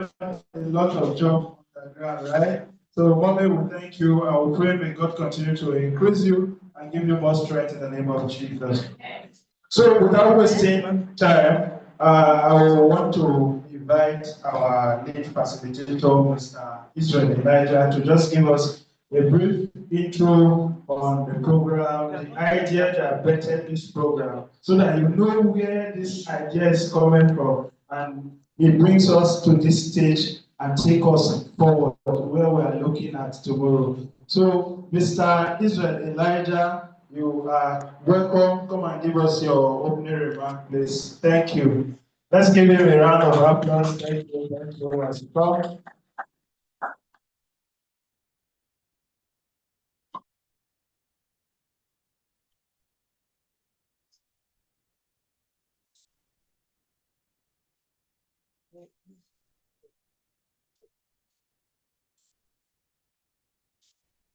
a lot of job on the ground, right? So, Mommy, we thank you. I will pray may God continue to increase you and give you more strength in the name of Jesus. So, without wasting time, I will want to invite our lead facilitator, Mr. Israel Elijah, to just give us a brief intro on the program, the idea that bettered this program, so that you know where this idea is coming from, and it brings us to this stage and take us forward where we are looking at tomorrow. So, Mr. Israel Elijah, you are welcome. Come and give us your opening remark, please. Thank you. Let's give him a round of applause. Thank you. Thank you as well.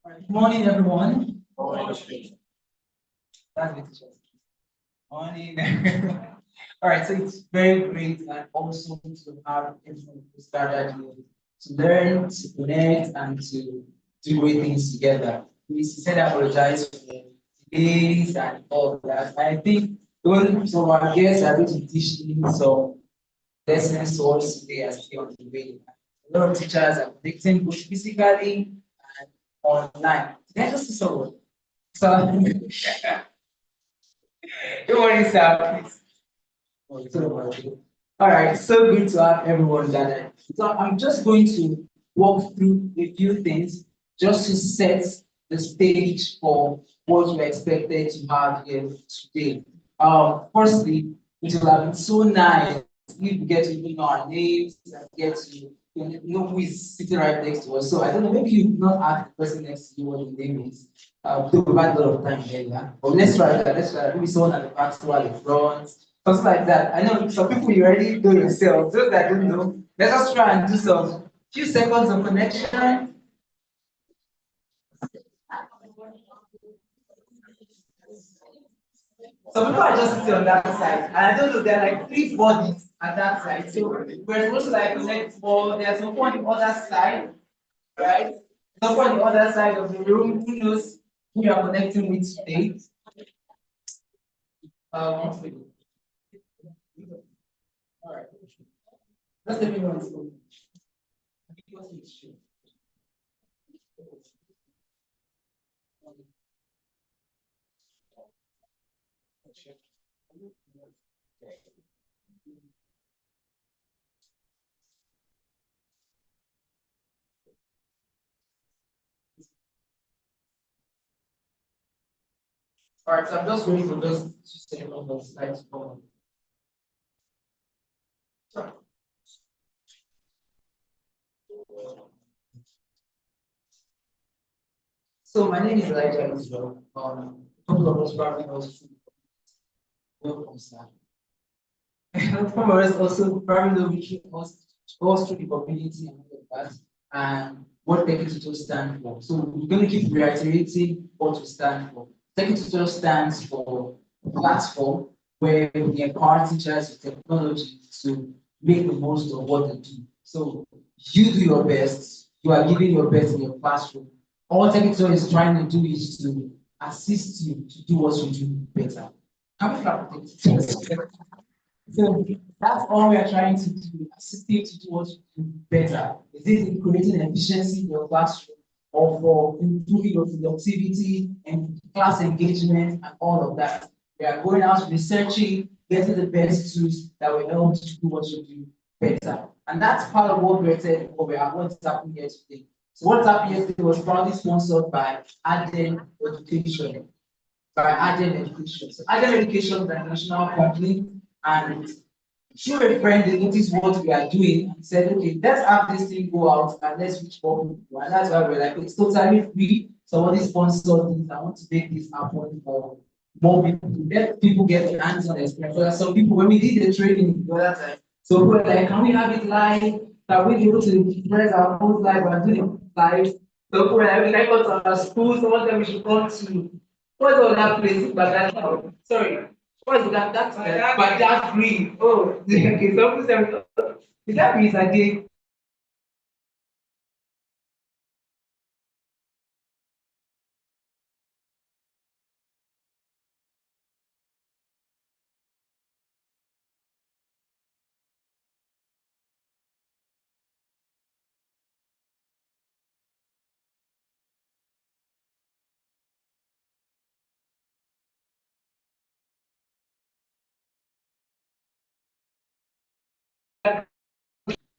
Good morning, everyone. Morning. All right, so it's very great and awesome to have everyone who's gathered here to learn, to connect, and to do great things together. We sincerely apologize for the delays and all that. I think even some of our guests are going to teach you some lessons to us today as we on the way. A lot of teachers are connecting both physically and online. Can I just see someone? So, don't worry, sir, please. Oh, sorry about it. All right, so good to have everyone gathered. So I'm just going to walk through a few things just to set the stage for what we're expected to have here today. Firstly, it will have been so nice if we get to even know our names and get to know who is sitting right next to us. So I don't know, maybe you've not asked the person next to you what the name is. Though we've had a lot of time here, yeah. But let's try that. Let's try that. Maybe someone at the back, someone at the front, something like that. I know some people you already know yourself. Those that don't know, let us try and do some few seconds of connection. Some people are just sitting on that side, and I don't know, there are like three bodies at that side. So we're supposed to like connect more. There's no one on the other side, right? Someone on the other side of the room who knows who you are connecting with today. All right. Let's let me know what's going on. All right, so I'm just waiting for those to say on the slides for me. So my name is Elijah Israel. A couple of us probably know welcome, sir. Some of us also probably know we us through the community and all of that, and what Tech Tutor stands for. So we're going to keep reiterating what we stand for. Tech Tutor stands for a platform where we empower teachers with technology to make the most of what they do. So you do your best, you are giving your best in your classroom. All Tech Tutor is trying to do is to assist you to do what you do better. Can we clap for Tech Tutor? So that's all we are trying to do, assist you to do what you do better. Is it in creating efficiency in your classroom or for improving your productivity and class engagement and all of that? We are going out researching, getting the best tools that will help you to do what you do better. And that's part of what we're saying over what's happening here today. So what's happening yesterday was proudly sponsored by Aden Education. By Aden Education. So Aden Education is a national company, and through a friend, they noticed what we are doing and said, okay, let's have this thing go out and let's reach more people. And that's why we're like, it's totally free. Somebody sponsored this. I want to make this happen for more people. Let people get the hands-on experience. So some people, when we did the training the other time, so we were like, can we have it live? Can we be able to press our phones live and do it live? So we were like, we can go to our school, some of them we should come to. What's all that place? But sorry. What's that? That's but that green. Oh, okay. So is that means again?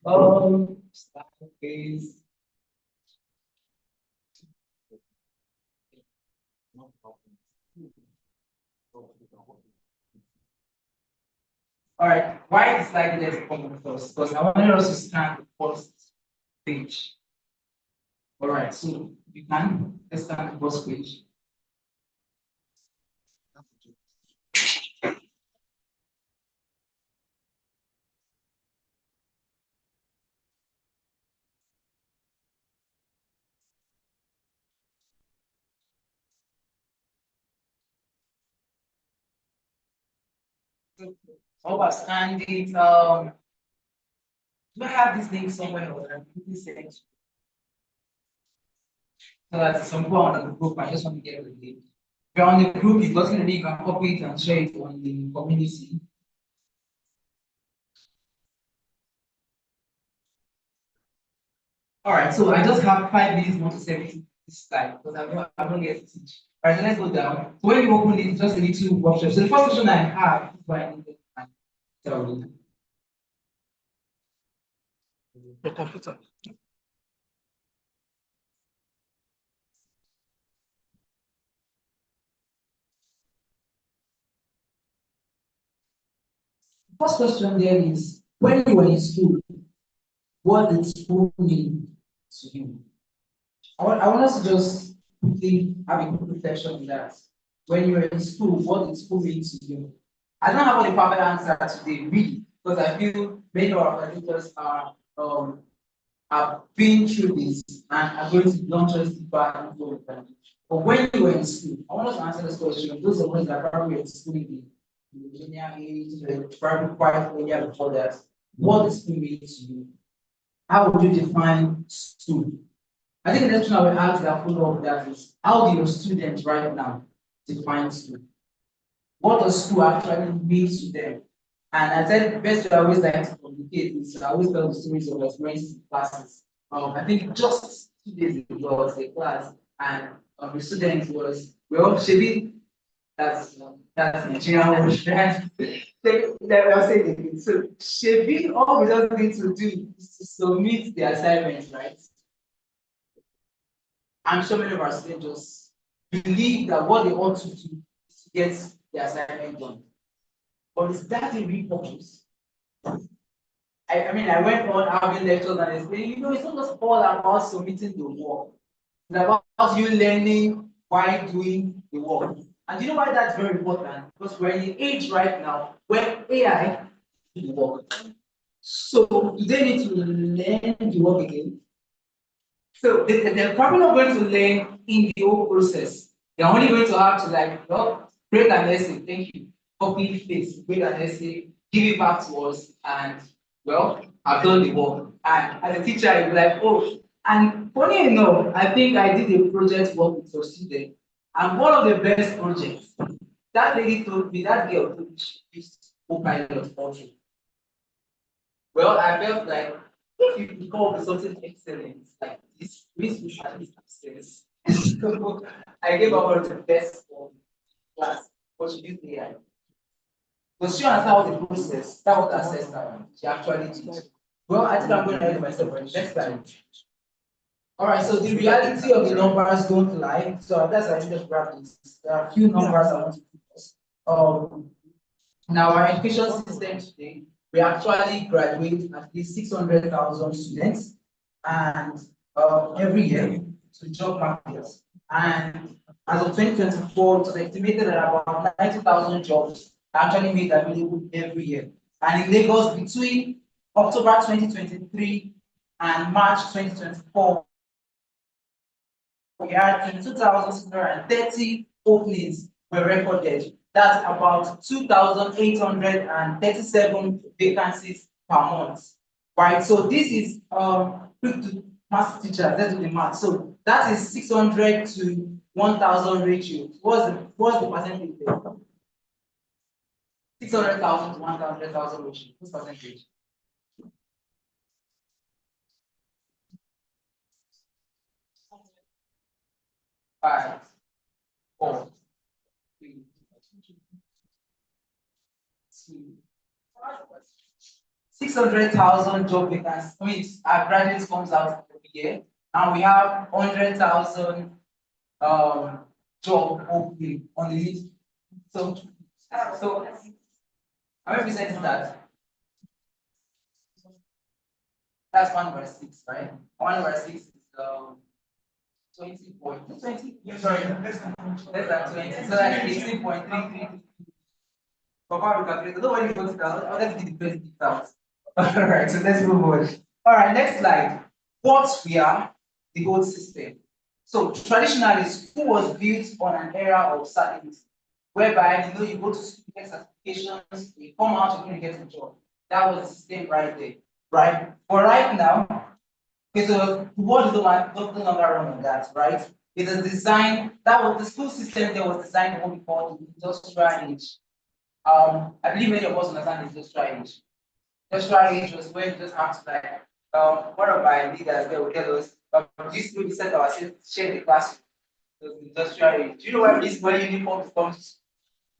Start phase. No problem. All right, why is like let's come first? Because I wanted us to scan the first page. All right, so you can let's scan the first page. How about scan it? Do I have this link somewhere or this section? So that some people are on the group, I just want to get the link. If you're on the group, you got the link, you can copy it and share it on the community. All right, so I just have 5 minutes more to say this slide because I'm not get to teach. All right, so let's go down. So when you open it, just a little workshop. So the first question I have is what I need to tell you. The computer. First question there is when you were in school, what did school mean to you? I want us to just quickly have a quick reflection on that. When you were in school, what did school mean to you? I don't have the perfect answer today, really, because I feel many of our teachers have been through this and are going to launch us deeper into it. But when you were in school, I want us to answer this question. Those of us that probably were in school in the junior age, probably quite earlier before that, what does school mean to you? How would you define school? I think the next question I will ask that follow up that is how do your students right now define school? What does school actually mean to them? And I said the best way I always like to communicate is I always tell the stories of experiences in classes. I think just 2 days ago I was a class and the student was well, Shebi, that's Nigerian word, right? I'll say it again. So Shebi, all we just need to do is to submit the assignment, right? I'm sure many of our students just believe that what they ought to do is to get the assignment done. But is that a real purpose? I mean, I went on having lectures and explaining, it's not just all about submitting the work. It's about you learning while doing the work. And you know why that's very important? Because we're in the age right now where AI do the work. So do they need to learn the work again? So they're probably not going to learn in the whole process. They're only going to have to create an essay, thank you, copy, paste, create an essay, give it back to us, and I've done the work. And as a teacher, you'll be like, oh, and funny enough, I think I did a project work with a student, and one of the best projects, that lady told me, that girl told me she used Copilot also. Well, I felt like if you can come up with something excellent like this, means we should at least access. So I gave her one of the best class, but she used AI. But she understand what the process, that was assessed her. She actually did. Well, I think I'm going to end myself for the next time. All right, so the reality of the numbers don't lie. So that's I just grab this. There are a few numbers I want to focus. Now our education system today, we actually graduate at least 600,000 students and every year to job markets. And as of 2024, it was estimated that about 90,000 jobs are actually made available every year. And in Lagos, between October 2023 and March 2024, we had 22,630 openings were recorded. That's about 2,837 vacancies per month. Right. So this is math teacher, let's do the math. So that is 600 to 1,000 ratio. What's the percentage there? 600,000 to 1,000 ratio. What's percentage? 5, 4, 3, 2, 600,000 job vacancies. I mean, our graduates comes out every year, and we have 100,000 job opening on the list. So how many percent is that? That's 1/6, right? 1/6 is 20 point 20. Sorry, less than 20. So that's 18.33. For power calculator, nobody goes it out. Let's get the basic out. All right, so let's move on. All right, next slide. What we are the gold system. So traditionally, school was built on an era of certainty, whereby you go to school, get certifications, you come out, you're going to get a job. That was the system right there, right? But right now, okay, so the world is no longer run on that, right? It is designed, that was the school system that was designed for what we call the industrial age. I believe many of us understand the industrial age. Industrial age was where we just have to like, one of my leaders there will tell us, this will be set ourselves, share the classroom. It was the industrial age. Do you know why this when uniform comes?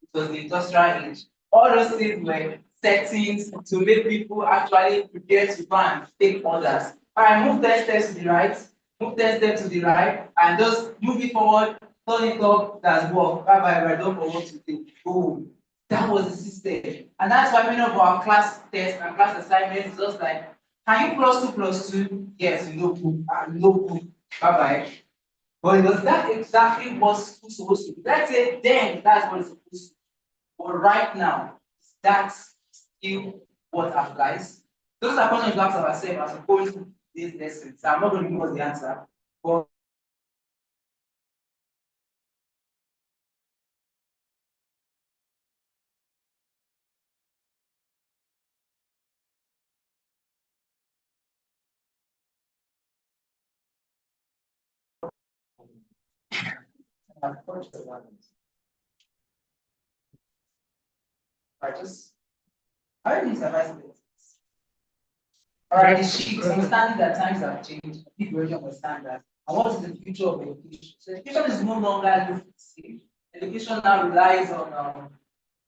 It was the industrial age. All those things were settings to make people actually prepare to go and take orders. All right, move 10 steps to the right, move 10 steps to the right, and just move it forward, turn it up, that's work. Bye bye, we're done for work today. Boom. That was the system. And that's why many of our class tests and class assignments is just like, can you plus 2 plus 2? Yes, you know, book. No book. Bye bye. But it was that exactly what's supposed to be. Let's say then that's what it's supposed to be. But right now, that's still what applies. Those are questions we ask ourselves as opposed to these lessons. So I'm not going to give us the answer. But I just I think it's all right, the sheet, understanding that times have changed, people already understand that. And what is the future of education? So education is no longer the same. Education now relies on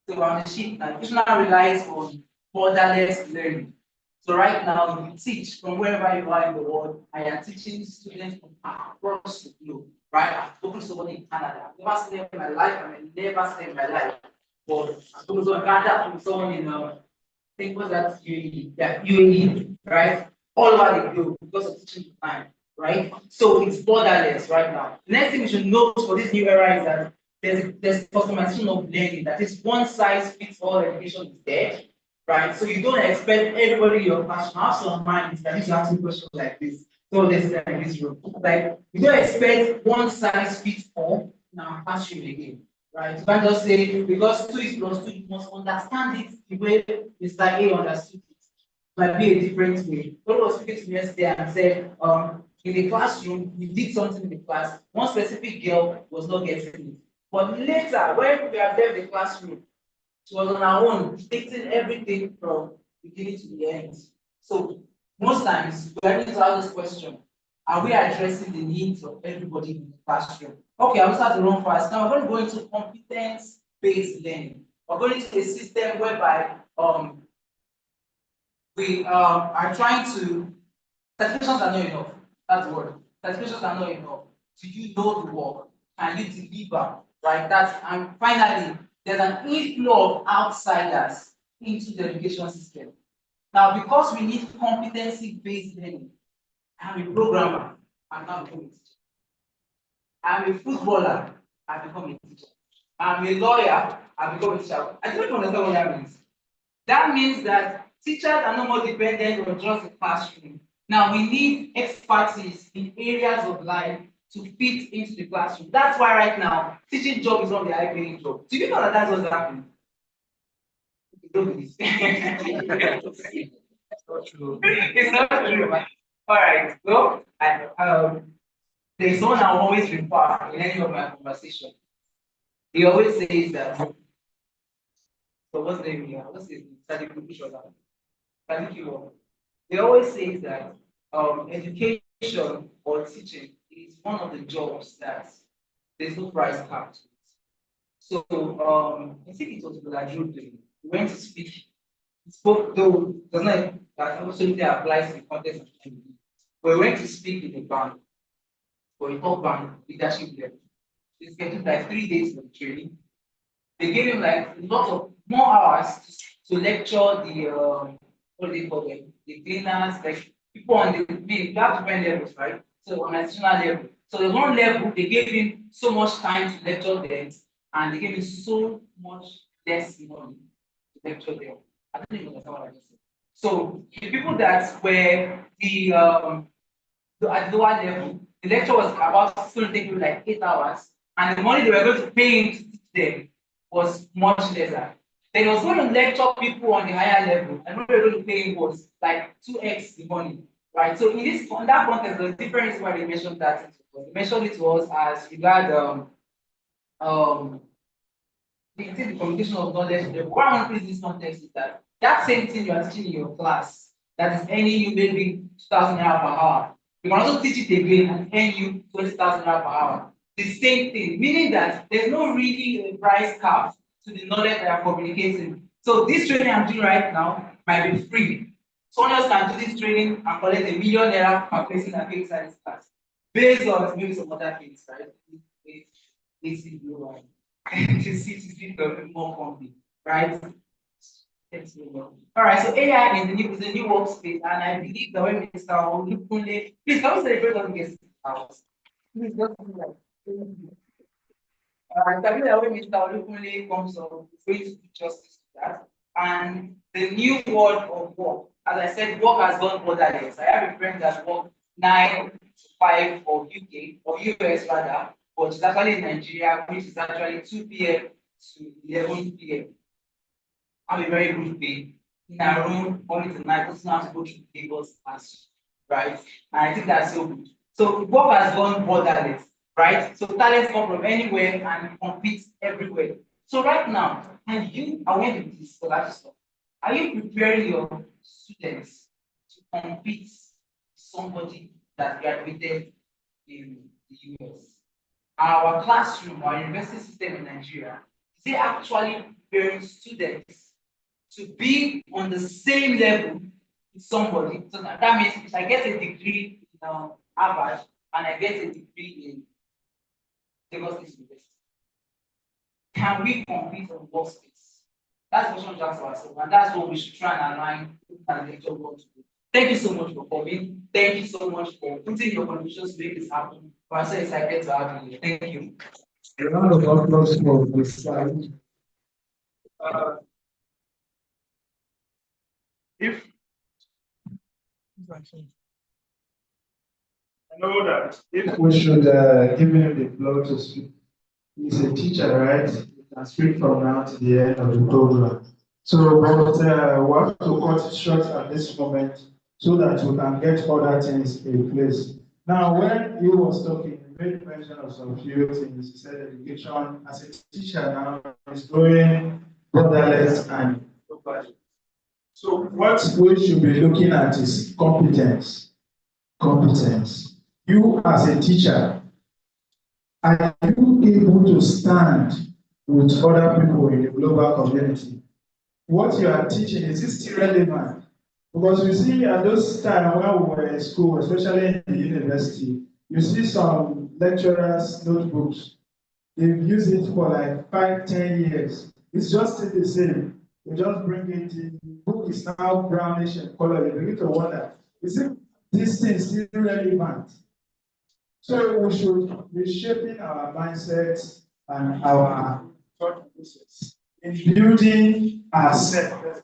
so on the sheet, education now relies on borderless learning. So right now you teach from wherever you are in the world, and you're teaching students from across the globe. Right? I've spoken to someone in Canada. I've never seen them in my life, and I never seen them in my life. But I've spoken to Canada from someone in think was that UAE, yeah, UAE, right? All over the globe because of teaching time, right? So it's borderless right now. The next thing we should note for this new era is that there's customization of learning, that is one size fits all education is dead, right? So you don't expect everybody in your classroom have some minds that is asking questions like this. So there's like this room. Like you don't expect one size fits all in our classroom again. Right? You can't just say because 2 is plus 2, you must understand it the way Mr. A understood it. Might be a different way. God was speaking to me yesterday and said, in the classroom, we did something in the class, one specific girl was not getting it. But later, when we have left the classroom, she was on her own, dictating everything from beginning to the end. So most times we are going to ask this question: are we addressing the needs of everybody in the classroom? Okay, I'll start to run fast. Now we're going to go into competence-based learning. We're going into a system whereby we are trying to certifications are not enough. That's the word. Certifications are not enough. Do you know the work? Can you deliver? Right? That's and finally, there's an inflow of outsiders into the education system. Now, because we need competency-based learning, I'm a programmer, I'm not become a teacher. I'm a footballer, I become a teacher. I'm a lawyer, I become a teacher. I don't understand what that means. That means that teachers are no more dependent on just the classroom. Now we need expertise in areas of life to fit into the classroom. That's why right now teaching job is not the high paying job. Do you know that that's what's happening? Don't believe. It's not true. It's not true. All right. So there's someone I always refer in any of my conversation. He always says that. So what's the name here? What's his name? Curriculum. They always say that education or teaching is one of the jobs that there's no price tag to it. So I think it was Bladrudi. We went to speak spoke, though does not that absolutely applies to the context of training. But we went to speak in a bank, for a top bank leadership level. It's getting like 3 days of training. They gave him like a lot of more hours to lecture the what do they call them? The cleaners, like people on the you have different levels, right? So on a national level. So the one level they gave him so much time to lecture them, and they gave him so much less money to lecture them. I don't even understand what I just said. So the people that were at lower level, the lecture was about going to take you like 8 hours, and the money they were going to pay him to teach them was much lesser. Then he was going to lecture people on the higher level, and what they were going to pay him was like 2x the money, right? So in that context, there's difference why they mentioned that. They mentioned it was as regard um the communication of knowledge. The what I want to put in this context is that that same thing you are teaching in your class that is earning you maybe 2,000 naira per hour. You can also teach it again and earn you 20,000 naira per hour. The same thing, meaning that there's no really a price cap to the knowledge that I'm communicating. So this training I'm doing right now might be free. Someone else can do this training and collect a million naira per person that takes this class, based on maybe some other things, right? It's to see more company, right? All right, so AI is a new workspace, and I believe that when Mr. Olukunle, please can we celebrate on guest house? Please just do that. I believe that when Mr. Olukunle comes up, he's going to do justice to that. And the new world of work, as I said, work has gone borderless. I have a friend that works 9 to 5 for UK or US rather, but she's actually in Nigeria, which is actually 2 p.m. to 11 p.m. Have a very good pay in our room, only tonight, doesn't have to go to Lagos as right. And I think that's so good. So work has gone borderless, right? So talents come from anywhere and compete everywhere. So right now, and you are going to this scholarship stuff. Are you preparing your students to compete with somebody that graduated in the US? Our classroom, our university system in Nigeria, is it actually preparing students to be on the same level with somebody? So that means if I get a degree in Harvard and I get a degree in Lagos State University, can we compete on workspace? That's the question we ask ourselves, and that's what we should try and align and lecture want to do. Thank you so much for coming. Thank you so much for putting your contributions to make this happen. We're so excited to have you here. Thank you. A round of applause for this slide. If I know that if we should give him the floor to speak, he's a teacher, right? He can speak from now to the end of the program. So, but we have to cut it short at this moment so that we can get other things in place. Now, when he was talking, he made mention of some few things. He said education as a teacher now is going borderless and global. So what we should be looking at is competence. Competence. You as a teacher, are you able to stand with other people in the global community? What you are teaching, is it still relevant? Because you see at those times when we were in school, especially in the university, you see some lecturers' notebooks. They've used it for like 5, 10 years. It's just still the same. You just bring it in. The book is now brownish in color. You begin to wonder, is it this thing still relevant? So we should be shaping our mindsets and our thought process in building ourselves.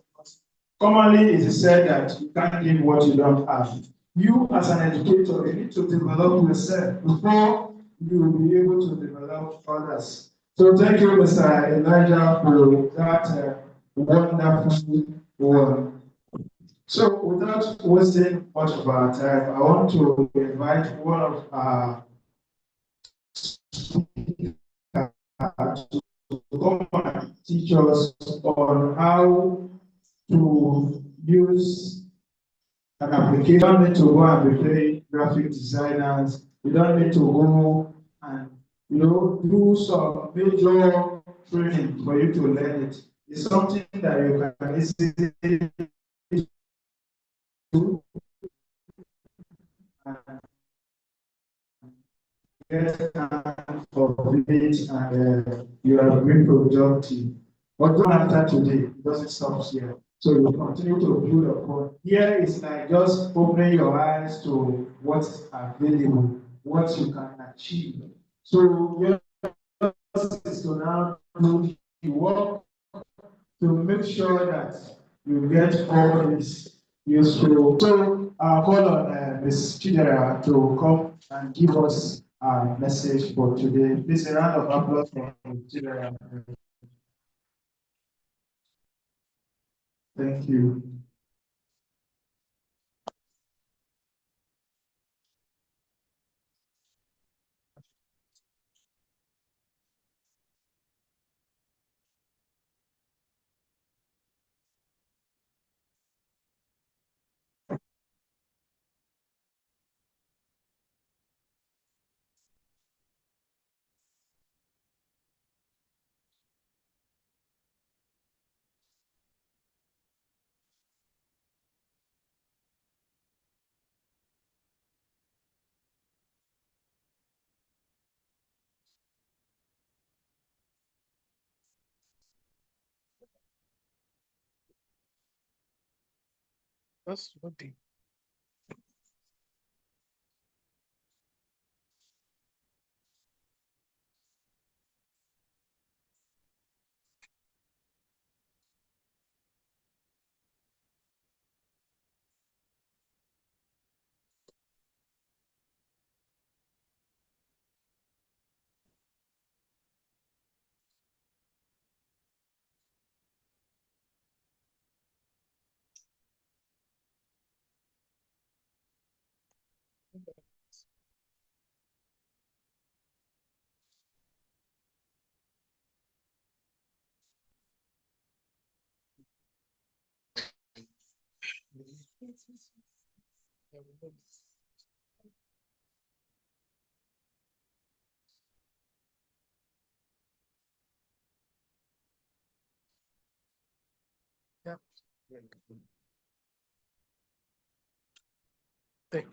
Commonly, it is said that you can't give what you don't have. You, as an educator, you need to develop yourself before you will be able to develop others. So thank you, Mr. Elijah, for that wonderful one. So without wasting much of our time, I want to invite one of our to come and teach us on how to use an application. You don't need to go and be paying graphic designers. You don't need to go and do some major training for you to learn it. It's something that you can easily do and get time for it, and you are very productive. But don't after today, it doesn't stop here. So you continue to build upon. Here is like just opening your eyes to what's available, what you can achieve. So your is to now do the work to make sure that you get all this useful. So I'll call on Ms. Chidera to come and give us a message for today. Please a round of applause for Chidera. Thank you. That's what they. Yeah. Thank you.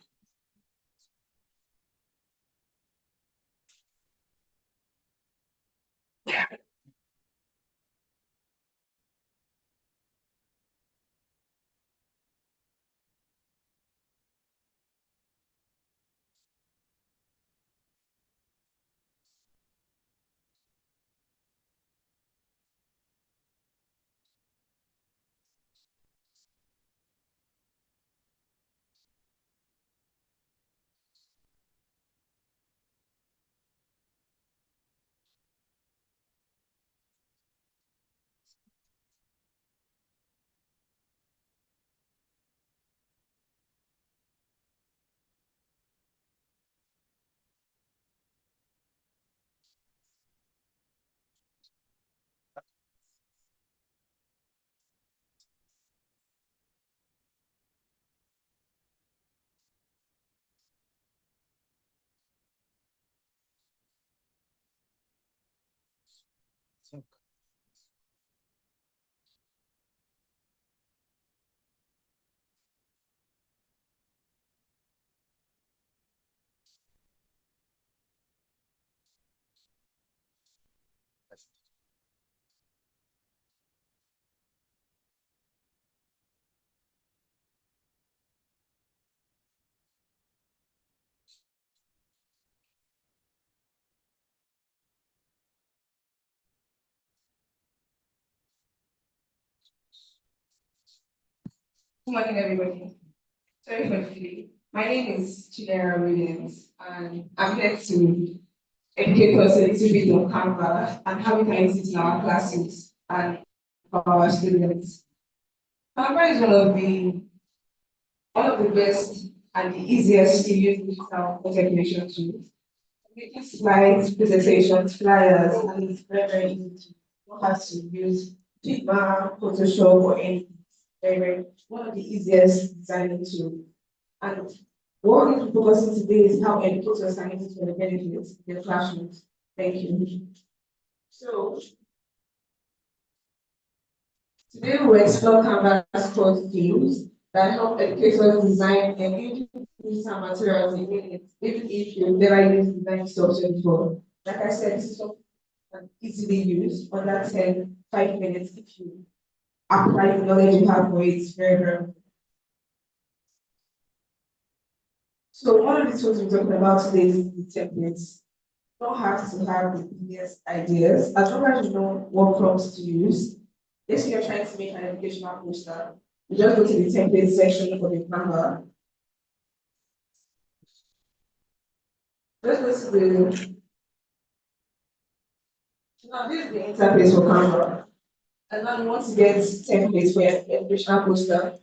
Good morning, everybody. Sorry for today. My name is Chidera Williams, and I'm here to educate us a little bit on Canva and how we can use it in our classes and for our students. Canva is one of the best and the easiest to use digital content creation tools. Making slides, presentations, flyers, and it's very, very easy to not have to use Figma, Photoshop, or anything. Very, one of the easiest designing tools. And what we're focusing today is how educators can use it for the benefits of their classrooms. Thank you. So Today we will explore Canva's core skills that help educators design and use some materials in minutes, even if you've never used design software before. Like I said, this is something that can easily use under 5 minutes if you apply the knowledge you have for it very, very well. So one of the tools we're talking about today is the templates. You don't have to have the previous ideas, as long as you know what prompts to use. If you're trying to make an educational poster, you just go to the template section for the Canva. Just go to the, now this is the interface for Canva. And now you want to get templates for your educational poster.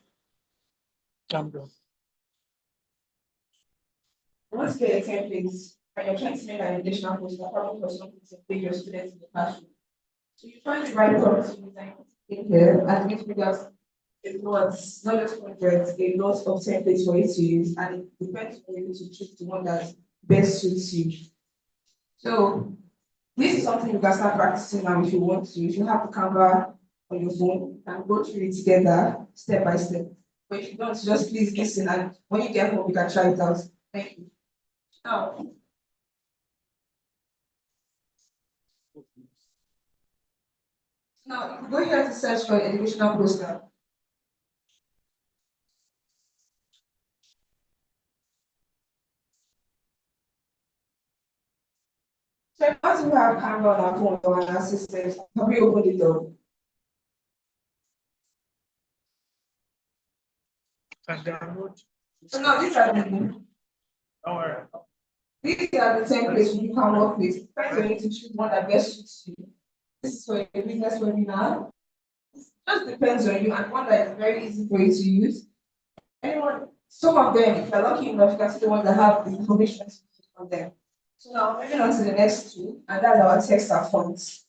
Canva. Once you get a template, and you're trying to make an educational poster, probably for something to take your students in the classroom. So you find the right prompts to design in here, and make sure that it's not just hundreds, a lot of templates for you to use, and it depends on you to choose the one that best suits you. So this is something you can start practicing now if you want to. If you have the Canva on your phone, and go through it together step by step. But if you don't, just please listen, and when you get home, you can try it out. Thank you. Now, go here to search for educational poster. So once we have Canva on our phone or on our systems, have we opened it up? And download. So now these are the Don't worry. templates you can work with. Try to need to choose one that best suits you. This is for a business webinar. Just depends on you, and one that is very easy for you to use. Anyone, some of them, if you're lucky enough, you can see the ones that have the information on them. So now moving on to the next two, and that's our text and fonts.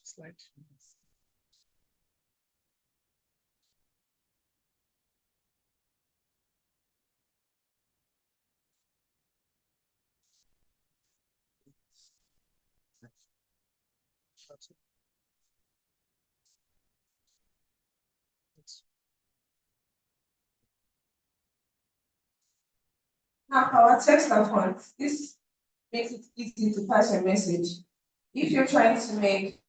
Slide. That's it. Now, our text and fonts, this makes it easy to pass your message. If you're trying to make,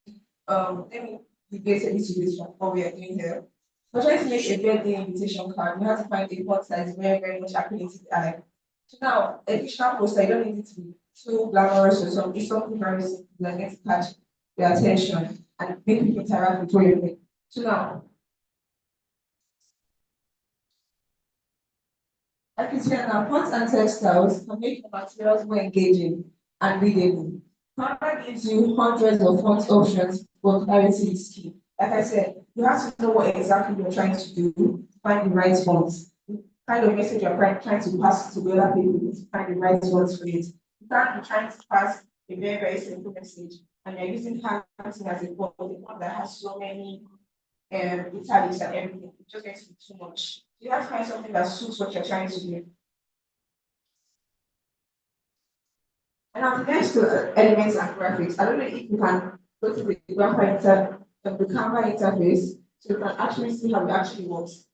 let me debate a little bit from what we are doing here. If you're trying to make a birthday invitation card, you have to find a font that is very, very much appealing to the eye. So now, additional poster, you don't need it to be too glamorous or something. It's something very simple that gets to catch their attention and make people interact with what you're doing. So now, I can see now, fonts and textiles can make the materials more engaging and readable. Canva gives you hundreds of font options, but clarity is key. Like I said, you have to know what exactly you're trying to do, find the right fonts. The kind of message you're trying to pass to the other people, to find the right fonts for it. You can't be trying to pass a very, very simple message, and you're using Hanson as a font, the one that has so many italics and everything. It's just going to be too much. You have to find something that suits what you're trying to do. And now the next two elements and graphics. I don't know if you can go to the the Canva interface so you can actually see how it actually works.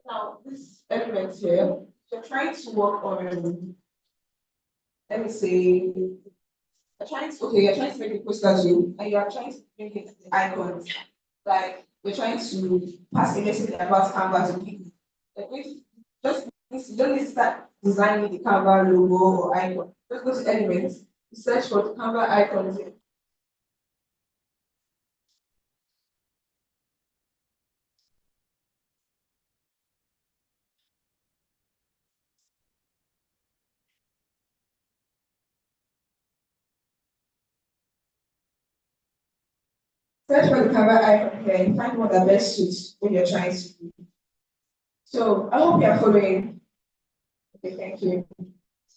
Now, this element here, you're trying to work on, let me say, you're trying to make a poster too, and you're trying to make it the icons. Like you're trying to pass a message about Canva to people. Like, you don't need to start designing the Canva logo or icon. Just go to elements, search for the Canva icons. Search for the Canva icon here and find one that best suits what you're trying to do. So I hope you're following. Okay, thank you.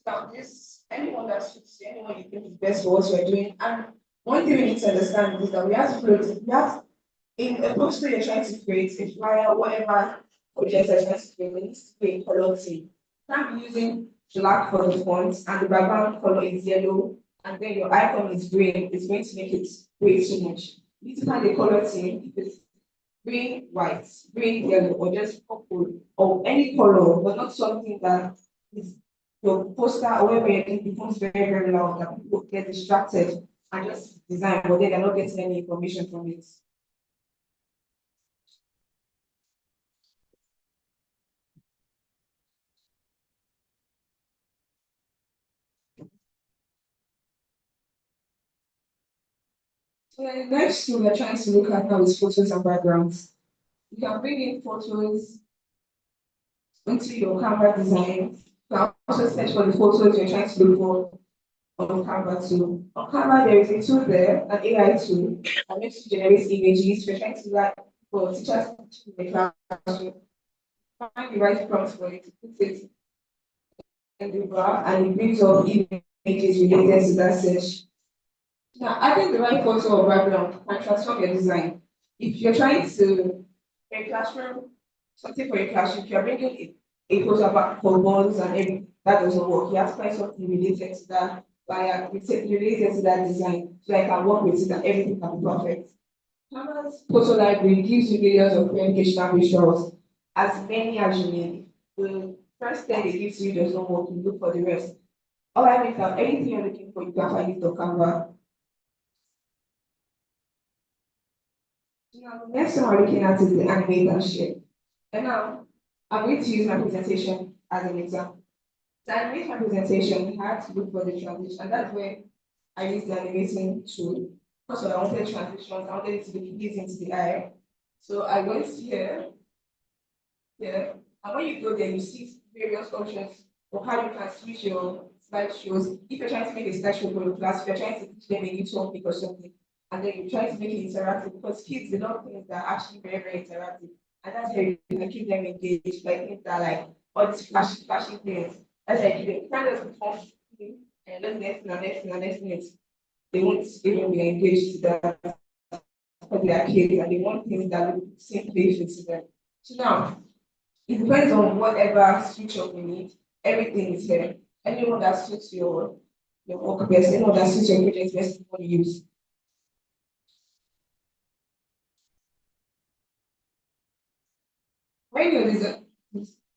Now, this anyone that suits you, anyone you think is best for what you're doing. And one thing we need to understand is that we have to create, we have in a poster you're trying to create, a flyer, whatever project you're trying to create, it needs to be a color theme. You can't be using black for the font and the background color is yellow, and then your icon is green, it's going to make it way too much. You need to find a color theme, if it's green, white, green, yellow, or just purple, or any color, but not something that is your poster or wherever it becomes very, very loud that people get distracted and just design, but then they're not getting any information from it. So the next tool we're trying to look at now is photos and backgrounds. You can bring in photos into your Canva design. You can also search for the photos you're trying to look for on Canva too. On Canva, there is a tool there, an AI tool, that makes you generate images. We're trying to write for teachers in the classroom. Find the right prompts for it, put it in the bar, and it brings up images related to that search. Now, adding the right photo or background can transform your design. If you're trying to, a classroom, something for your classroom, if you're bringing a photo about for walls and everything, that doesn't work. You have to find something related to that, related to that design, so I can work with it and everything can be perfect. Canva's photo library gives you millions of educational visuals, as many as you need. The first thing it gives you does not work, you look for the rest. All I mean is that anything you're looking for, you can find it on Canva. Now, the next one we're looking at is the animate and share. And now, I'm going to use my presentation as an example. The animate my presentation, I had to look for the transition, and that's where I used the animating tool. Also, I wanted transitions, I wanted it to be easy into the eye. So I went here, and when you go there, you see various options of how you can switch your slideshows. If you're trying to make a slideshow for your class, if you're trying to teach them a new topic or something, and then you try to make it interactive, because kids, they love things that are actually very, very interactive. And that's how you can keep them engaged, like things that like all these flashy things. That's how you keep them kind of fun, and then next minute, they won't even be engaged to that for their kids, and they want things that will simply fit to them. So now, it depends on whatever switch up you need. Everything is here. Anyone that suits your work best, anyone that suits your project best, you want to use. When your design,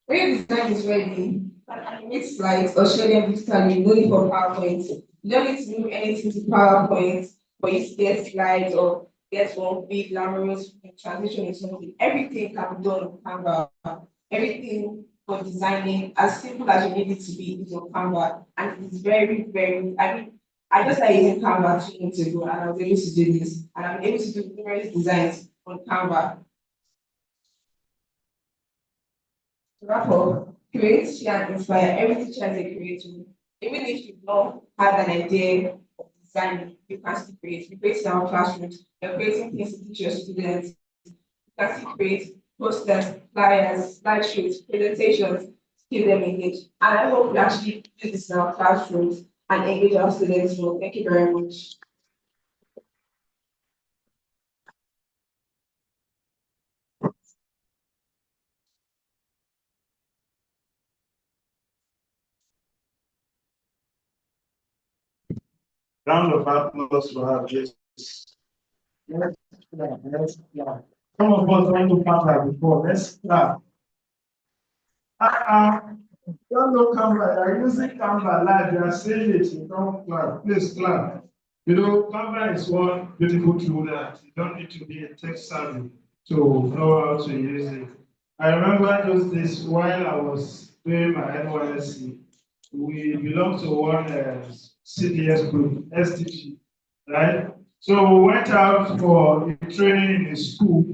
when your design is ready, you can animate slides or share them digitally, no need for PowerPoint. You don't need to do anything to PowerPoint, but you get slides or get one big glamorous transition or something. Everything can be done on Canva. Everything for designing, as simple as you need it to be, is on Canva. And it's very, very, I mean, I just started using Canva 2 months ago and I was able to do this. And I'm able to do numerous designs on Canva. To wrap up, create, share, and inspire. Every teacher is a creator. Even if you don't have an idea of design, you can still create. You create in our classrooms, you're creating things to teach your students. You can still create posters, flyers, slideshows, presentations to keep them engaged. And I hope we actually do this in our classrooms and engage our students more. Thank you very much. Round of applause for our guests. Yes, yeah. Some of us went to Canva before. Let's start. Don't know Canva. You're using Canva live. You are saying it. You don't clap. Please clap. You know, Canva is one beautiful tool that you don't need to be a tech savvy to know how to use it. I remember those days while I was doing my NYSC, we belonged to one CDS group, STG, right? So we went out for a training in a school.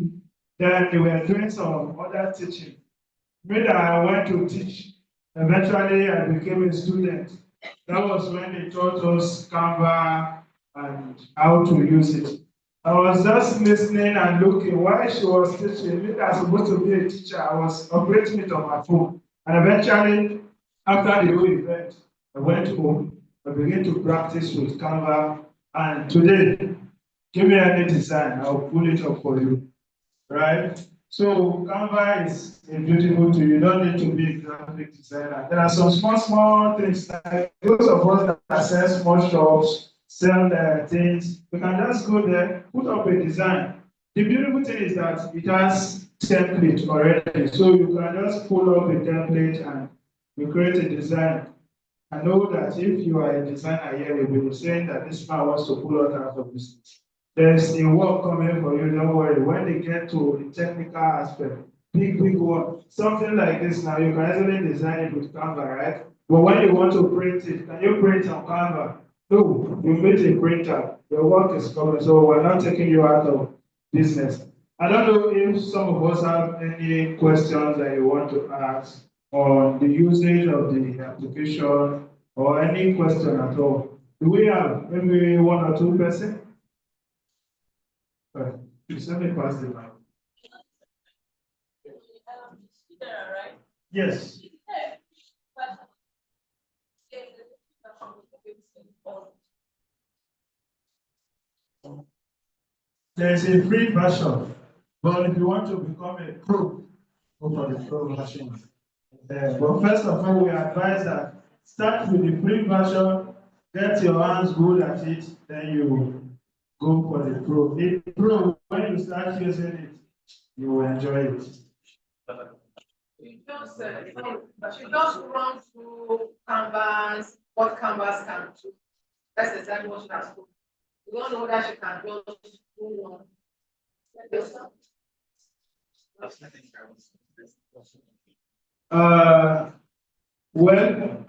Then they were doing some other teaching. When I went to teach, eventually I became a student. That was when they taught us Canva and how to use it. I was just listening and looking while she was teaching. Me, I was supposed to be a teacher. I was operating it on my phone. And eventually, after the whole event, I went home. I began to practice with Canva. And today, give me any design, I'll pull it up for you. Right? So Canva is a beautiful tool. You don't need to be a graphic designer. There are some small things like those of us that sell small shops, sell things. You can just go there, put up a design. The beautiful thing is that it has template already, so you can just pull up a template and you create a design. I know that if you are a designer here, you'll be saying that this man wants to pull out of business. There's a work coming for you, don't worry. When they get to the technical aspect, big one, something like this now, you can easily design it with Canva, right? But when you want to print it, can you print on Canva? No, you need a printer. Your work is coming, so we're not taking you out of business. I don't know if some of us have any questions that you want to ask on the usage of the application or any question at all. Do we have maybe one or two persons? Please let me pass the mic. Yes. There's a free version, but if you want to become a pro, go for the pro version. But first of all, we advise that start with the free version, get your hands good at it, then you go for the pro. The pro, when you start using it, you will enjoy it. You just run through Canvas, what Canvas can do. That's exactly what she has to do. You don't know that she can just do one. Well,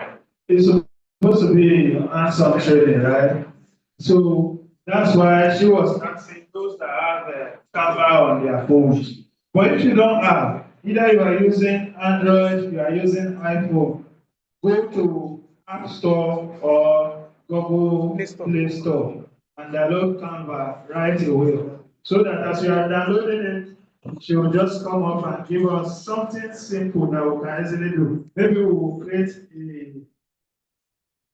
it's supposed to be hands-on training, right? So that's why she was asking those that have Canva on their phones. But if you don't have, either you are using Android, you are using iPhone, go to App Store or Google Play Store and download Canva right away. So that as you are downloading it, she will just come up and give us something simple that we can easily do. Maybe we will create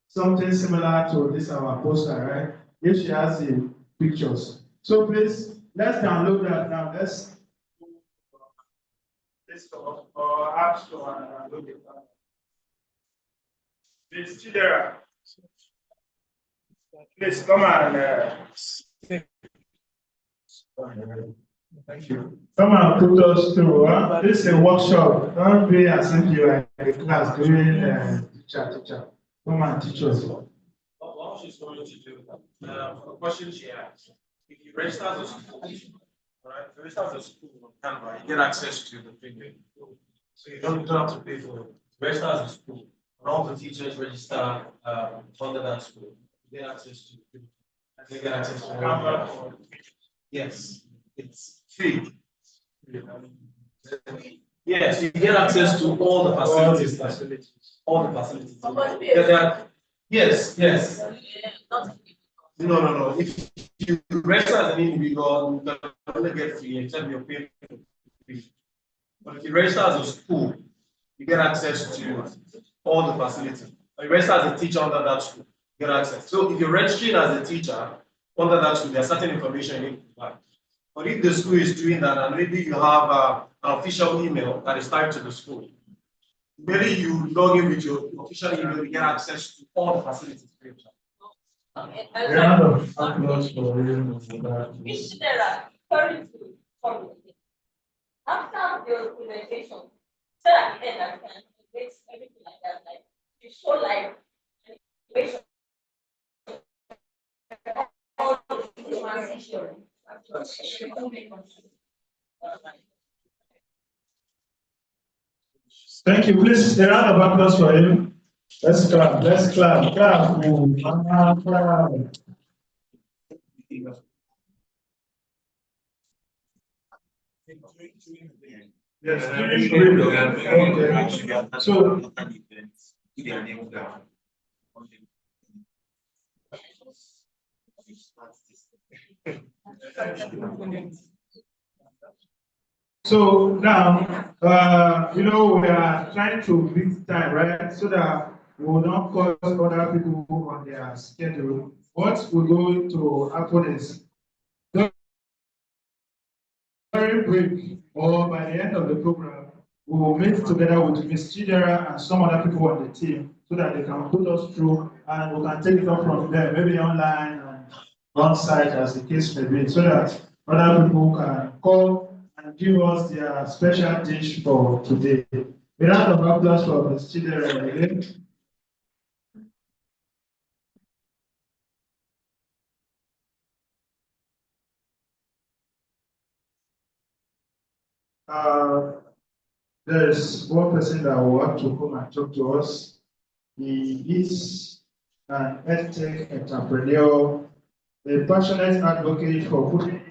something similar to this our poster, right? If she has the pictures. So please, let's download that now. Let's Store or App Store and download it. Please, Chidera. Please come and thank you. Come and put us through. Huh? This is a workshop. Don't be as if you are in a class doing teacher. Come and teach us. What she's going to do, for the question she asked, if you register as a school, right? If you register as a school on Canva, you get access to the thing. So you don't have to pay for it. Register as a school. And all the teachers register under that school. You get access to it. You get access to Canva. Yes, it's free. Yes, you get access to all the facilities. All the facilities. Yes. No. If you register as an individual, you can only get free except you're paying fee. But if you register as a school, you get access to all the facilities. If you register as a teacher under that school, you get access. So if you're registering as a teacher under that school, there's certain information you need to provide. But if the school is doing that, and maybe you have an official email that is tied to the school, maybe you log in with your official email, you get access to all the facilities. After the implementation, so at the end I can make everything like that, like you show like all the transition. Thank you. Please, a round of applause for him. Let's clap. Yes, so So now, we are trying to beat time, right? So that we will not cause other people on their schedule. What we're going to happen is, during break or by the end of the program, we will meet together with Ms. Chidera and some other people on the team so that they can put us through and we can take it up from there, maybe online and on site as the case may be, so that other people can call and give us their special dish for today. A round of applause for Ms. Chidera again. There's one person that will want to come and talk to us. He is an EdTech entrepreneur, a passionate advocate for putting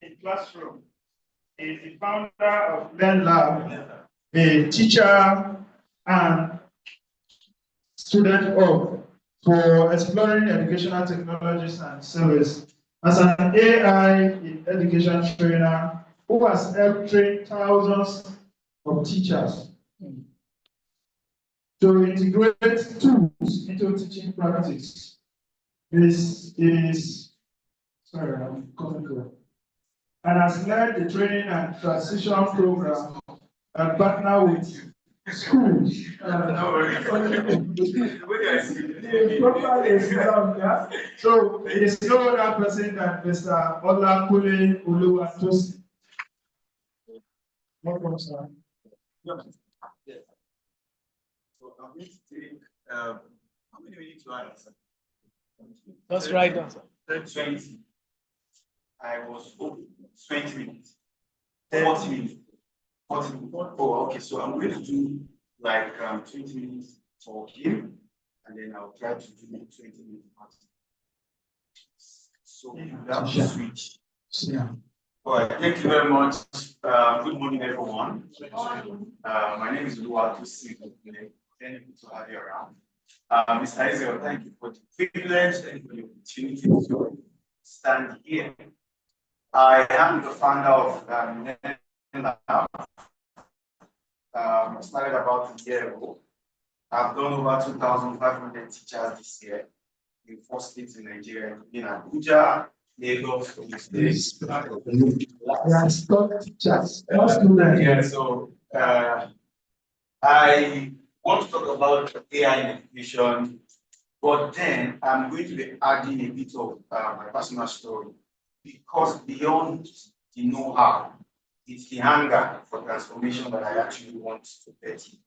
in classroom. He is the founder of LearnLab, a teacher and student hub for exploring educational technologies and service. As an AI in education trainer who has helped train thousands of teachers to integrate tools into teaching practice. This is, sorry, I'm coming to, and has led the training and transition program and partner with schools. So it is no other person than Mr. Olakule Oluwatosin. Welcome, sir. So I'm going to take, how many minutes to answer? That's right, answer. 20. I was 20 minutes. 40 minutes. 40 minutes. Oh, okay. So I'm going to do like 20 minutes for him, and then I'll try to do 20 minutes. So that will switch. Yeah. All right. Thank you very much. Good morning, everyone. My name is Oluwatosin. Thank you to have you around. Mr. Israel, thank you for the privilege and for the opportunity to stand here. I am the founder of LearnLab. I started about a year ago. I've done over 2,500 teachers this year in 4 states in Nigeria, in Abuja, Lagos, Yeah, so I want to talk about AI in education, but then I'm going to be adding a bit of my personal story, because beyond the know-how, it's the hunger for transformation that I actually want to bet in.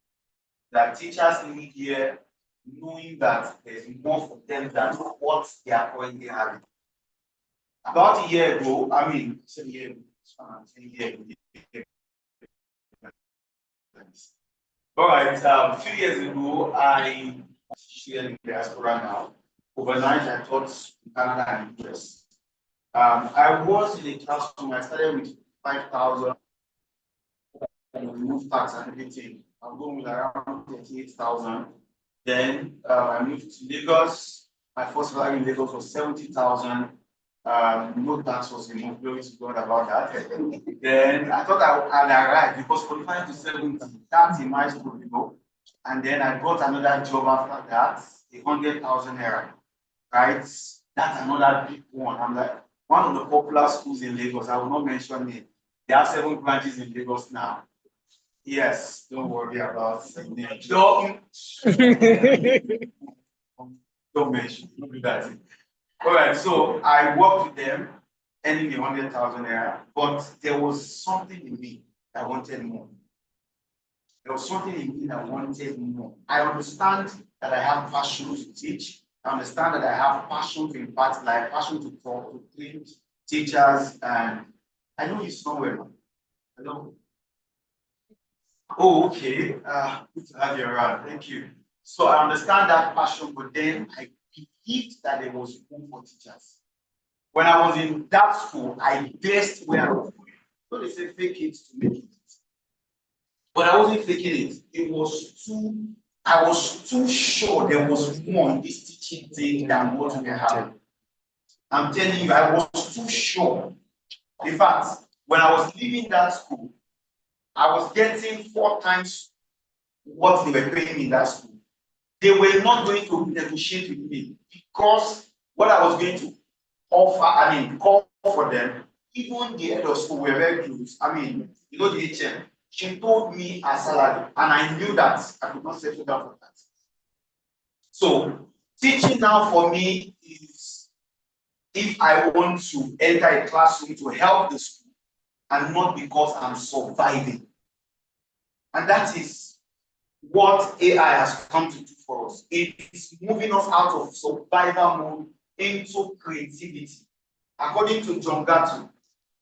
That teachers need here, knowing that there's more for them than what they are currently having. About a year ago, all right, a few years ago, I was here in diaspora now. Overnight, I taught Canada and US. I was in a classroom, I started with 5,000, and moved tax and everything. I'm going with around 38,000. Then I moved to Lagos. My first salary in Lagos was 70,000. No tax was removed, glory to God about that. Then I thought I had arrived because 45 to 70, that's a milestone, you know. And then I got another job after that, 100,000 naira, right? That's another big one. I'm like, one of the popular schools in Lagos, I will not mention it. They have 7 branches in Lagos now. Yes, don't worry about it. Don't mention, don't do that. All right, so I worked with them, earning the 100,000 naira, but there was something in me that wanted more. There was something in me that wanted more. I understand that I have passion to teach. I understand that I have passion to impact life, passion to talk, to train teachers, and I know you somewhere. Hello. Oh, okay. Good to have you around. Thank you. So I understand that passion, but then I believed that there was room for teachers. When I was in that school, I guessed where I was going. So they say fake it to make it. But I wasn't faking it. I was too sure there was more in this teaching thing than what we had. I'm telling you, I was too sure. In fact, when I was leaving that school, I was getting 4 times what they were paying me in that school. They were not going to negotiate with me because what I was going to offer, call for them, even the head of school were very close. You know the HM, she told me her salary, and I knew that I could not settle down for that. So teaching now for me is if I want to enter a classroom to help the school and not because I'm surviving. And that is what AI has come to do for us. It's moving us out of survival mode into creativity. According to John Gattu,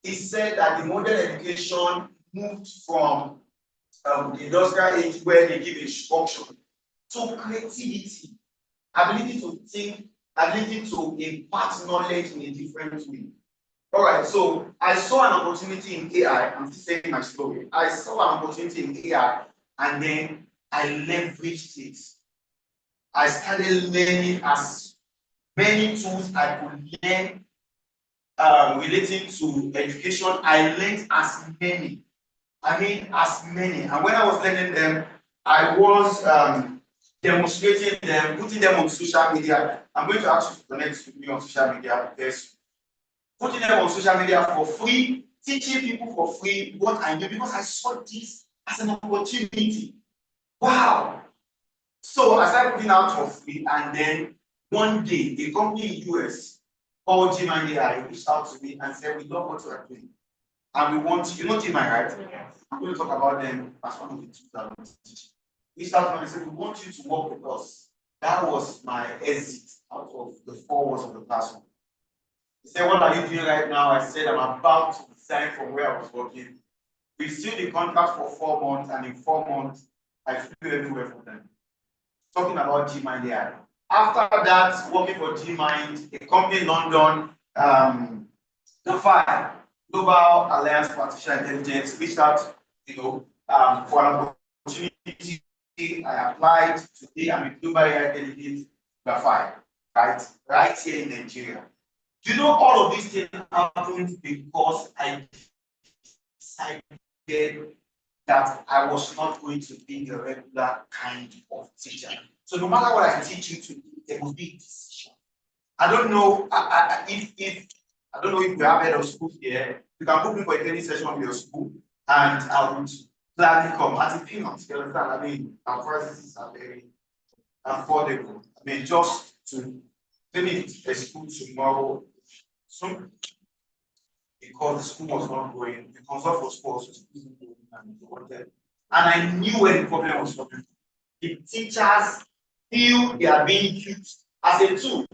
he said that the modern education moved from the industrial age where they give instruction to creativity, ability to think, ability to impart knowledge in a different way. All right, so I saw an opportunity in AI. I'm still saying my story. I saw an opportunity in AI, and then I leveraged it. I started learning as many tools I could learn relating to education. I learned as many. As many. And when I was learning them, I was demonstrating them, putting them on social media. I'm going to ask you to connect with me on social media. Yes. Putting them on social media for free, teaching people for free what I do because I saw this as an opportunity. Wow. So I started putting out for free, and then one day a company in US called GMI reached out to me and said, we love what you are doing. And we want, you know GMI, right? I'm going to talk about them as one of the tools that we teach. We started and said, we want you to work with us. That was my exit out of the 4 walls of the classroom. He said, what are you doing right now? I said, I'm about to resign from where I was working. We sealed the contract for 4 months, and in 4 months, I flew everywhere for them. Talking about GMind AI. After that, working for GMind, a company in London, GAFI, Global Alliance for Artificial Intelligence, reached out, for an opportunity. I applied. Today, I'm a Global AI delegate, GAFI, right here in Nigeria. Do you know all of these things happened because I decided that I was not going to be a regular kind of teacher. So no matter what I teach you to do, there will be a decision. I don't know if I don't know if you have head of school here. You can book me for a training session of your school, and I would gladly come at a peanuts. You understand? Our prices are very affordable. Just to finish a school tomorrow soon, because the school was not going, the consult for school was and I knew where the problem was coming from. The teachers feel they are being used as a tool,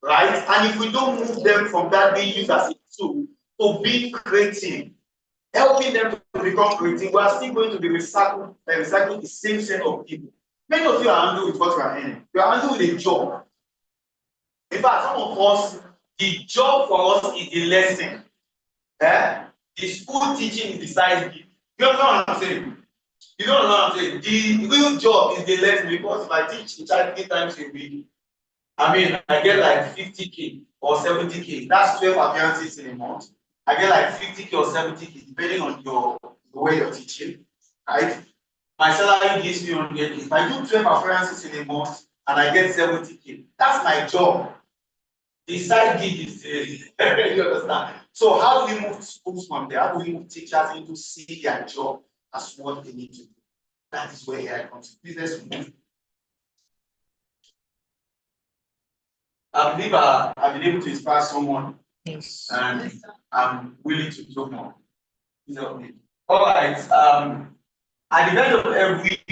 right? And if we don't move them from that being used as a tool to being creative, helping them to become creative, we are still going to be recycling the same set of people. Many of you are handled with what you are earning. You are handled with a job. In fact, some of us, the job for us is the lesson. The school teaching is the side gig. You know what I'm saying? You don't know what I'm saying? The real job is the lesson, because if I teach the child 3 times a week, I get like 50K or 70K. That's 12 appearances in a month. I get like 50K or 70K, depending on the way you're teaching, right? My salary gives me 100K. If I do 12 appearances in a month and I get 70K, that's my job. The side gig is you understand? So how do we move schools from there? How do we move teachers into see their job as what they need to do? That is where AI comes in. Business move. I believe I've been able to inspire someone. Yes. And I'm willing to do more. All right. At the end of every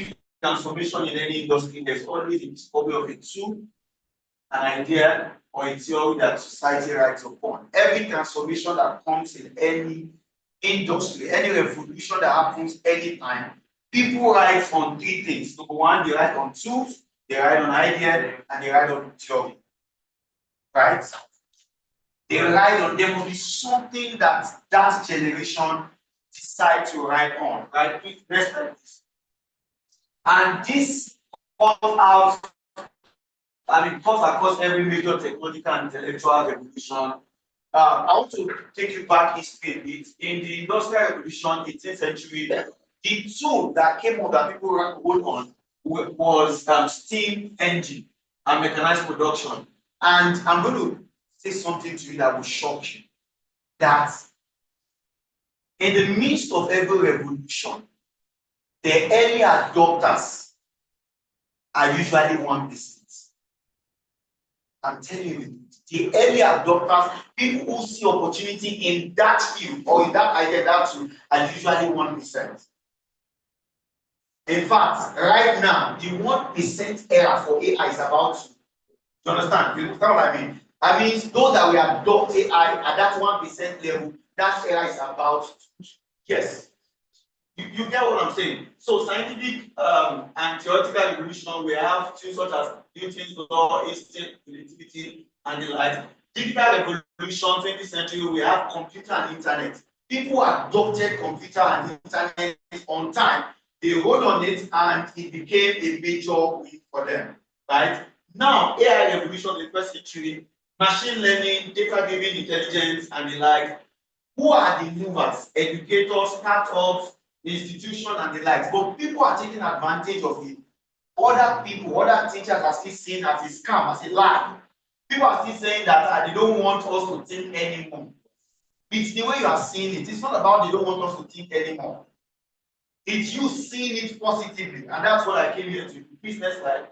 transformation in any industry, there's always a discovery of a tool, an idea, or a theory that society rides upon. Every transformation that comes in any industry, any revolution that happens anytime, people ride on 3 things. Number 1, they ride on tools, they ride on idea, and they ride on theory. Right? They ride on, there will be something that generation decide to ride on, right? And this comes out, comes across every major technological and intellectual revolution. I want to take you back history a bit. In the Industrial Revolution, 18th century, the tool that came up that people hold on was steam engine and mechanized production. And I'm going to say something to you that will shock you. That in the midst of every revolution, the early adopters are usually 1%. I'm telling you, the early adopters, people who see opportunity in that field or in that idea, that too, are usually 1%. In fact, right now, the 1% era for AI is about to. You understand? You understand what I mean? I mean, those that will adopt AI at that 1% level, that era is about to. Yes. You get what I'm saying? So scientific and theoretical evolution, we have tools such as Newton's law, instant relativity, and the like. Digital revolution, 20th century, we have computer and internet. People adopted computer and internet on time. They hold on it and it became a major win for them. Right? Now, AI revolution in the first century, machine learning, data-driven intelligence, and the like. Who are the movers? Educators, startups, institution and the likes, but people are taking advantage of it. Other people, other teachers are still seeing as a scam, as a lie. People are still saying that they don't want us to think anymore. It's the way you are seeing it. It's not about they don't want us to think anymore. It's you seeing it positively, and that's what I came here to. Business life.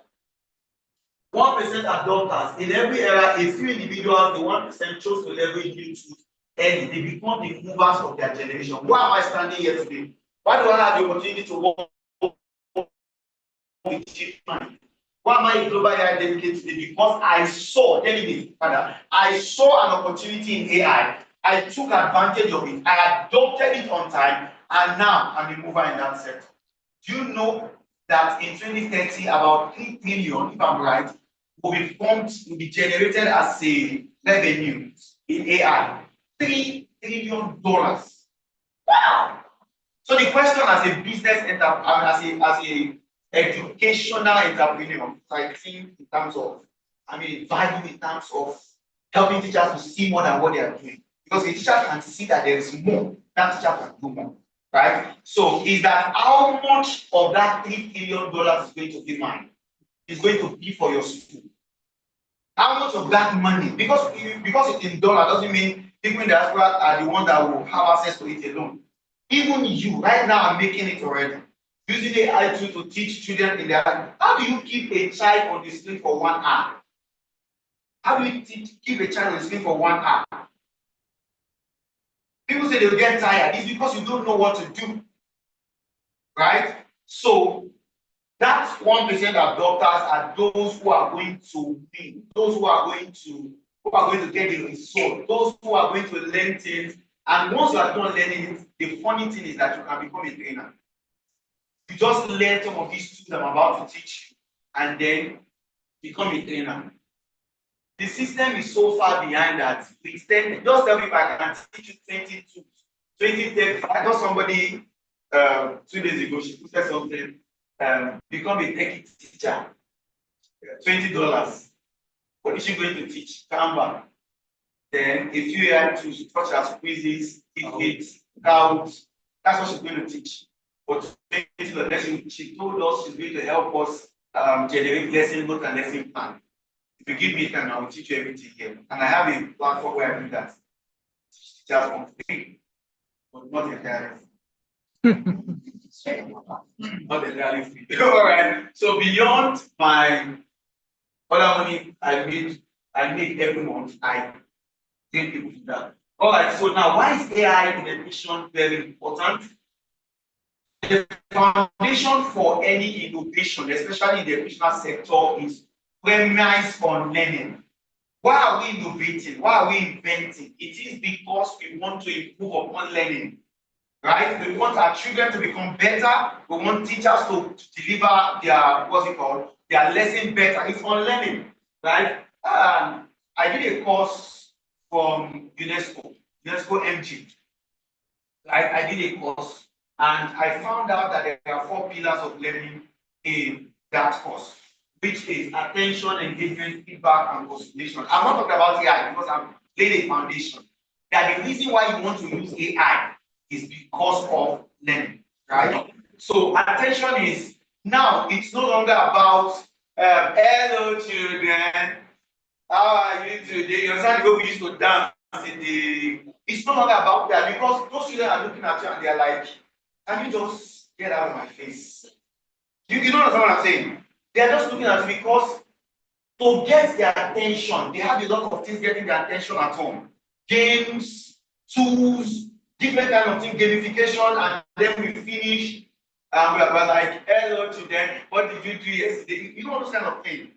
1% adopters. In every era, a few individuals, the 1% chose to leverage new tools, and they become the movers of their generation. Why am I standing here today? Why do I have the opportunity to work with cheap money? Why am I a global AI dedicated today? Because I saw, I saw an opportunity in AI. I took advantage of it. I adopted it on time, and now I'm a mover in that sector. Do you know that in 2030, about 3 trillion, if I'm right, will be generated as a revenue in AI? $3 trillion. Wow! So the question as a business as a educational entrepreneur, I think in terms of, value in terms of helping teachers to see more than what they are doing. Because the teacher can see that there is more, that teacher can do more, right? So is that how much of that $3 trillion is going to be mine? Is going to be for your school? How much of that money? Because it's in dollar doesn't mean people in the diaspora are the ones that will have access to it alone. Even you, right now, I'm making it already. Using AI to teach children in their. How do you keep a child on the screen for 1 hour? How do you keep a child on the screen for 1 hour? People say they'll get tired. It's because you don't know what to do. Right? So that 1% adopters are those who are going to win, those who are going to get the result, those who are going to learn things. And once you are done learning it, the funny thing is that you can become a trainer. You just learn some of these tools I'm about to teach you, and then become a trainer. The system is so far behind that just tell me if I can teach you 20 tools, 20 I got somebody 2 days ago, she posted something, become a tech teacher, $20. What is she going to teach? Canva. Then a few AI tools such as quizzes, Fitbit, counts. That's what she's going to teach. But she told us she's going to help us generate lesson notes and lesson plan. If you give me time, I will teach you everything here. And I have a platform where I do that. Just for free, but not entirely. Not entirely free. All right. So beyond my other money I make every month, I take people to that. All right. So now, why is AI in education very important? The foundation for any innovation, especially in the educational sector, is premised on learning. Why are we innovating? Why are we inventing? It is because we want to improve upon learning, right? We want our children to become better. We want teachers to deliver their lesson better. It's on learning, right? I did a course from UNESCO MG. I did a course, and I found out that there are 4 pillars of learning in that course, which is attention, engagement, feedback, and consolidation. I'm not talking about AI because I'm laying a foundation. That the reason why you want to use AI is because of learning, right? So attention is now, it's no longer about hello children, how are you today? You understand the way we used to dance in the. It's no longer about that because those children are looking at you and they're like, can you just get out of my face. You don't understand what I'm saying? They are just looking at me because to get their attention, they have a lot of things getting their attention at home. Games, tools, different kind of things, gamification, and then we finish. We're like, hello to them. What did you do yesterday? You know those kind of things.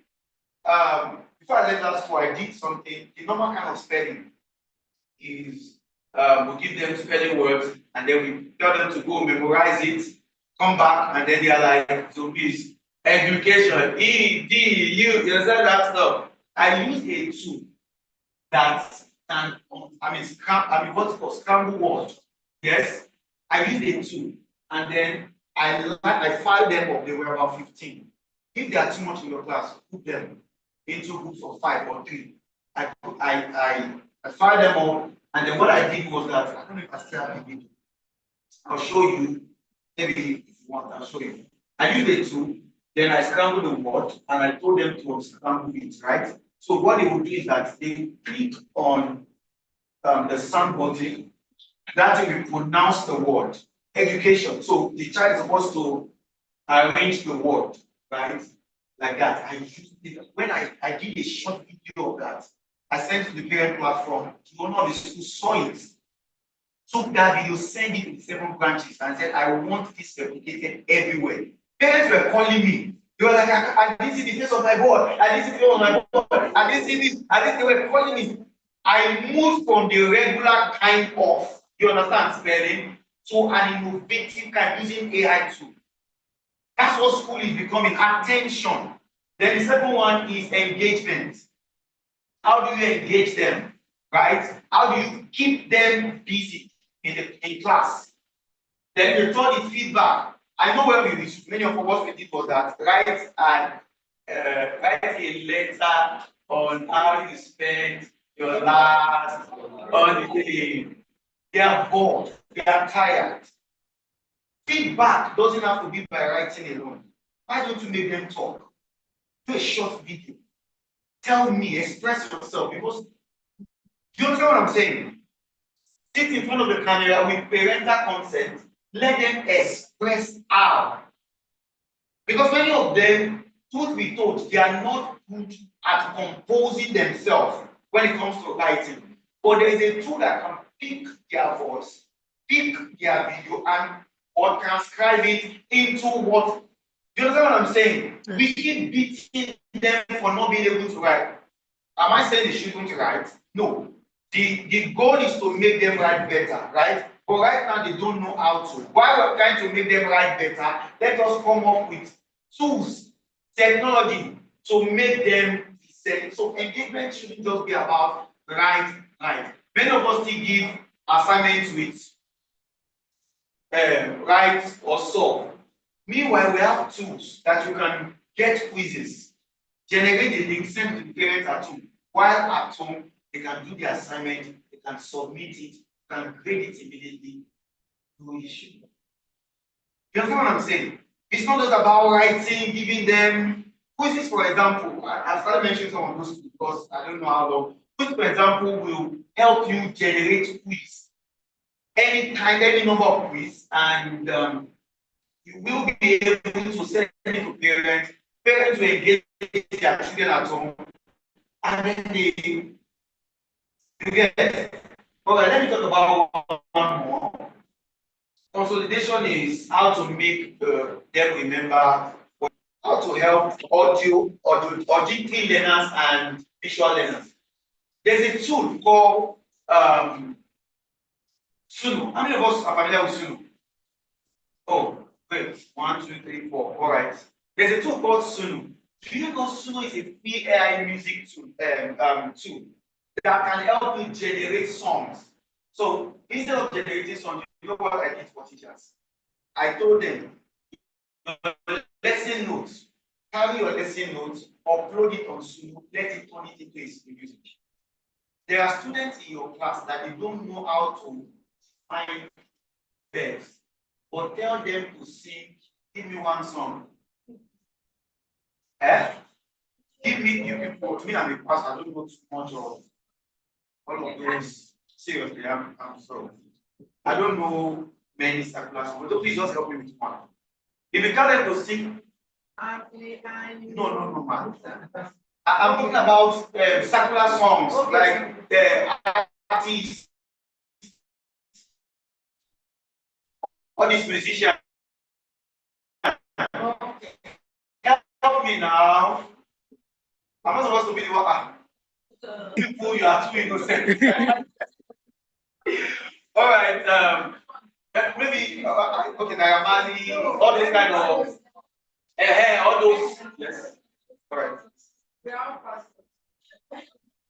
Before I left that school, I did something. The normal kind of spelling is we give them spelling words, and then we tell them to go memorize it, come back, and then they are like, so please, education, E, D, U, you understand that stuff. I use a tool that can, what's called scramble word. Yes, I use a tool, and then I file them up. They were about 15. If they are too much in your class, put them into groups of 5 or 3. I file them up, and then what I did was that I don't know if I still have the video. I'll show you. Maybe if you want, I'll show you. I use a tool, then I scramble the word, and I told them to scramble it, right? So what they will do is that they click on the sound button, that will pronounce the word education. So the child is supposed to arrange the word, right? Like that. I used it when I did a short video of that. I sent to the parent platform. The owner of the school saw it. Took that video, sent it to the 7 branches, and said, I want this replicated everywhere. Parents were calling me. They were like, I didn't see the face of my boy. I didn't see the face of my boy. I didn't see this. They were calling me. I moved from the regular kind of, you understand, spelling, to an innovative kind using AI tool. That's what school is becoming, attention. Then the second one is engagement. How do you engage them, right? How do you keep them busy in class? Then the third is feedback. I know where we reach. Many of us we did was that write a letter on how you spent your last holiday. They are bored. They are tired. Feedback doesn't have to be by writing alone. Why don't you make them talk? Do a short video. Tell me, express yourself, because you understand what I'm saying? Sit in front of the camera with parental consent. Let them express out. Because many of them, truth be told, they are not good at composing themselves when it comes to writing. But there is a tool that can pick their voice, pick their video, and or transcribe it into what. Do you understand what I'm saying? We keep beating them for not being able to write. Am I saying they shouldn't write? No. The goal is to make them write better, right? But right now they don't know how to. While we're trying to make them write better, let us come up with tools, technology to make them be. So engagement shouldn't just be about write. Many of us still give assignments with write or solve. Meanwhile, we have tools that you can get quizzes, generate the link, send to the parents at home. While at home, they can do the assignment, they can submit it, they can grade it immediately. No issue. You understand what I'm saying? It's not just about writing, giving them quizzes, for example. I started mentioning some of those because I don't know how long. Quiz, for example, will help you generate quiz. Anytime, any number of quiz, and you will be able to send it to parents. Parents will engage their children at home, and then they get. Okay, let me talk about one more. Consolidation is how to make them remember, how to help auditory learners and visual learners. There's a tool called Suno. How many of us are familiar with Suno? Oh, wait, 1, 2, 3, 4. All right. There's a tool called Suno. Do you know Suno is a free AI music tool, tool that can help you generate songs? So instead of generating songs, you know what I did for teachers? I told them, lesson notes, carry your lesson notes, upload it on Suno, let it turn it into a music. There are students in your class that they don't know how to find verbs, but tell them to sing, give me one song. Give me, you people, me and the pastor, I don't know too much of all of those. Seriously, I'm sorry. I don't know many circular songs. So please just help me with one. If you tell them to sing, no, man. I'm talking about circular songs, like the artists, all these musicians. Help me now. I'm not supposed to be the one. People, you are too innocent. All right. Maybe okay, Nagamani, all those kind of all those. Yes. All right.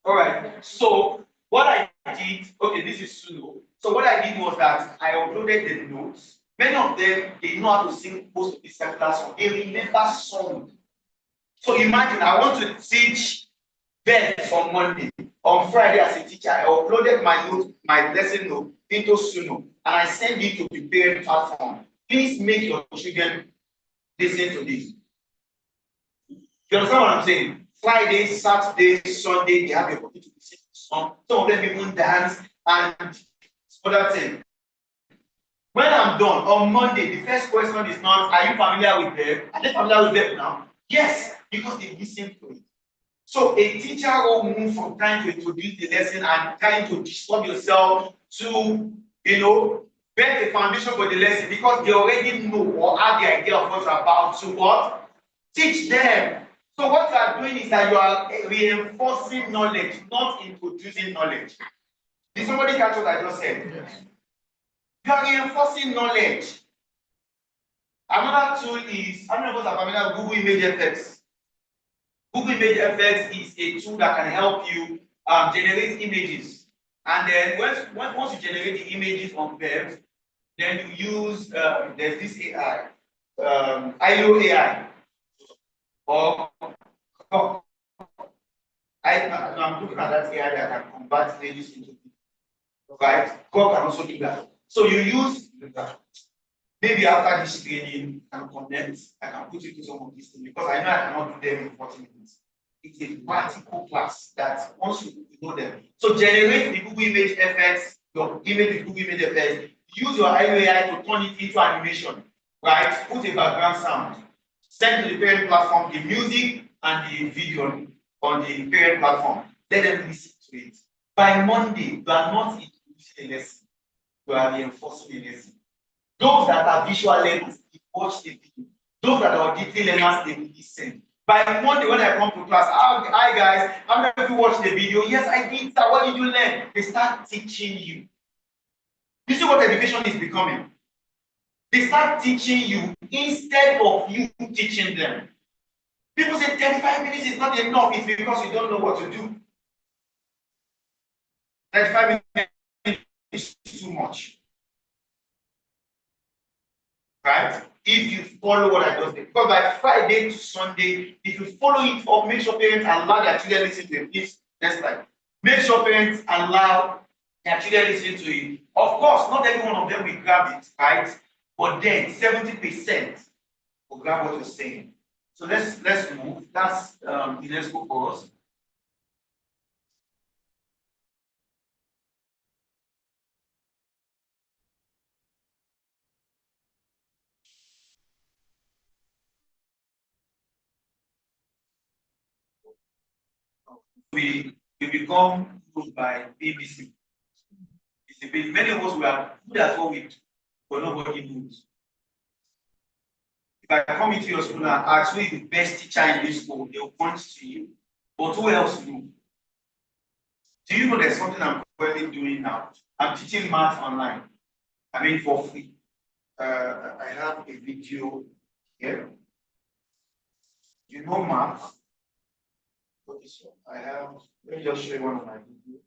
All right. So what I did, okay, this is Suno. So what I did was that I uploaded the notes. Many of them they know how to sing most of these circular songs. They remember song. So imagine I want to teach verbs on Monday. On Friday, as a teacher, I uploaded my note, my lesson note into Suno, and I send it to the parent platform. Please make your children listen to this. You understand what I'm saying? Friday, Saturday, Sunday, they have the opportunity to sing the song. Some of them even dance and other things. When I'm done on Monday, the first question is not, are you familiar with them? Are they familiar with them now? Yes, because they listen to it. So a teacher will move from trying to introduce the lesson and trying to disturb yourself to, build a foundation for the lesson because they already know or have the idea of what you're about to what? Teach them. So what you are doing is that you are reinforcing knowledge, not introducing knowledge. Did somebody catch what I just said? Yes. You are reinforcing knowledge. Another tool is, how many of us are familiar with Google Image Effects? Google Image Effects is a tool that can help you generate images. And then once you generate the images on web, then you use, there's this AI, IO AI. Or I'm looking at that AI that can convert images into video. Right? God can also do that. So you use maybe after this training, I can connect, I can put you to some of these things because I know I cannot do them in 40 minutes. It's a practical class that once you know them. So generate the Google Image Effects, your image with Google Image Effects, use your AI to turn it into animation, right? Put a background sound, send to the parent platform the music and the video on the parent platform. Let them listen to it. By Monday, you are not introducing a lesson, you are reinforcing a lesson. Those that are visual learners, they watch the video. Those that are auditory learners, they listen. By Monday, when I come to class, hi guys, how many of you watched the video? Yes, I did. Sir, what did you learn? They start teaching you. You see what education is becoming? They start teaching you instead of you teaching them. People say 35 minutes is not enough. It's because you don't know what to do. 35 minutes is too much. Right? If you follow what I just did. Because by Friday to Sunday, if you follow it up, make sure parents allow their children listen to it. Please, next slide. Make sure parents allow their children listen to it. Of course, not every one of them will grab it, right? But then 70% will grab what you're saying. So let's move. That's the next book for us. We become good by BBC. Many of us were good at what we do, but nobody knows. If I come into your school and ask who is the best teacher in this school, they'll point to you. But who else knows? Do you know there's something I'm currently doing now? I'm teaching math online. I mean for free. I have a video here. You know math? I have, let me just show you one of my videos.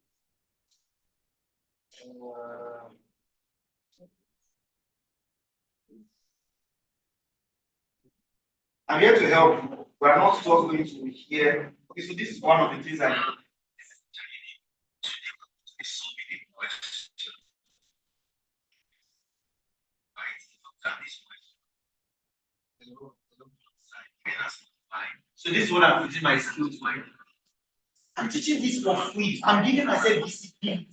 I'm here to help you. We are not just going to hear. Okay, so this is one of the things I do. So this is what I'm putting my skills to. I'm teaching this for free. I'm giving myself discipline.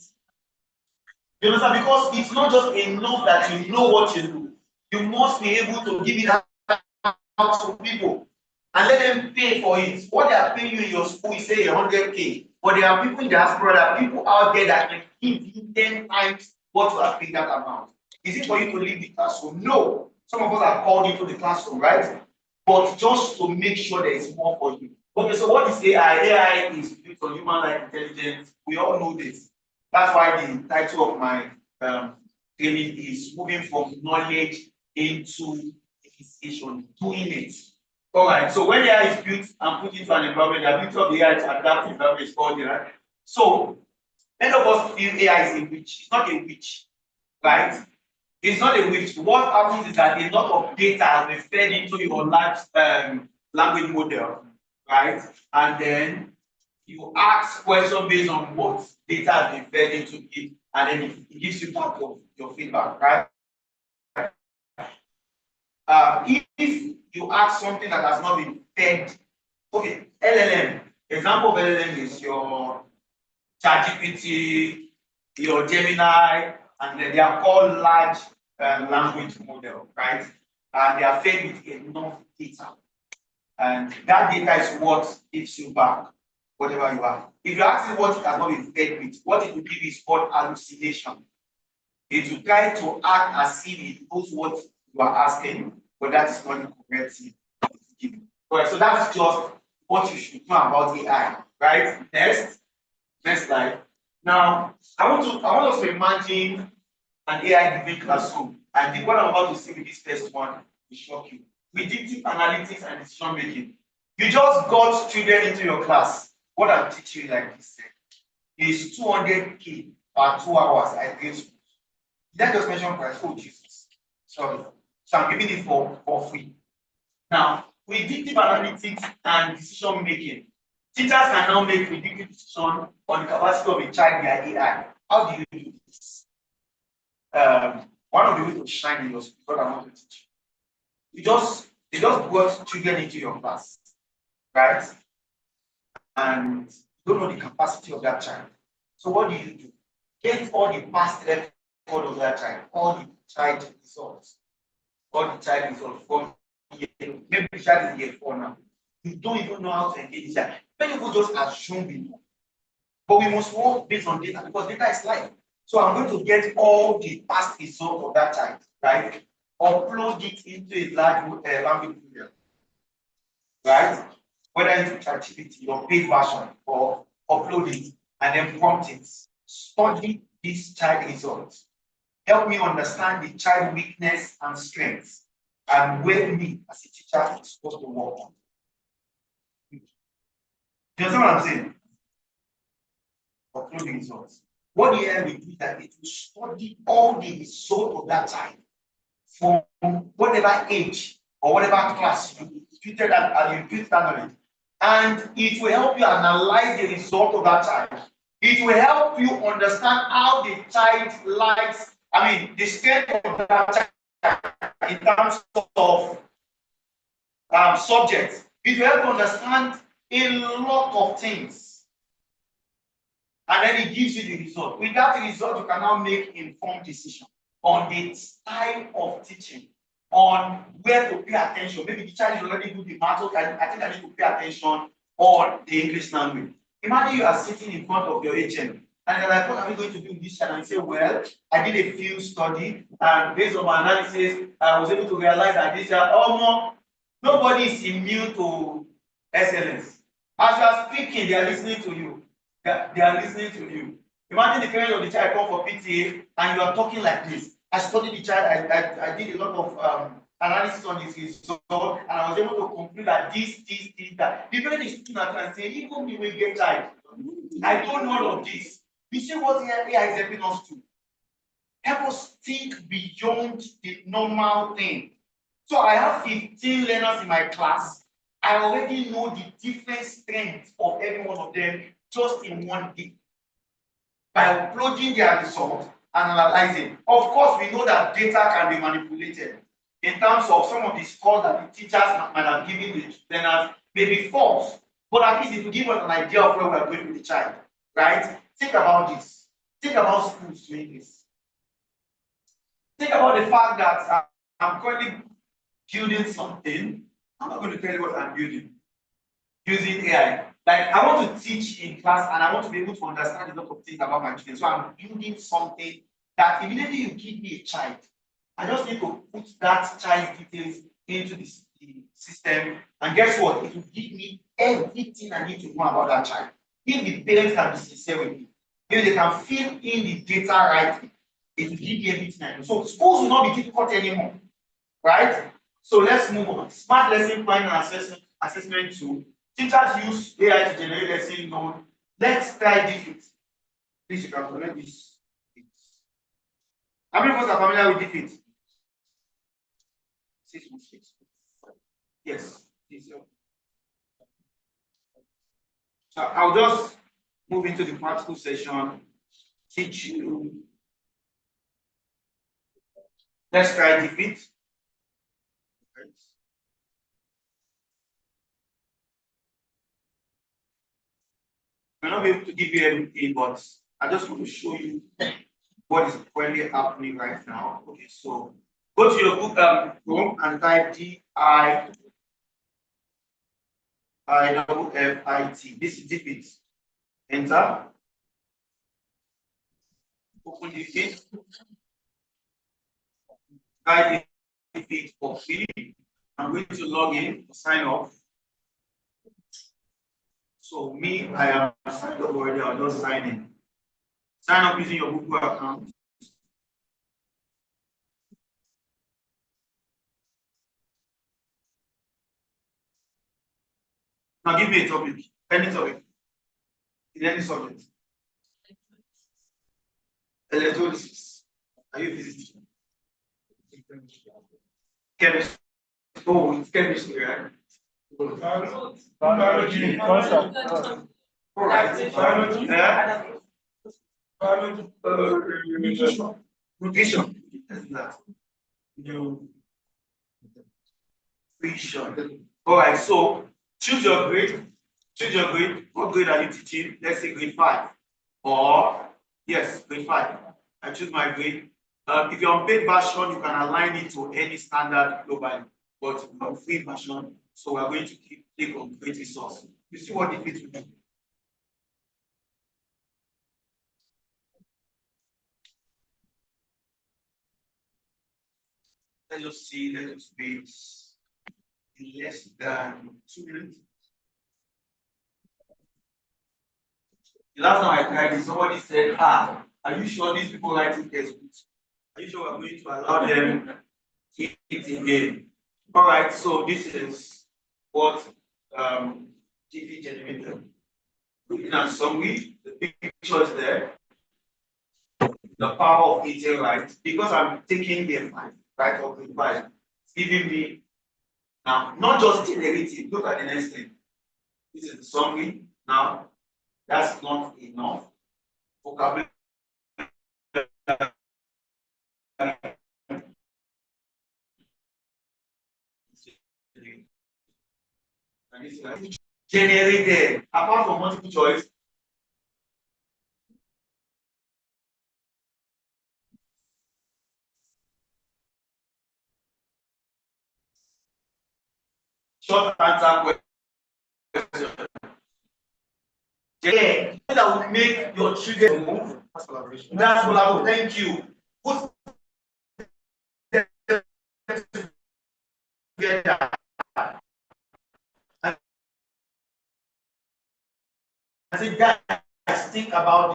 You understand? Because it's not just enough that you know what you do. You must be able to give it out to people and let them pay for it. What they are paying you in your school is say 100K, but there are people in diaspora, there are people out there that can give you 10 times what you are paying that amount. Is it for you to leave the classroom? No. Some of us are called into the classroom, right? But just to make sure there is more for you. Okay, so what is AI? AI is built on human-like intelligence. We all know this. That's why the title of my training is moving from knowledge into decision, doing it. All right. So when AI is built and put into an environment, the ability of the AI to adapt to environment is called right. So many of us feel AI is a witch. It's not a witch, right? It's not a witch. What happens is that a lot of data has been fed into your large language model, right? And then you ask questions based on what data has been fed into it, and then it gives you back your feedback, right? If you ask something that has not been fed, okay, LLM, example of LLM is your ChatGPT, your Gemini, and they are called large language model, right? And they are fed with enough data. And that data is what gives you back whatever you have. If you ask it what it has not been fed with, what it will give is called hallucination. It will try to act as if it knows what you are asking, but that is not the correct thing to give. All right, so that's just what you should know about AI, right? Next slide. Now, I want us to imagine an AI-driven classroom, and what I'm about to say with this first one will shock you. Predictive analytics and decision making. You just got children into your class. What I'm teaching you like this is 200K per 2 hours at grade school. Did I just mention price? Oh, Jesus. Sorry. So I'm giving it for free. Now, predictive analytics and decision making. Teachers can now make predictive decisions on the capacity of a child via AI. How do you do this? One of the ways to shine in your school, what I want to teach you. They just brought children into your class, right? And you don't know the capacity of that child. So what do? Get all the past record of that child, all the child results from maybe the child is year 4 now. You don't even know how to engage the child. Many people just assume we know. But we must work based on data because data is life. So I'm going to get all the past results of that child, right? Upload it into a large language model, right? Whether it's ChatGPT, your paid version, or upload it and then prompt it. Study this child results. Help me understand the child weakness and strengths and where me as a teacher is supposed to work on. You understand what I'm saying? Upload the results. What the AI will do is that it will study all the results of that child from whatever age or whatever class you treated and you treat that knowledge. And it will help you analyze the result of that child. It will help you understand how the child likes, the strength of that child in terms of subjects. It will help you understand a lot of things. And then it gives you the result. With that result, you can now make informed decisions on the style of teaching, on where to pay attention. Maybe the child is already good in math, okay, I think I need to pay attention on the English language. Imagine you are sitting in front of your HM and you're like, what are we going to do with this child? And you say, well, I did a field study and based on my analysis, I was able to realize that this child, nobody is immune to excellence. As you are speaking, they are listening to you. They are listening to you. Imagine the parents of the child come for PTA and you are talking like this. I studied the child, I did a lot of analysis on his result, and I was able to conclude that this, that. The parent is looking at you and saying, even me will get child. I don't know all of this. You see what AI is helping us to? Help us think beyond the normal thing. So I have 15 learners in my class. I already know the different strengths of every one of them just in one day. By uploading their results and analyzing. Of course, we know that data can be manipulated in terms of some of the scores that the teachers might have given the learners may be false. But at least it will give us an idea of where we are going with the child, right? Think about this. Think about schools doing this. Think about the fact that I'm currently building something. I'm not going to tell you what I'm building using AI. Like I want to teach in class and I want to be able to understand a lot of things about my children. So I'm building something that immediately you give me a child, I just need to put that child details into the system. And guess what? It will give me everything I need to know about that child. If the parents can be sincere with me, if they can fill in the data right, it will give me everything I know. So schools will not be difficult anymore. Right? So let's move on. Smart lesson planning and assessment tool. Teachers use AI to generate lesson notes. Let's try DFID. Please, you can connect this. How many of us are familiar with DFID? 616. Yes. So I'll just move into the practical session, teach you. Let's try DFID. I'm not able to give you everything, but I just want to show you what is currently happening right now. Okay, so go to your book Chrome and type DIFFIT. This is DFID. Enter. Open DFID. Type DFID for free. I'm going to log in to sign off. So me, I am signed up already. I'll just sign in. Sign up using your Google account. Now give me a topic, any topic, in any subject. Electrolysis. Are you physicist? Chemistry. Oh, it's chemistry, right? Biology, concept. All right. Biology. Yeah. Biology. Nutrition. Nutrition. All right. So choose your grade. Choose your grade. What grade are you teaching? Let's say grade 5. Or yes, grade 5. I choose my grade. If you're on paid version, you can align it to any standard globally. But on free version, so we're going to click on create resource. You see what DFID will do. Let's just see, let's just wait in less than 2 minutes. The last time I tried it, somebody said, are you sure these people like to test? Are you sure we're going to allow them to hit it again? All right, so this is what DFID generated. Looking at summary, the picture is there. The power of eating right, because I'm taking the 5, right, of the 5, it's giving me now not just generating. Look at the next thing. This is the summary. Now, that's not enough. Vocabulary. Generated, apart from multiple choice. Short answer question. Yeah, that will make your children move. That's collaboration. That's collaboration. Thank you. Put together. I say, guys, think about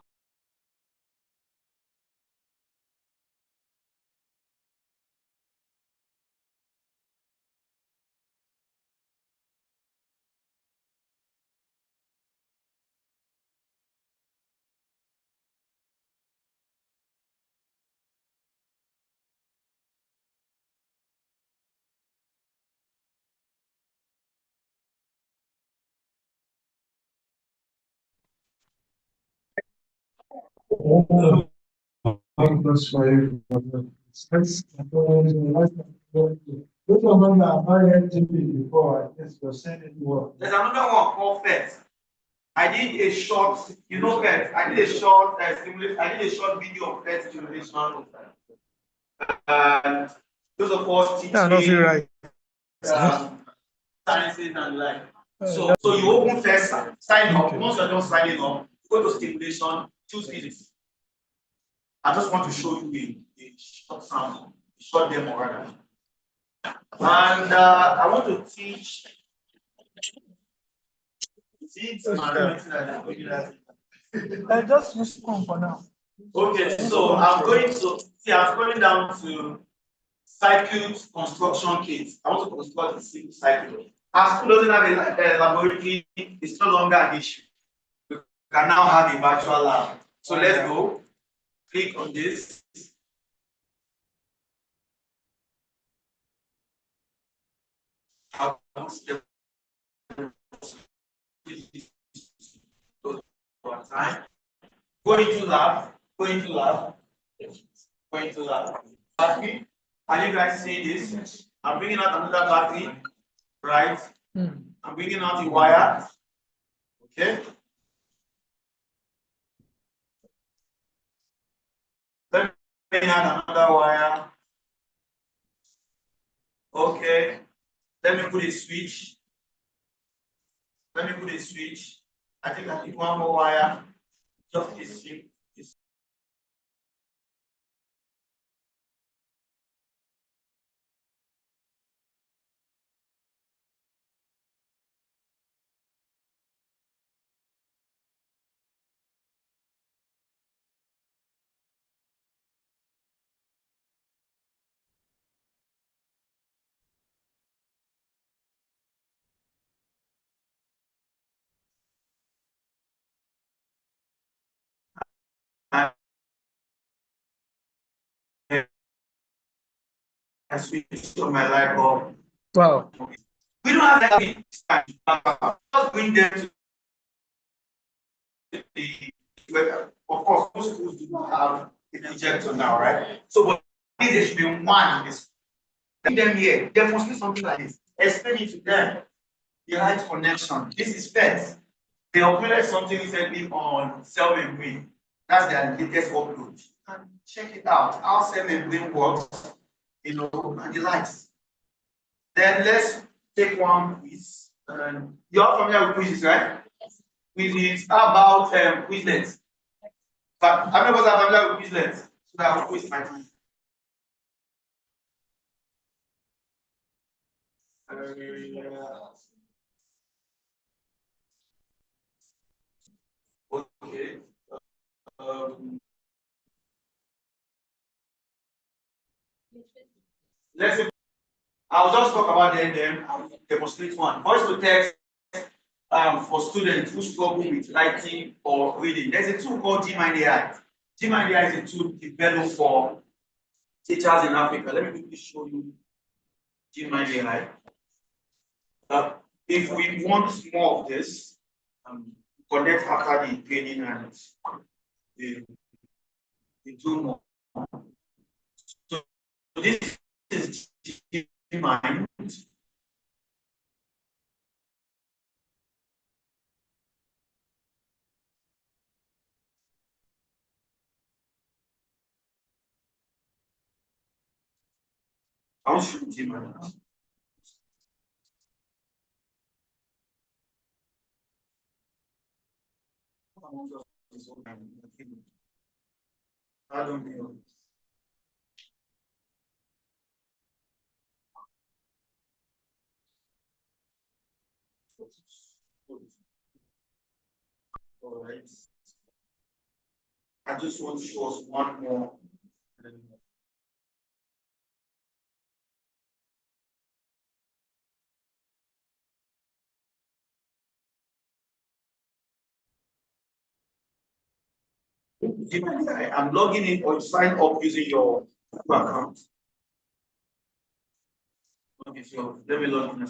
That's why those of them that have hired GP before, I guess you're sending work. there's another one called PET. I did a short, PET. I did a short simulation. I did a short video of PET simulation. And those of us teaching Yeah, not right. sciences and like. So you open first, sign up. Okay. Once you're done signing up, go to stimulation, choose physics. I just want to show you a short sample, a short demo rather. And I want to teach. Just use phone for now. Okay, so I'm going down to circuit construction kits. I want to construct a simple circuit. As school doesn't have a laboratory, it's no longer an issue. We can now have a virtual lab. So let's go. Click on this. Go into lab. Go into lab. Go into lab. Battery. Can you guys see this? I'm bringing out another battery, right? I'm bringing out the wire. Okay. Let me bring out another wire. Okay. Let me put a switch. Let me put a switch. I think I need one more wire. Just a switch. I switch to my light bulb. Wow. We don't have that. Just bring them to the of course most schools do not have a projector now, right? So but there should be one in this. Bring them here, demonstrate something like this. Explain it to them. The light connection. This is first. They uploaded something recently on Cell Membrane. That's their latest upload. And check it out. How Cell Membrane works, and the lights. Then let's take one quiz. You're familiar with quizzes, right? Quizzes. How about Quizlet? But how many of us are familiar with Quizlet? So that I will quiz my time. Okay. I'll just talk about them, then I'll demonstrate one. Voice to text for students who struggle with writing or reading. There's a tool called GMindAI. GMindAI is a tool developed for teachers in Africa. Let me quickly show you GMindAI. If we want more of this, connect after the training and the do more. So this is GMind. I'll show GMind. I don't know. All right. I just want to show us one more. I'm logging in or sign up using your account. Okay, so let me log in.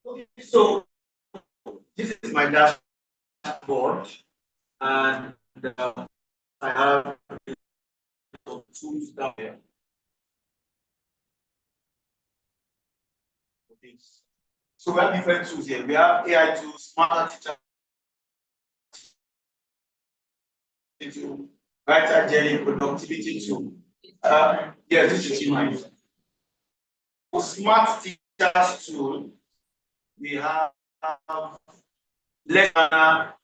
Okay, so this is my dashboard, and I have tools down there. Okay. So we have different tools here. We have AI tools, smarter teacher tool, writer journey, productivity tool. Yes, this is mine. For smart teachers tool, we have learner.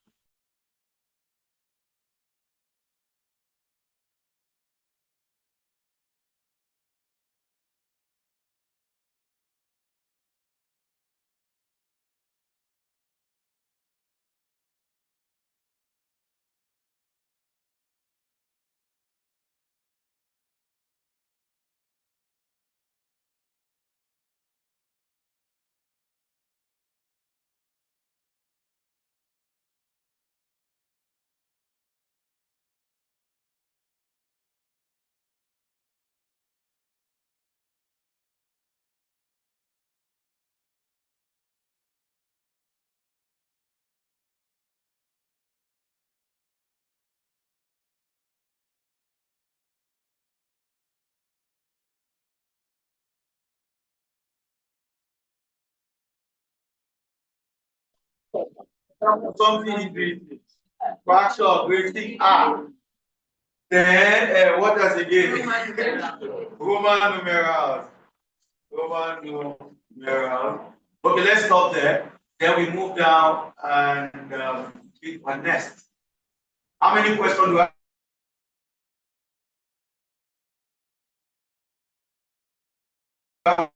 Something interesting. Fraction, wasting R. Then what does again? Roman numerals. Roman numerals. Okay, let's stop there. Then we move down and click on next. How many questions do I have?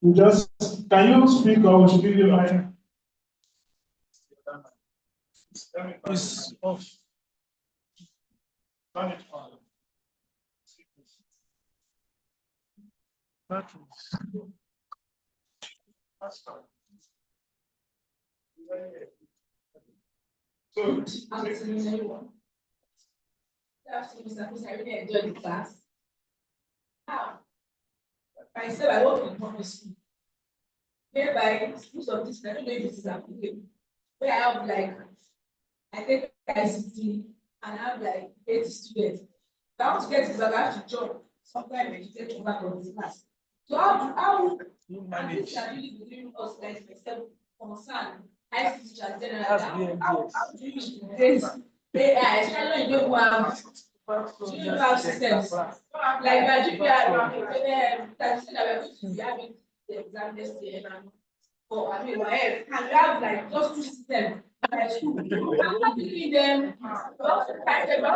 you just, can you speak or we should give you my? It's off. Turn it on. Batteries. That's fine. So, I really enjoyed the class. Now, I said I work in public school. Whereby schools of this, I don't know if this is applicable. Where I have like, I take ICT and I have like 80 students. If I want to get this, I have to jump. Sometimes I take over from this class. So how You and manage. this are really between us guys myself concern ICT teachers generally. That's How BMDS. do you use AI, especially when you don't have systems. Like Nigeria, that we're going to be having the exam next year. Or I mean, and we have like just two systems. Like school, I'm giving them practical I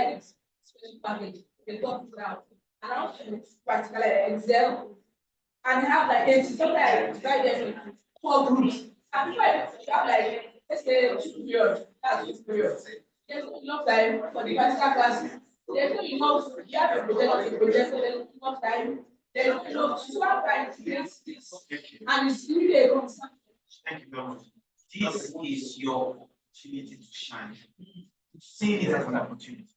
think special package. They talk it out. And also practical Excel and have like it's so like divide them into 4 groups. And before you have like let's say 2 periods, that's 2 periods. There's not enough time for the practical classes. There's not enough, you have a project, so there's not enough time. There's not enough to have time to get this. And it's really a concern. Thank you very much. This is your opportunity to shine. See it as an opportunity.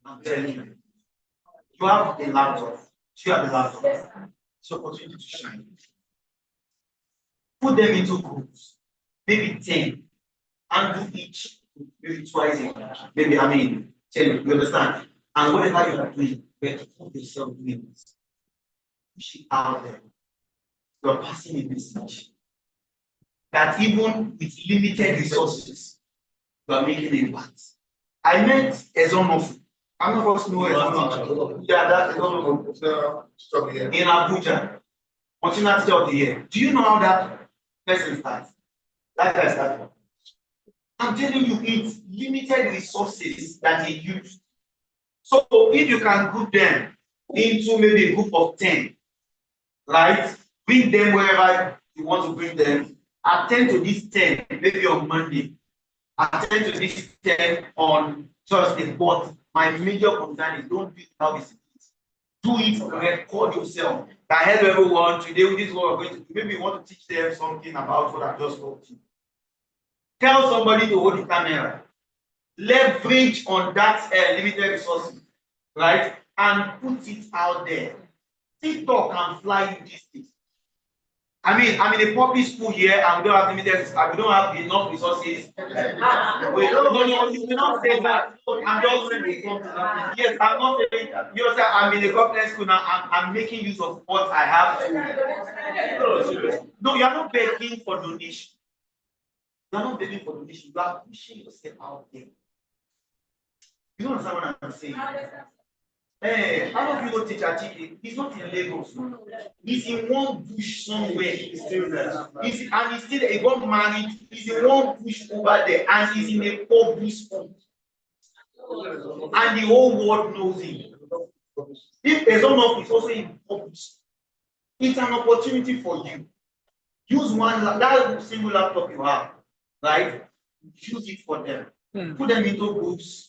I'm telling you. You have a laptop. You have a laptop. It's your opportunity to shine. Put them into groups, maybe 10, and do each maybe twice a week. Maybe 10, you understand? And whatever you are doing, you have to put yourself doing this. Push it out there. You are passing a message that even with limited resources, you are making an impact. I met Ezonofu. I don't know if you know Ezonofu. Yeah, that's Ezonofu. In Abuja, National Teacher of the Year. Do you know how that person starts? That guy started. I'm telling you, it's limited resources that he used. So if you can group them into maybe a group of 10, right? Bring them wherever you want to bring them. Attend to these 10, maybe on Monday. Attend to these 10 on Thursday. But my major concern is don't do it how it's do it, record yourself. That help everyone. Today, this is what we're going to do. Maybe you want to teach them something about what I just told you. Tell somebody to hold the camera. Leverage on that limited resources, right? And put it out there. TikTok can fly you this thing. I'm in a public school here and we don't have limited, we don't have enough resources. No, you cannot say that. I'm just saying, yes, I'm not saying that. You know, I'm in a government school now, I'm making use of what I have to. No, you are not begging for donation. You are not begging for donation, you are pushing yourself out there. You don't understand what I'm saying? Hey, how of you know teacher Chike? He's not in Lagos. He's in one bush somewhere. He's still there. He's still he got married. He's in one bush over there, and he's in a public school. And the whole world knows him. If there's enough, it's also in public school. It's an opportunity for you. Use that single laptop you have, right? Use it for them. Put them into groups.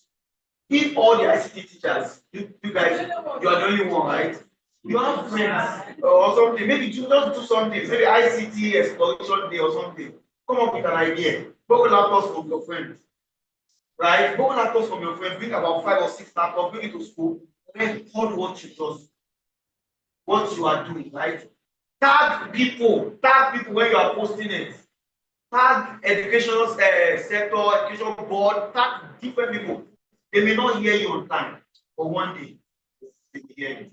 If all the ICT teachers, you guys, you are the only one, right? You have friends or something, maybe just do something, maybe ICT exploration day or something. Come up with an idea. Borrow laptops from your friends, right? Borrow laptops from your friends, bring about 5 or 6 laptops, bring it to school, record what you do, what you are doing, right? Tag people when you are posting it. Tag educational sector, education board, tag different people. They may not hear you on time, but one day they will hear you.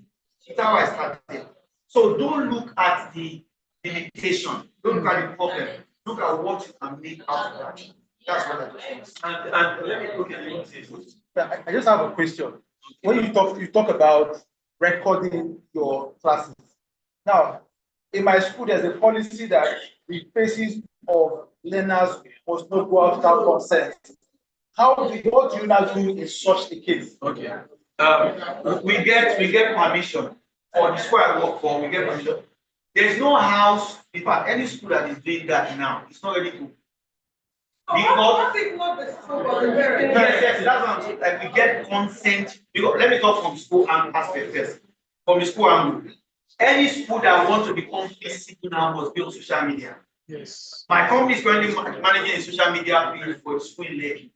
That's how I started. So don't look at the limitation, don't look at the problem, look at what you can make out of that. That's what I just want. And let me look at it. I just have a question. When you talk about recording your classes. Now, in my school, there's a policy that the faces of learners must not go after consent. what do you now do in such a case? Okay. We get permission for the school I work for. We get permission. There's no house. In fact, any school that is doing that now, it's not ready to. Because yes, that's what I'm saying. Like we get consent. Because let me talk from school and aspect first. From the school angle, any school that wants to become physical now must be on social media. Yes. My company is currently managing a social media page for school in Lekki.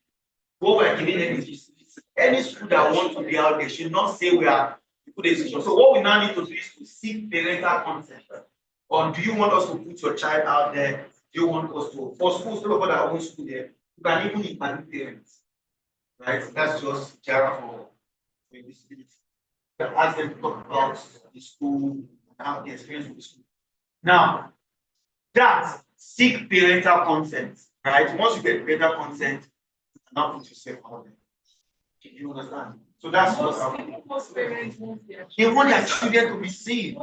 What we're giving them is any school that wants to be out there should not say we are put a decision. So what we now need to do is to seek parental consent. Or do you want us to put your child out there? Do you want us to? For schools, people that own school there, you can even invite parents. Right? That's just Jara for disability. You can ask them to talk about the school and how the experience with the school. Now, that seek parental consent. Right? Once you get parental consent, you can now put yourself out there. You understand? So that's Most parents want their they want their children to be seen.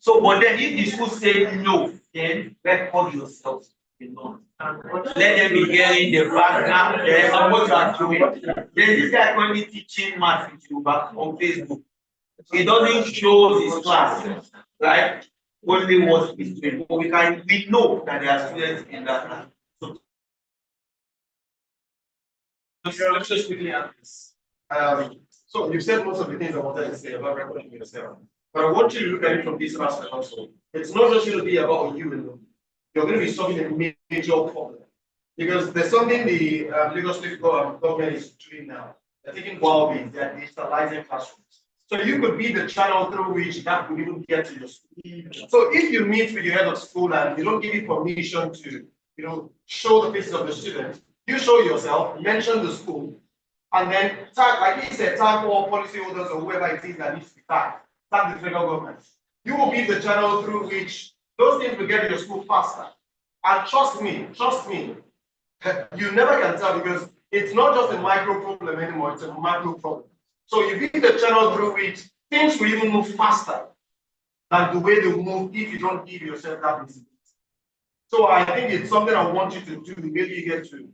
So, but then if the school say no, then record yourself. Let them be hearing the background there and what you are doing. There's this guy currently teaching math in Cuba on Facebook. He doesn't show his class, right? Only what he's doing. But we know that there are students in that class. So let's just quickly add this. So you said most of the things I wanted to say about recording yourself. But I want you to look at it from this aspect also. It's not just going to be about you alone. You're going to be solving a major problem. Because there's something the Lagos State government is doing now. They're taking Huawei, they're digitalizing classrooms. So you could be the channel through which that could even get to your school. So if you meet with your head of school and you don't give you permission to, show the faces of the students, you show yourself, mention the school, and then tag, like he said, tag all policyholders or whoever it is that needs to be tagged. Tag the federal government. You will be the channel through which those things will get to your school faster. And trust me, you never can tell because it's not just a micro problem anymore, it's a macro problem. So you be the channel through which things will even move faster than the way they move if you don't give yourself that visibility. So I think it's something I want you to do. Maybe you get to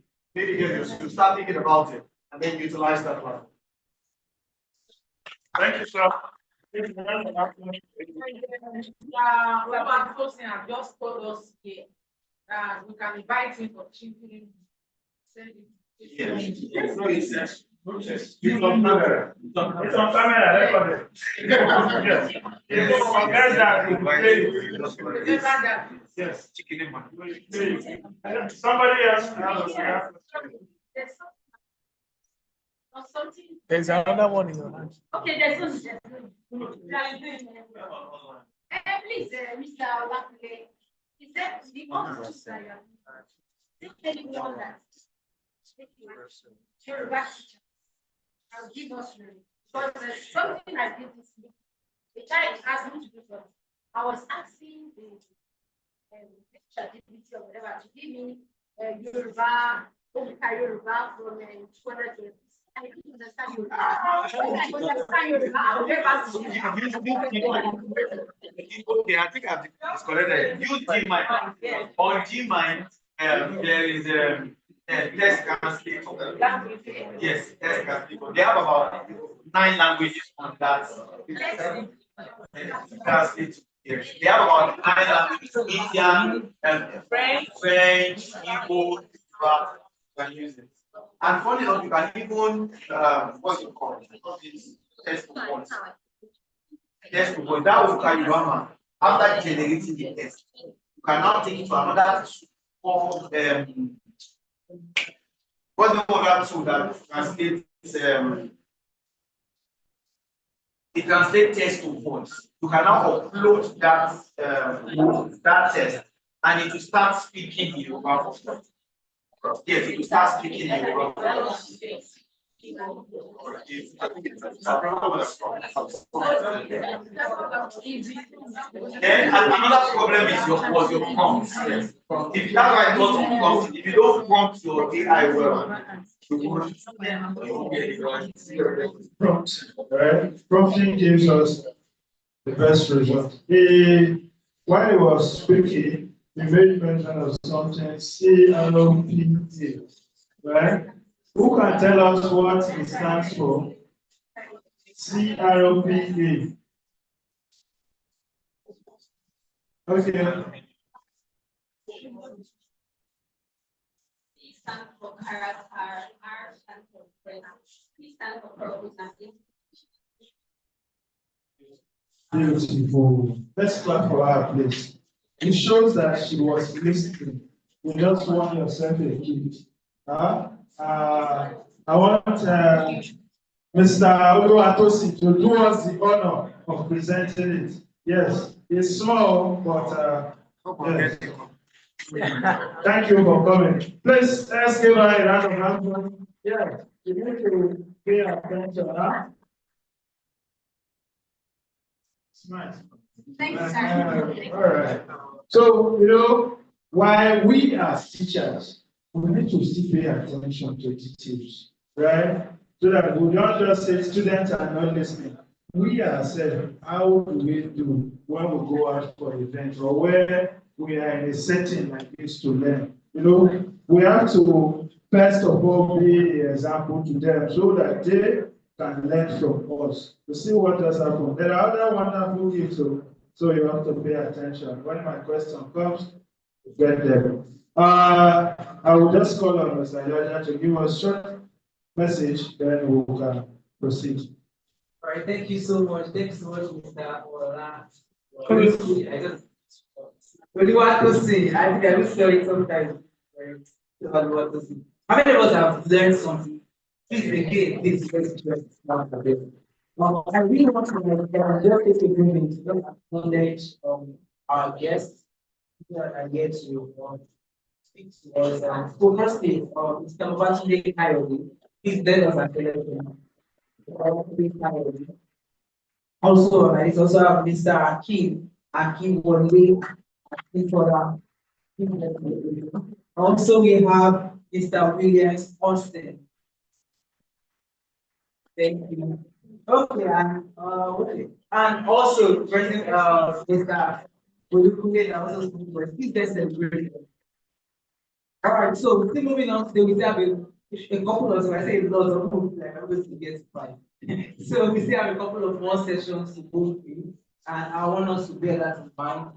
start thinking about it and then utilize that plan. Thank you, sir. We're just told us here we can invite him for children. Yes. It's on camera. It's on camera. Record it. Yes. Somebody else. There's another one in your hand. Okay, there's one. Please, Mr. Olakule, is that the office that you are anyone that I'll give us room. Because there's something I did this week. The child asked me to do something. I was asking the ChatGPT or whatever to give me Yoruba from 200 years. I didn't understand Yoruba. I understand Yoruba. I'll get back to you. Okay, I think I've disconnected. Use Gmind. On Gmind, there is text translator. Yes, text translator. They have about 9 languages on that. Translator. Yes. They have about 9 languages: Indian, French, Igbo, can use it. And funny enough, you can even what's it called? Test points. Test points. That will carry grammar. After generating the test, you can now take it to another form. What's the other tool that translates? It translates text to voice. You can now upload that test, and it will start speaking in Yoruba. Yes, it will start speaking in Yoruba. Then another problem is your prompt. If that's why I got to prompt, if you don't prompt your AI well, you won't get it right. Prompt, right? Prompting gives us the best result. While he was speaking, he made mention of something CLPD, right? Who can tell us what it stands for? CROPA. Okay. C stands for character, R stands for friend, P stands for purpose, and Beautiful. Let's clap for her, please. It shows that she was listening. You just want yourself a gift. I want Mr. Oluwatosin to do us the honor of presenting it. Yes, it's small, but yes. Thank you for coming. Please, let's give her a round of applause. Yeah, you need to pay attention, huh? Smart. thank you, sir. All right. So, while we as teachers, we need to still pay attention to details, right? So that we don't just say students are not listening. We ourselves, how do we do when we go out for events or where we are in a setting like this to learn? We have to first of all be an example to them so that they can learn from us to see what has happened. There are other wonderful gifts, so you have to pay attention. When my question comes, get them. I will just call on Mr. Yoja to give us a short message, then we can proceed. All right, thank you so much. Thank you so much, Mr. Ola. Honestly, I just really want to see. I think I will tell it sometimes. Right? What to see. How many of us have learned something? Please again, please I really want to just take a moment to acknowledge our guests that are here to speak to us. And so firstly, Mr. Mobashide Coyote, please let us acknowledge him. Also, it's also Mr. Akim Wole, for that. Also, we have Mr. Williams Austin. Thank you. Okay, and also President Mr. Olukule that also speaking for us. Please let's celebrate. All right, so still moving on today, we still have a couple of, so I say a lot of people like I always get five. So we still have a couple of more sessions to go through, and I want us to bear that in mind.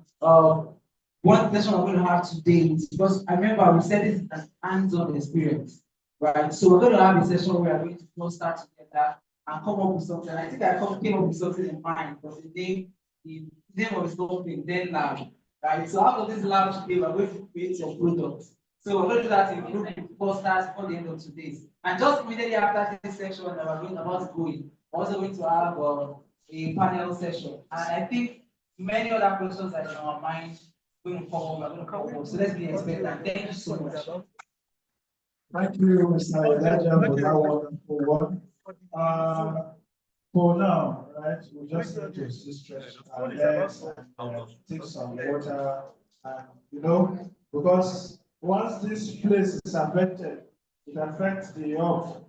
One session we're going to have today is because I remember we said this as hands-on experience, right? So we're going to have a session where we're going to all start together and come up with something. I think I came up with something in mind because the name of the something, then lab, right? So out of this lab today, we're going to create some products. So we're going to do that in group posters before the end of today's. And just immediately after this section that we're going about to go in, we're also going to have a panel session. And I think many other questions that are in our mind going to come up, we're going to come up. So let's be expectant. Thank you so much. Thank you, Mr. Elijah, for that wonderful one. For now, right, we just need to stretch our legs and take some water, and because once this place is affected, it affects the earth.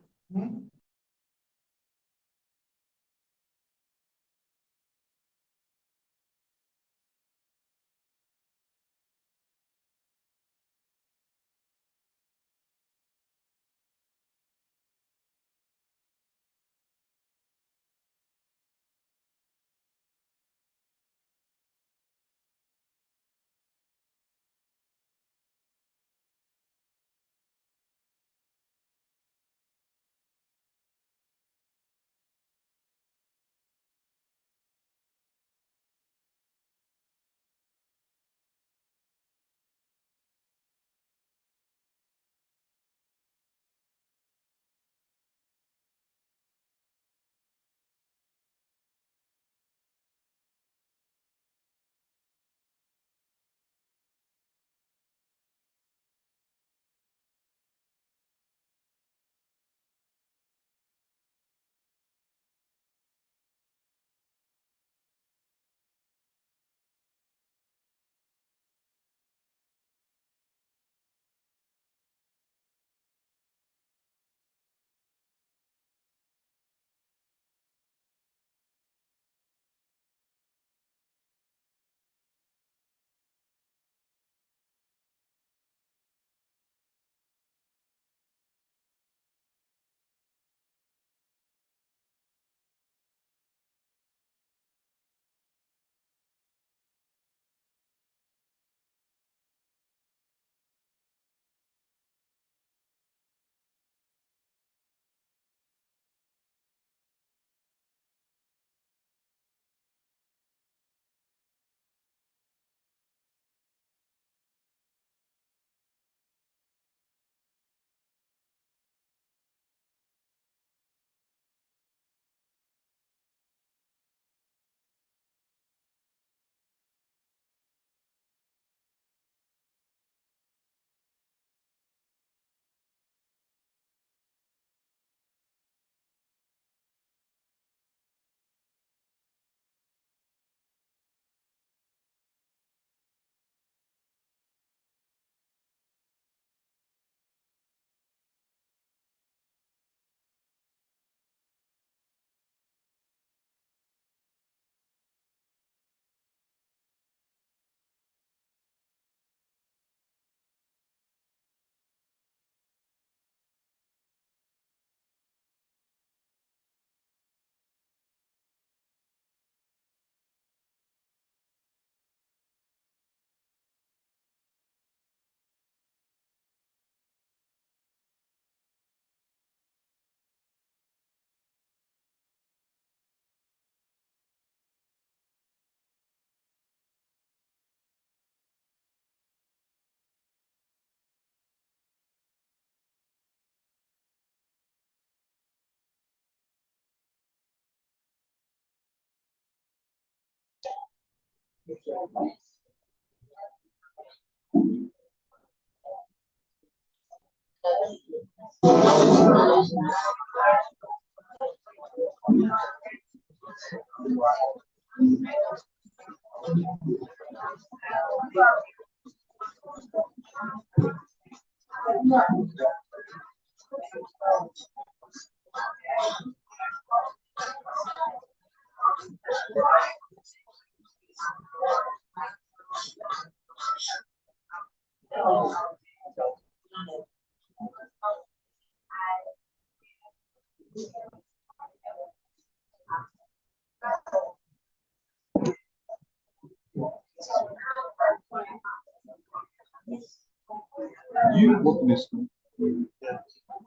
You work in the school?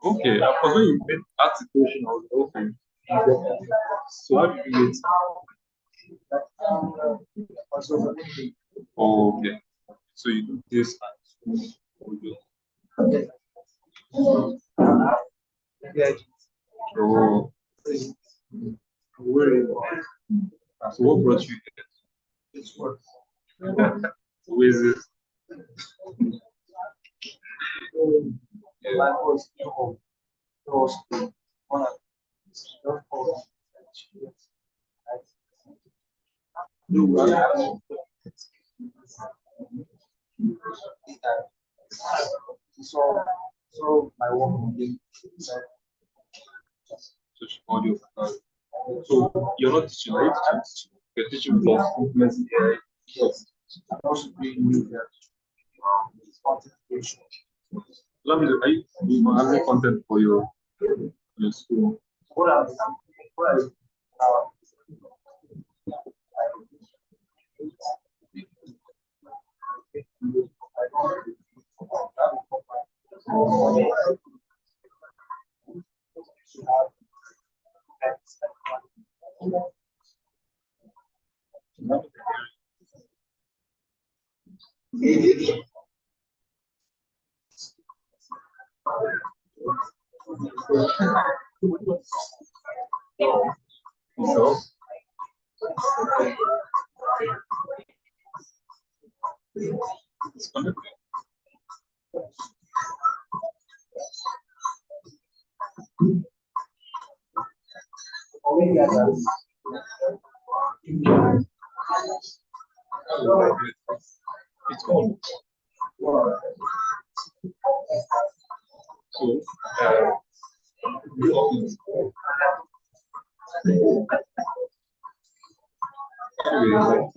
Okay, I was when you made asked the question, I was okay. So how did you get? Oh, okay. So you do this at school. Oh, so what brought you here? So where is it? So she called you. So you're not teaching, right? You're teaching for implementing AI. Yes. Let me are you having content for your school? So, it's gonna it's called. So, you often anyway,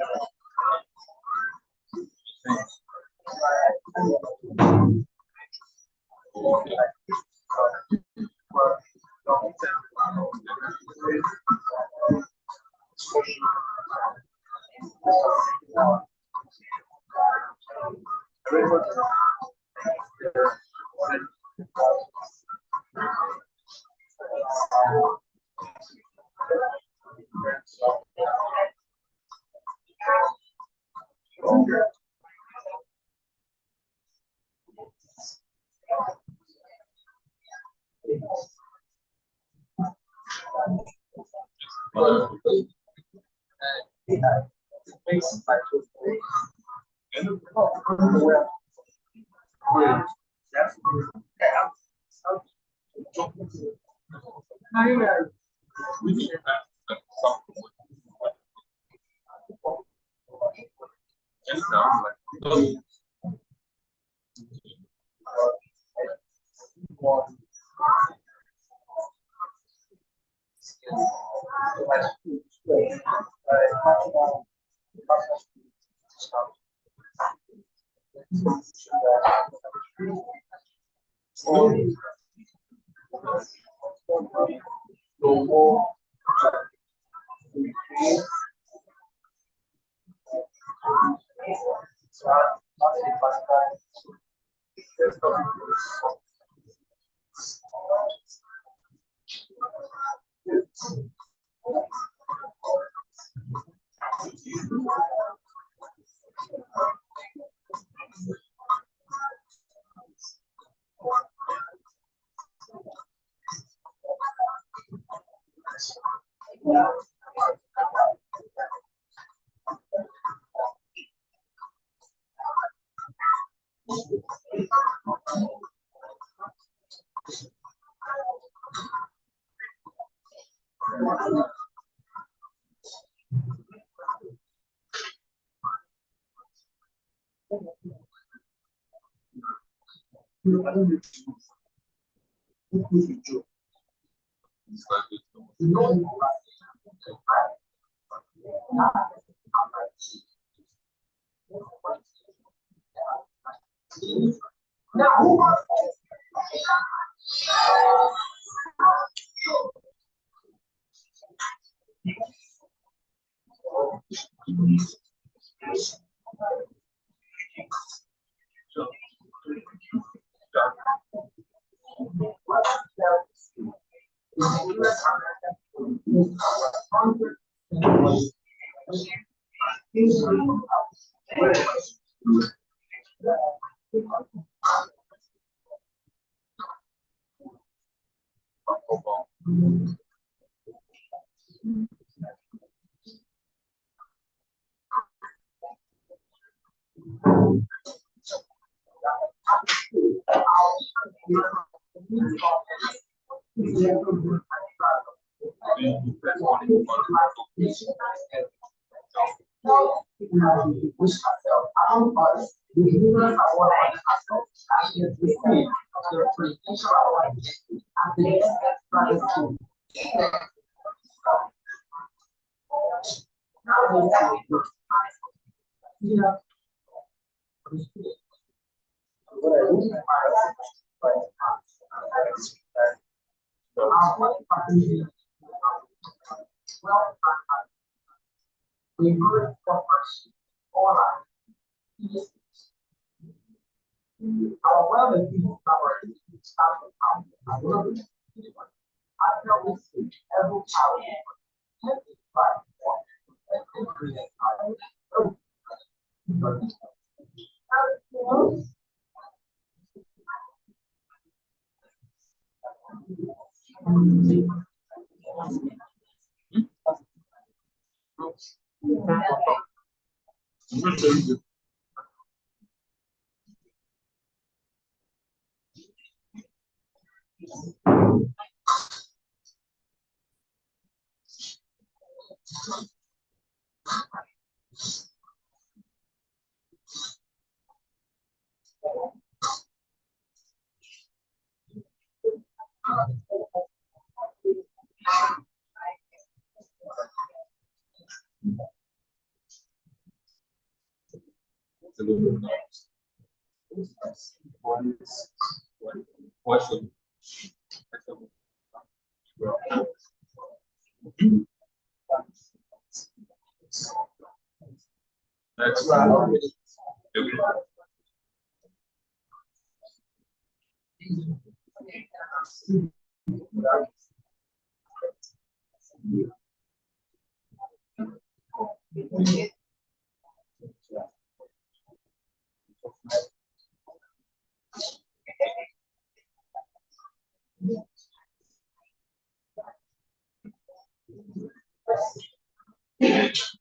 Next.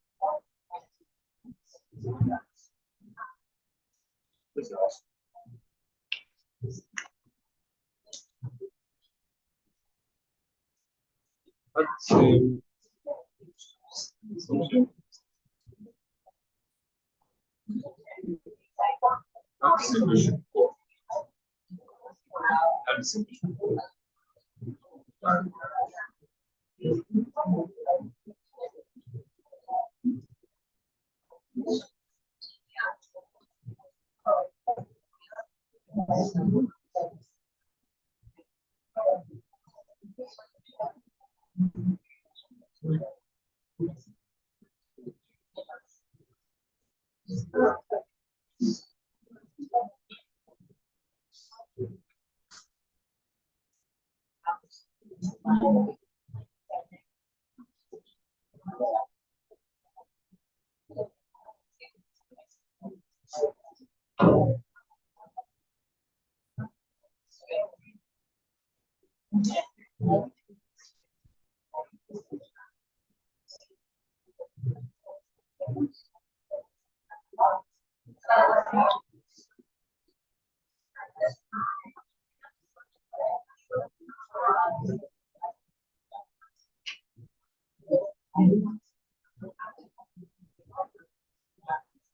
Let's see. Let's see question 4. Let's see question 4.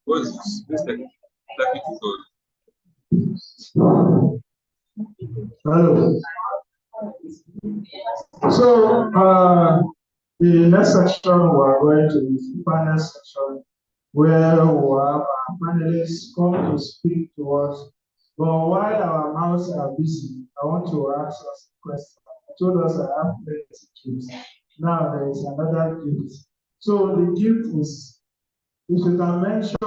What is this technique? Hello. So, the next section we're going to is the panel section where we have our panelists come to speak to us. But while our mouths are busy, I want to ask us a question. I told us I have plenty of gifts. Now there is another gift. So the gift is, if you can mention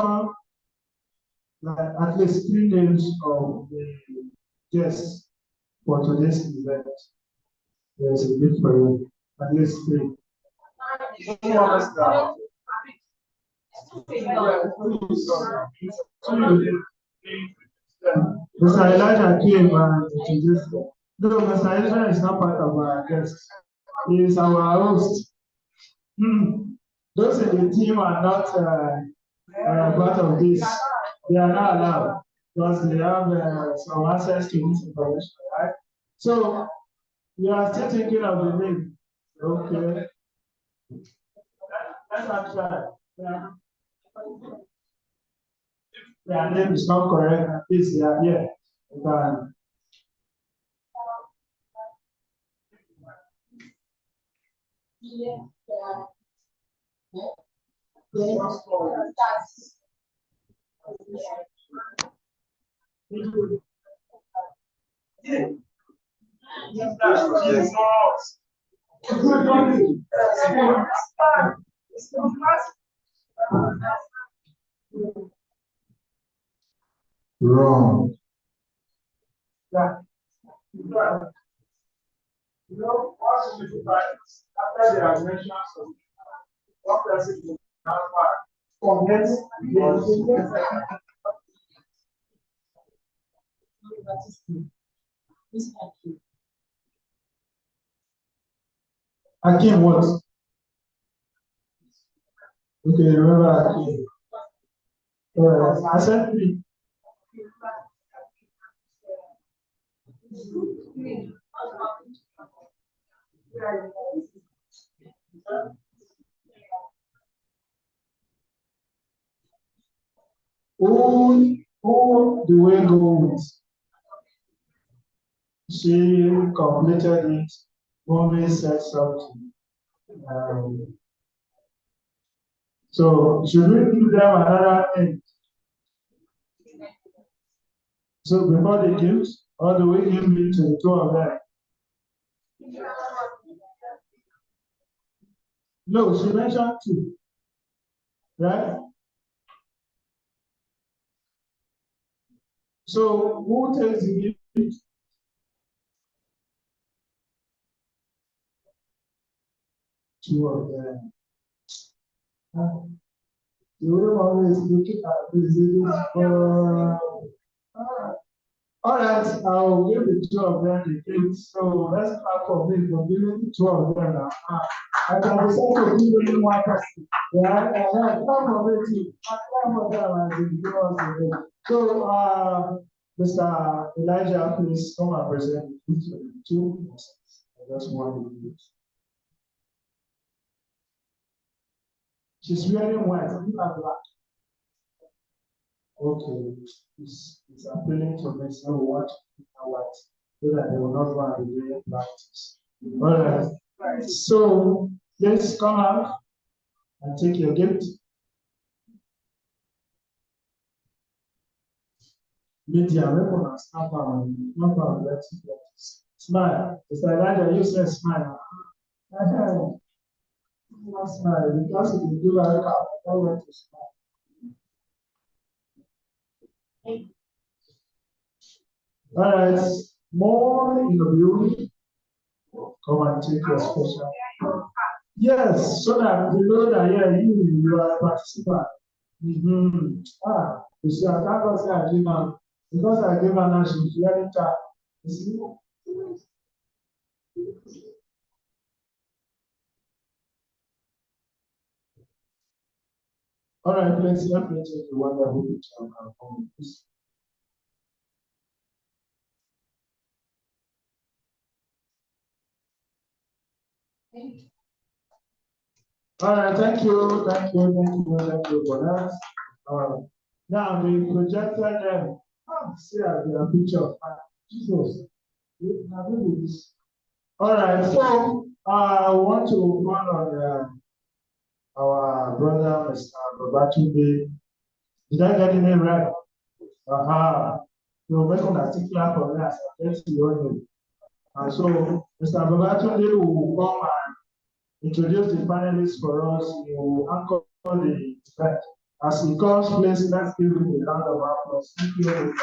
like at least 3 names of the guests for today's event, there's a gift for you. At least 3. Mr. Elijah came and introduced them. No, Mr. Elijah is not part of our guests. He is our host. Those in the team are not part of this. They are not allowed because they have some access to this information, right? So you are still thinking of the name. Okay. Let's not try. Yeah. Their name is not correct, at least they are here. Wrong. Yeah. You know, once you practice, after they have mentioned something, what person will now forget Akim what? Okay, remember Akim. I said 3. Who do we go with? She completed it. Mommy said something. So should we give them another end? So before they give, or do we give it to the 2 of them? No, she mentioned 2. Right? So who takes the gift? 2 of them. The other one is looking at this. All right, I'll give the 2 of them the gift. So let's start for me for giving the 2 of them now. I can decide to give only 1 person. Yeah, come for me too. Come for them and give us the gift. So, Mr. Elijah, please come and present the gift to the 2 persons. I just want the gift. She's wearing white, you are black. Okay, it's appealing to me, so we want to keep her white so that they will not want to do practice. All right, so let's come out and take your gift. Media, weapon and snap on, let's smile. Mr. Elijah, you say smile. Not smile, because if you do like that, I don't want to smile. All right, more in the building. Come and take your special. Yes, so that we know that you are a participant. You see, I can't say I give her because I gave her now she's very tired. You see? All right, let's take the one that we can perform. All right, thank you for that. Now the projected, see the picture. Jesus, now do this. All right, so I want to run on our brother, Mr. Babatunde. Did I get the name right? So we're going to take care for that. Let's see your name. And so Mr. Babatunde will come and introduce the panelists for us. He will anchor the event. As he comes, please let's give him a round of applause. Thank you.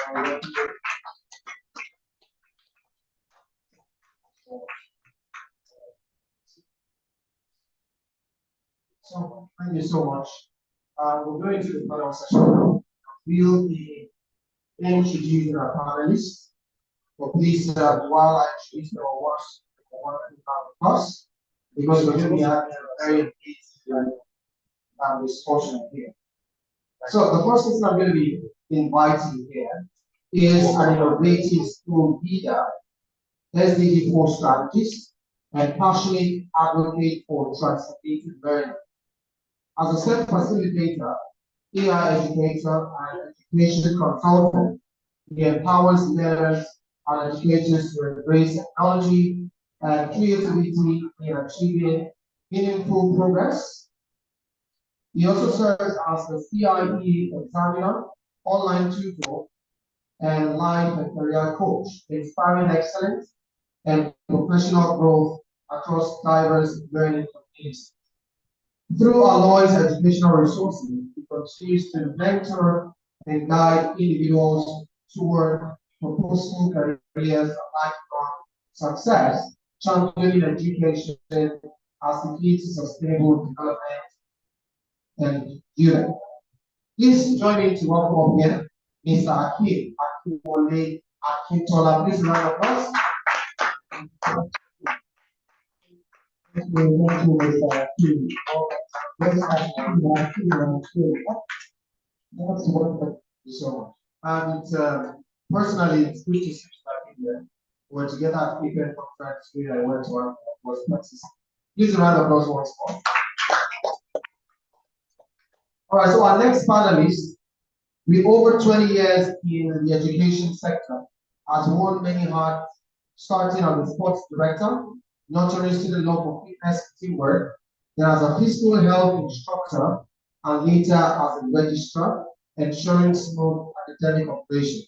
So thank you so much. We're going to the panel session. We'll be introducing our panelists. But please, while I introduce our one us, because we're going to be having a very engaged discussion here. So the first person I'm going to be inviting here is an innovative school leader, SDG 4 strategist, and passionate advocate for transformative learning. As a self-facilitator, AI educator, and education consultant, he empowers learners and educators to embrace technology and creativity in achieving meaningful progress. He also serves as the CIP examiner, online tutor, and life and career coach, inspiring excellence and professional growth across diverse learning communities. Through Alloy's educational resources, he continues to mentor and guide individuals toward purposeful careers and lifelong success, championing education as the key to sustainable development and unity. Please join me to welcome again Mr. Akinwole Akintola. Please round of applause. Thank you, Mr. Akin. So much. And personally, it's good to see you here. We're together at Weekend Conference where I went to one of places. Please round of applause once more. All right, so our next panelist, with over 20 years in the education sector, has worn many hats, starting as a sports director, nurturing student love for fitness teamwork, then as a physical health instructor, and later as a registrar, ensuring smooth academic operation.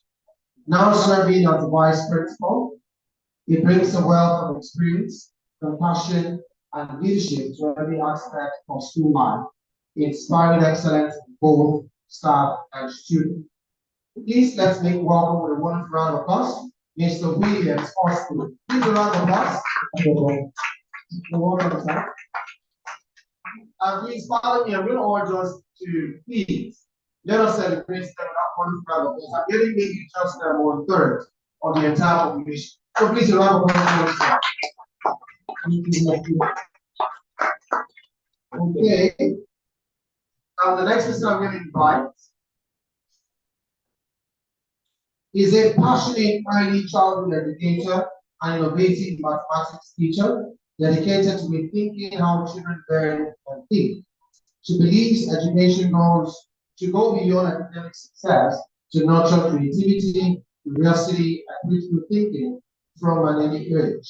Now serving as the vice principal, he brings a wealth of experience, compassion, and leadership to every aspect of school life, inspiring excellence in both staff and students. Please let's make welcome with a wonderful round of applause, Mr. Williams Austin. Please a round of applause. And please follow me. I'm going to order us to please let us celebrate them with that wonderful round of applause. I'm getting maybe just 1/3 of the entire population. So please a round of applause. Okay. Now the next person I'm going to invite is a passionate early childhood educator and innovative mathematics teacher dedicated to rethinking how children learn and think. She believes education goes to go beyond academic success to nurture creativity, curiosity, and critical thinking from an early age.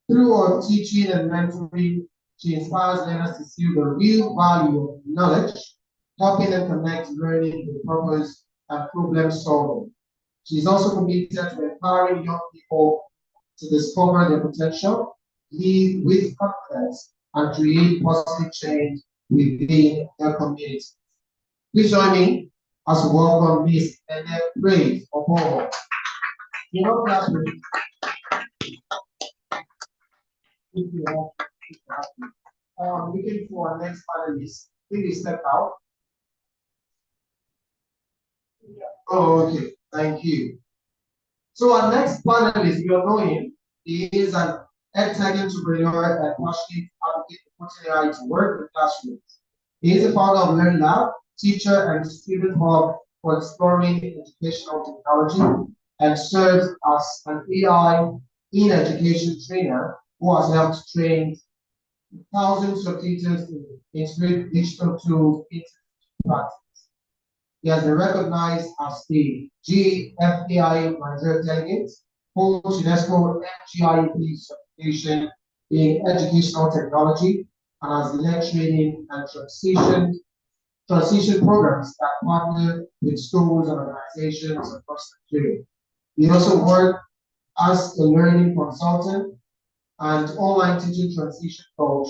Through her teaching and mentoring, she inspires learners to see the real value of knowledge, helping them connect learning with purpose and problem solving. She is also committed to empowering young people to discover their potential, lead with confidence, and create positive change within their communities. Please join me as we welcome Miss Ene Praise Oboho. You know that looking for our next panelist. Please step out. Oh, okay. Thank you. So our next panelist, you know him. He is an EdTech entrepreneur and passionate advocate for putting AI to work in classrooms. He is a founder of Learn Lab, teacher and student hub for exploring educational technology, and serves as an AI in education trainer who has helped train thousands of teachers to integrate digital tools into practice. He has been recognized as the GFAI Nigeria delegate, holds UNESCO FGIEP certification in educational technology, and has led training and transition programs that partner with schools and organizations across Nigeria. He also worked as a learning consultant and online teaching transition coach,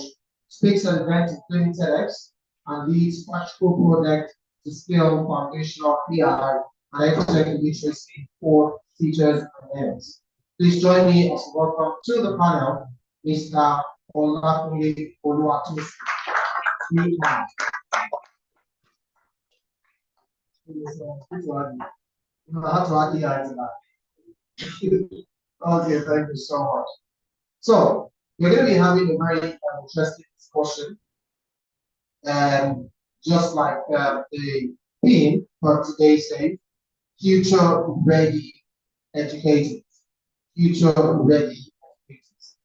speaks at events including TEDx, and leads practical projects to scale foundational AI and EdTech literacy for teachers and parents. Please join me as welcome to the panel, Mr. Olakunle Oluwatosin. Okay, thank you so much. So, we're going to be having a very interesting discussion, and just like the theme for today's day, future ready educators. Future ready educators.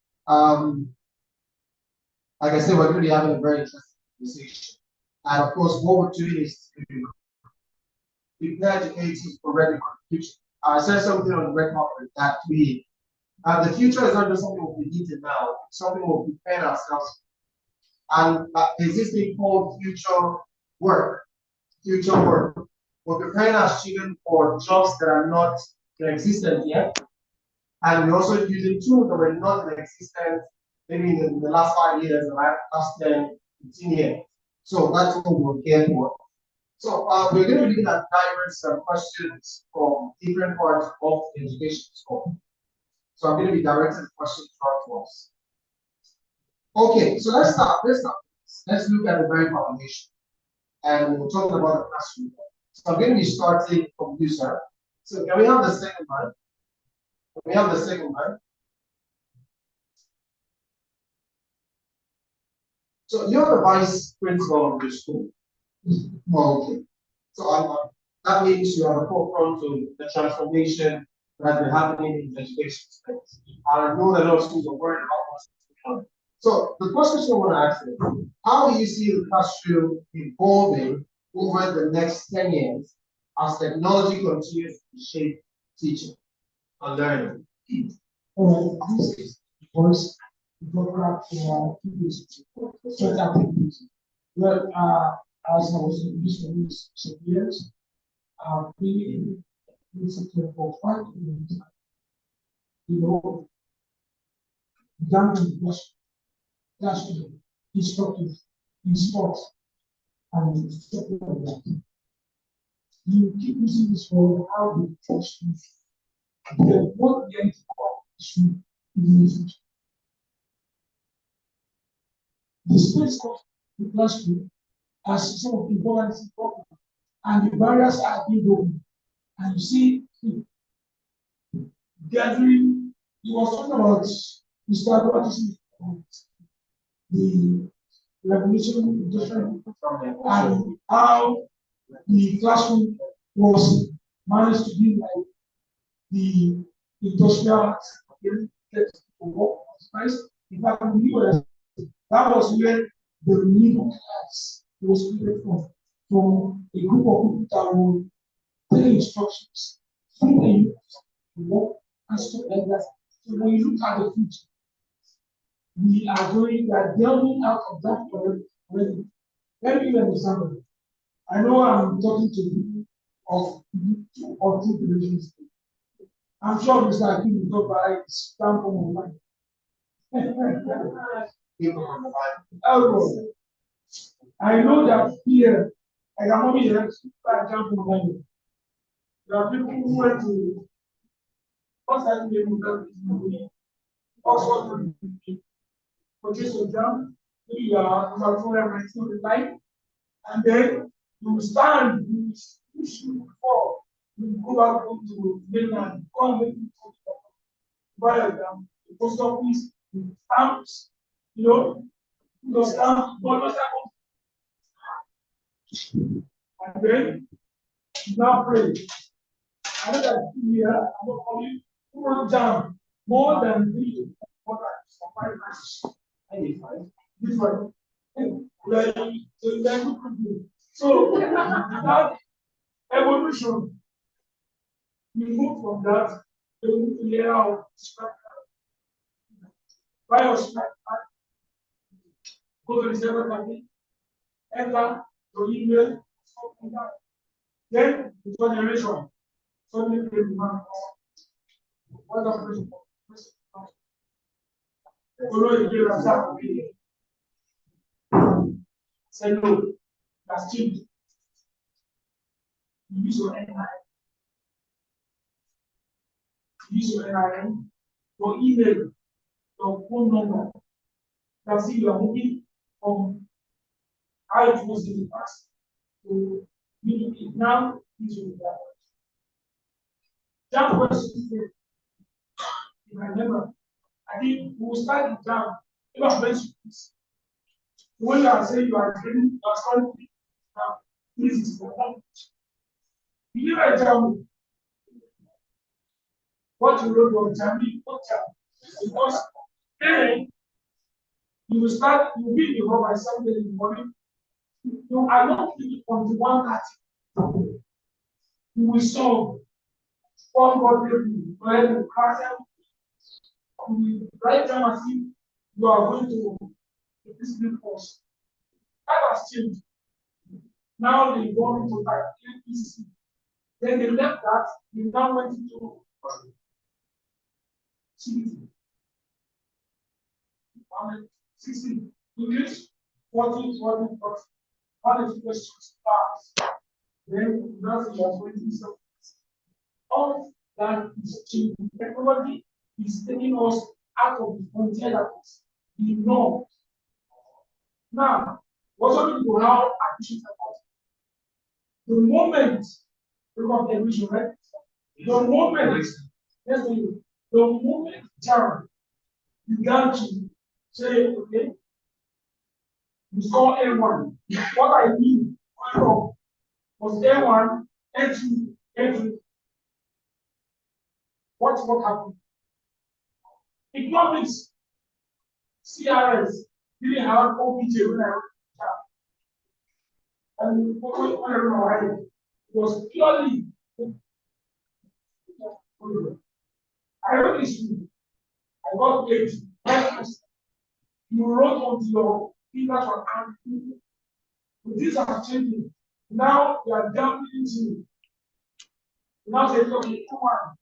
Like I said, we're going to be having a very interesting conversation. And of course, what we're doing is to prepare educators for ready for the future. I said something on the record that the future is not just something we'll be eating now, it's something we'll prepare ourselves. And there's this thing called future work. Future work. We're preparing our students for jobs that are not in existence yet. And we're also using tools that were not in existence maybe in the last 5 years, the last 10, 15 years. So that's what we're here for. So we're going to be looking at diverse questions from different parts of the education scope. So I'm going to be directing the questions to us. Okay, so let's start. Let's look at the very foundation. And we'll talk about the classroom. So I'm going to be starting from you, sir. So can we have the second one? Can we have the second one? So you're the vice principal of the school. Oh, okay. So that means you are the forefront of the transformation that has been happening in the education space. I know that a lot of schools are worried about what's going on. So the first question I want to ask is, how do you see the classroom evolving over the next 10 years as technology continues to shape teaching and learning? This is voice program for certain activities. Well, as I was in this for years, I've been in this for 5 years. You know, young classroom, instructors, in sports, and stuff like that. You keep using this word, how we teach this. Then what the end issue is the space of the classroom as some of the important and the barriers are being broken. And you see, gathering, he was talking about Mr. Robertson, the revolution and how the classroom was managed to be like the industrial work space. In fact, in the US, that was where the middle class was created from a group of people that would take instructions from the youth to work and stuff like that. So when you look at the future, we are delving out of that already. Let me give an example. I know I'm talking to people of 2 or 3 generations. I'm sure Mr. Akin will talk about it, stamp on my mind. I know that here, I can only hear example of money. There are people who went to what's that name of Oxford purchase a jam, you are the line, and then you stand, you push before you go back to mainland, come make it buy a jam, the post office, stamps, the stamp, and then you now pray. I know that here, I'm not calling who wrote down more than 3 to 4 times or 5 times. different. So that evolution, we move from that to the era of structure. Biostructure, go to the server cabinet, enter to email, something like that. Then the generation suddenly came demand. What operation? Follow the game of say no, that's changed. You use your NIN. Use your NIN, your email, your phone number. That's it, you are moving from how it was in the past to it now is with that. That was, if I remember, I think we will start it down. When you are saying you are training, you are studying now, this is for one. You never tell what you wrote on Jamie, what because then you will start, you will be in the home by 7 in the morning. You are not thinking on the 1:30. You will solve one problem, where the class, you write down as if you are going to a discipline course. That has changed. Now they go into like APC. Then they left that, they now went into CBT. 16 English, 40, 40, 40. One of the questions pass. Then that's your 20 seconds. All that is changing. Technology is taking us out of the frontier that is the norm. Now, what's happening to how admissions are possible? The moment we got admission, right? The moment, yes, the moment Jared began to say, okay, you saw A1. What I mean was A1, A2, A3. What happened? Economics, CRS, didn't have OBJ when I went to and when I remember, it was purely. I wrote this. I got 8. You wrote onto your fingers or hand. These are changing. Now you are jumping into. Now say, okay, come on.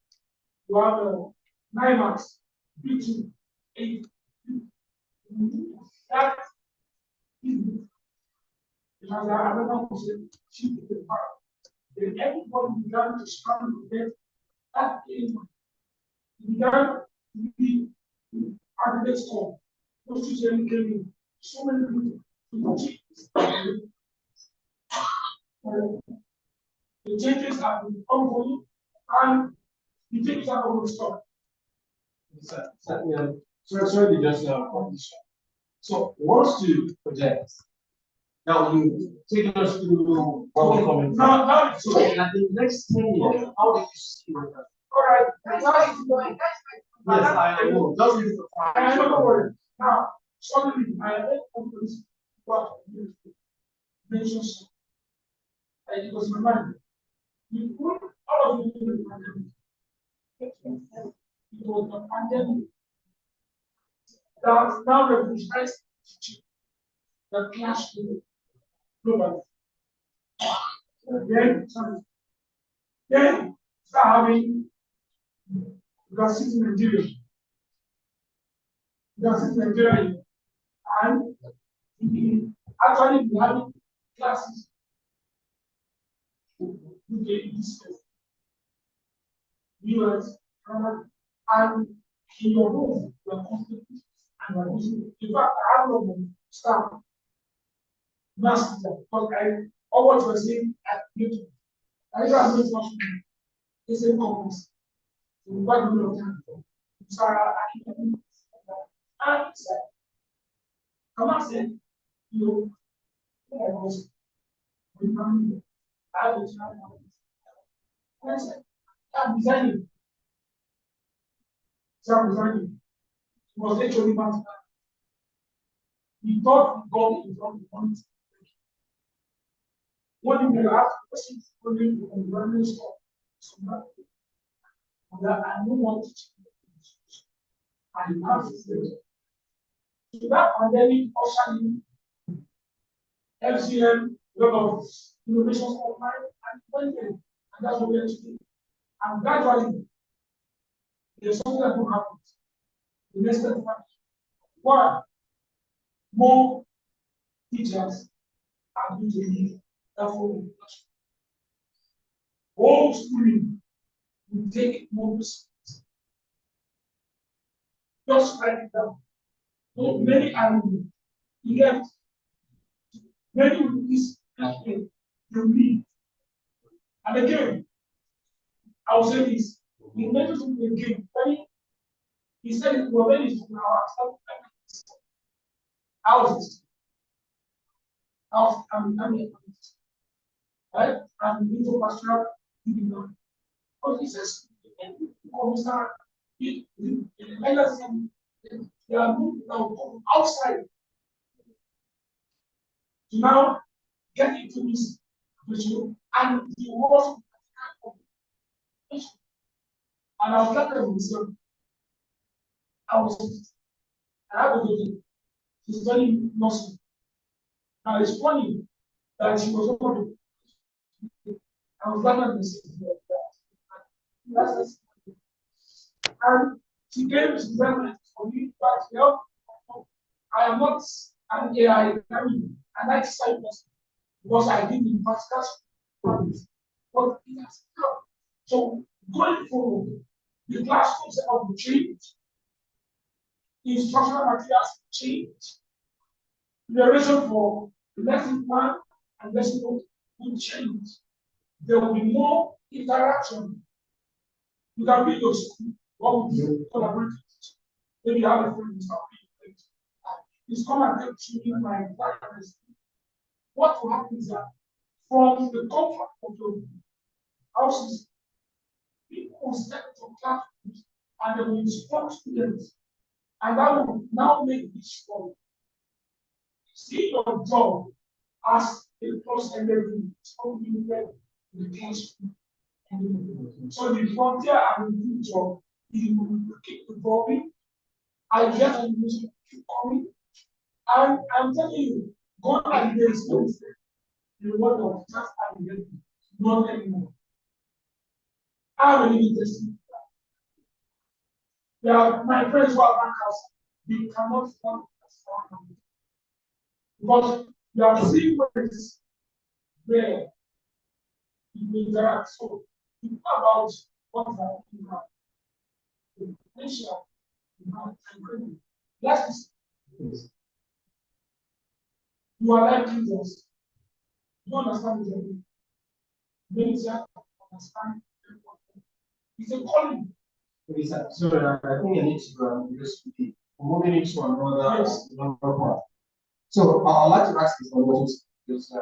You have 9 marks, B2, 8. That is because I remember she did the part. Then everybody began to struggle to get that game. Began to be at the score. Those children came in. So many people. The changes have been ongoing and the changes are going to stop. Sorry, just so once you project, now you take us through what we're coming from. Now, So in the next 10 years, how do you see it? All right, that's how it's going. Yes, I know. Just leave the time. I don't worry. Now, suddenly, I had companies what mentions, and it was my mind. You put all of you in the pandemic. It was the pandemic that now revolutionized teaching, that clashed globally. Then start having university in Nigeria. University in Nigeria, and actually we have classes. UK, East, US, Canada, and in your home, you are constantly and you are using. In fact, I have no staff, master, because all what you are saying at YouTube, I don't have no much the same companies. So we got a lot of time. So I keep and come on, say, you know, I was I'm designing. So I'm designing. Was actually mathematical. we thought we got it from the point. When we ask questions on the environment stuff, that I don't want to change. And have to say, so that pandemic ushered in FCM, a lot of innovations online, and went in, and that's what we are doing. And gradually, there's something that will happen. The next step, one, more teachers are going to need that form of education. All schooling will take more resources. Just write it down. So many are left. Many of these you need. And again, I will say this. We mentioned it again. He said it was very from our houses. House and right? And into pastoral living. But he says, they are moving now outside to now get into this issue and the worst issue. And I was talking with myself. I have a lady, she's studying nursing. Now it's funny that she was not. I was laughing at myself. That's and she came to them for me, but you know, I am not an AI, an IT side person because I did in practical practice. But it has come. So going forward, the classrooms will change, instructional materials change, preparation for lesson plan and lesson notes will change. There will be more interaction. You can be your school, what would you collaborate? Maybe you have a friend who's not being He's come and help you in my practice. What will happen is that from the comfort of your houses, people will step to classrooms and they will instruct students. And that will now make this strong. See your job as a post-ended something in the classroom. So the frontier and the future, you will keep evolving. Ideas and music keep coming. And I'm telling you, God ideas don't say the word of just ideas, not anymore. I really testing that. There my friends who are bankers, they cannot fund because they are seeing ways where you interact. So think about what you have. The potential you have and yes, you are like Jesus. You understand the many understand. It's a calling. Sorry, I think I need to because we're moving into another part. So I'd like to ask this one, because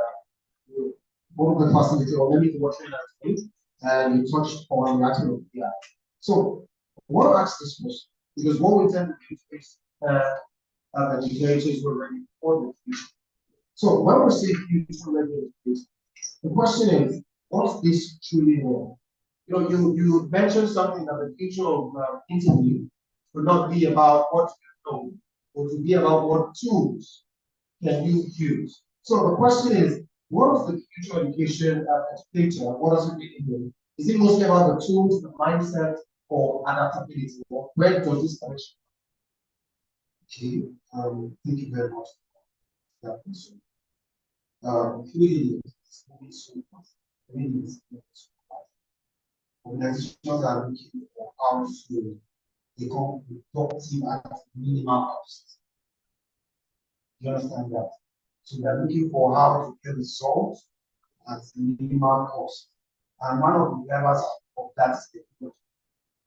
one of the facility or maybe the watering activity, and you touched on the aspect of AI. So I want to ask this question because what we tend to do is educators were ready for the future. So when we say future ready education, the question is, what's this truly mean? You know, you mentioned something that the future of interview will not be about what you know, but to be about what tools can you use. So the question is, what is the future education educator? What does it really mean? Is it mostly about the tools, the mindset, or adaptability? Or where does this connection? Okay, thank you very much for that question. Organizations are looking for how to become productive at minimal cost. You understand that? So they are looking for how to get results at minimal cost. And one of the drivers of that is technology.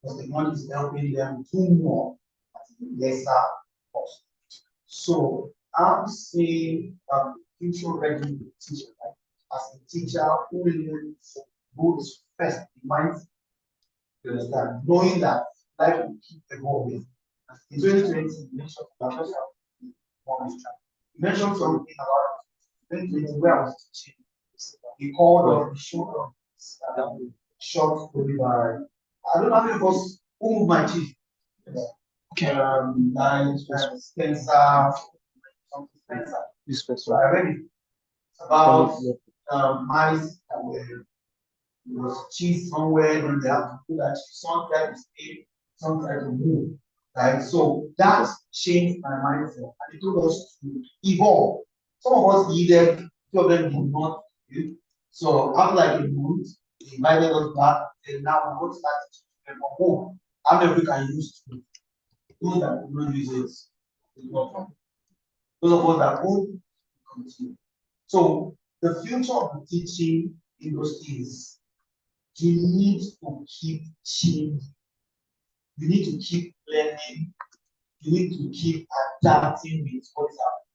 Because technology is helping them do more at lesser cost. So I'm saying that the future ready teacher, like, as a teacher who is first in mind, you understand, knowing that life will keep evolving. In 2020, the nation will just have one track. You mentioned something about 2020 where I was teaching. He called on the short by. I don't know how many of us who moved my chief. Okay. Like Spencer, Spencer. So I read it about mice that were was cheese somewhere and they have to put that some try to stay, some try to move. Right? So that changed my mindset and it told us to evolve. Some of us needed, few of them did not do. So after like a month, they invited us back and now we want to start teaching from home. How many of you can use it? Those that do not use it, those of us that won't continue. So the future of the teaching industry is you need to keep changing. You need to keep learning. You need to keep adapting with what's happening.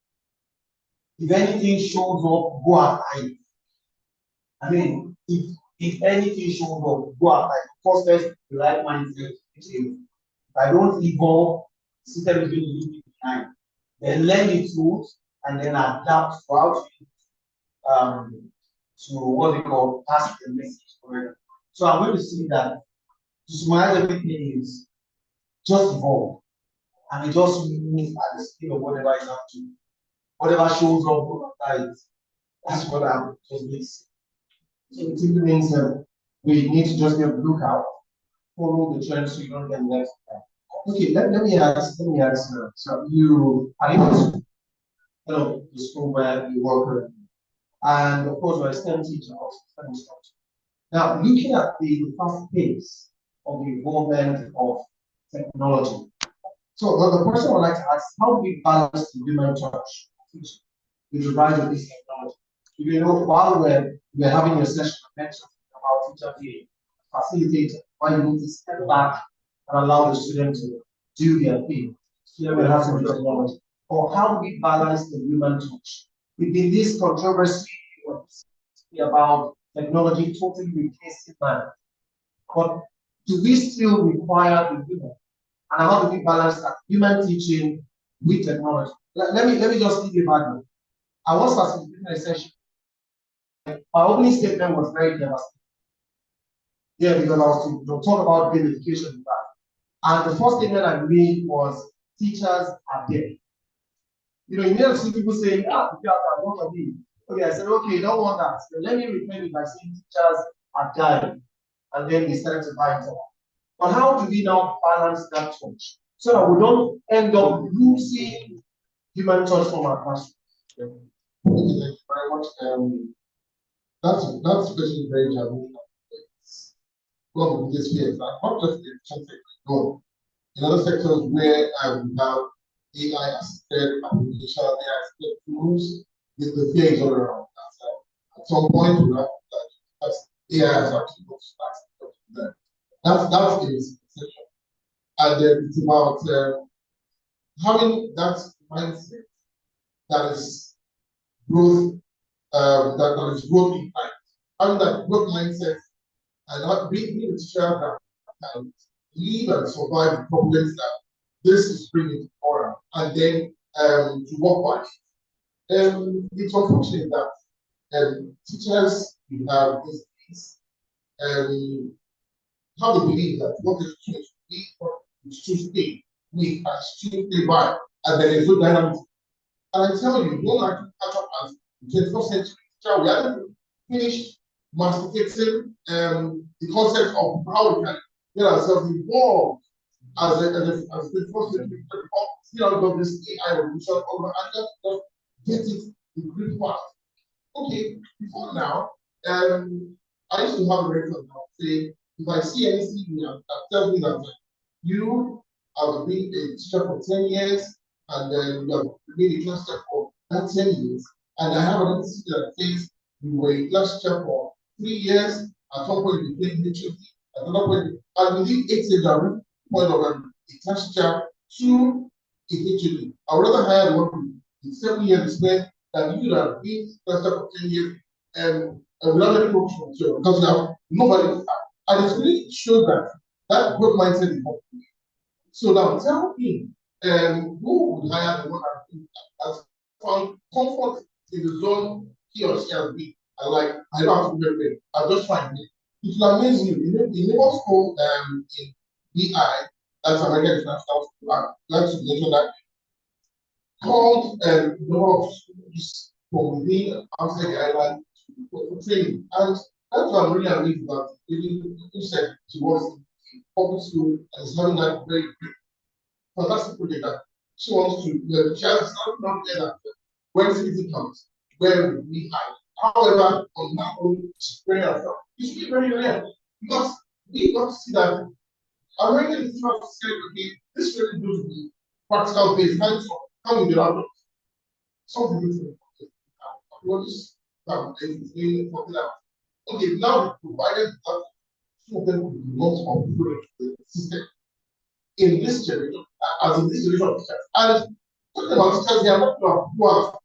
If anything shows up, go after it. I mean, if anything shows up, go after it. First, the right mindset. If I don't evolve, the system is going to leave me behind. Then learn the tools and then adapt throughout to what we call pass the message forever. So I'm going to see that to summarize everything is just evolve. And it just moves at the speed of whatever is up to. Whatever shows up, that's what I'm just missing. So it simply means that we need to just be on the lookout, follow the trend so you don't get left behind. Okay, let me ask so you are able to hello the school where you work and of course you're a STEM teacher also STEM instructor. Now looking at the fast pace of the involvement of technology. So the person would like to ask, how do we balance the human touch with the rise of this technology? You know, while we're having a session mentioned about teacher being facilitator, why you need to step back and allow the student to do their thing. Student will have some technology. Or how do we balance the human touch? Within this controversy about technology totally replacing man. But do we still require the human? And how do we balance that human teaching with technology? Let me just give you a background. I was facilitating a session. My opening statement was very devastating. Yeah, because I was to talk about gamification. And the first statement I made was teachers are dead. You know, you may see people saying, what of me? Okay, I said, okay, don't want that. So let me replace it by saying teachers are dying. And then they started to buy it up. But how do we now balance that touch so that we don't end up losing human touch from our classroom? Thank you very much. That's especially very challenging. One of the biggest fears, not just in the sector, no. In other sectors where we have AI assisted application, AI assisted tools, the fear is all around. At some point, we have that AI has actually got to start. That's the section. And then it's about having that mindset that is growth, that is growth impact. Having that growth mindset and not being a teacher that can live and survive the problems that this is bringing forward, and then to work back. It's unfortunate that teachers we have these days how they believe that what is changed, we should stay, we should stay by, and there is no dynamic. And I tell you, don't like to catch up as the 21st century teacher. We haven't finished masticating the concept of how we can get ourselves involved as the 21st century teacher. Still out of this AI revolution over and just get it in grip fast. Okay, before now, I used to have a record now say, if I see anything that tells me that you have been a teacher for 10 years and then you have been a class teacher for that 10 years, and I have another teacher that says you were a class teacher for 3 years, at some point you became HOD, at another point, and within 8 years, I reached the point of a class teacher to a HOD. I would rather hire one in 7 years spent than you that have been class teacher for 10 years and without any promotion, because now nobody. And it's really shows that growth mindset is not good. So now tell me, who would hire the one that found comfort in the zone he or she has been. And like, I don't have to be afraid. I'll just find it. It will amaze you. In neighbor school in BI, that's American International School, I'd like to mention that called number of schools from within outside the island for training. And that's what I'm really amazed about. Really, you said she was in public school and is having that very fantastic project that she wants to, she has not there that when season comes, where we hide. However, on that own, she's very herself. It should be very rare because we got to see that American is trying to say, okay, this really good to be practical based, hands on, how we develop something different. What is popular? Okay, now we provided that some of them will not operate the system in this generation, as in this generation of teachers. And talking about teachers, they are not who are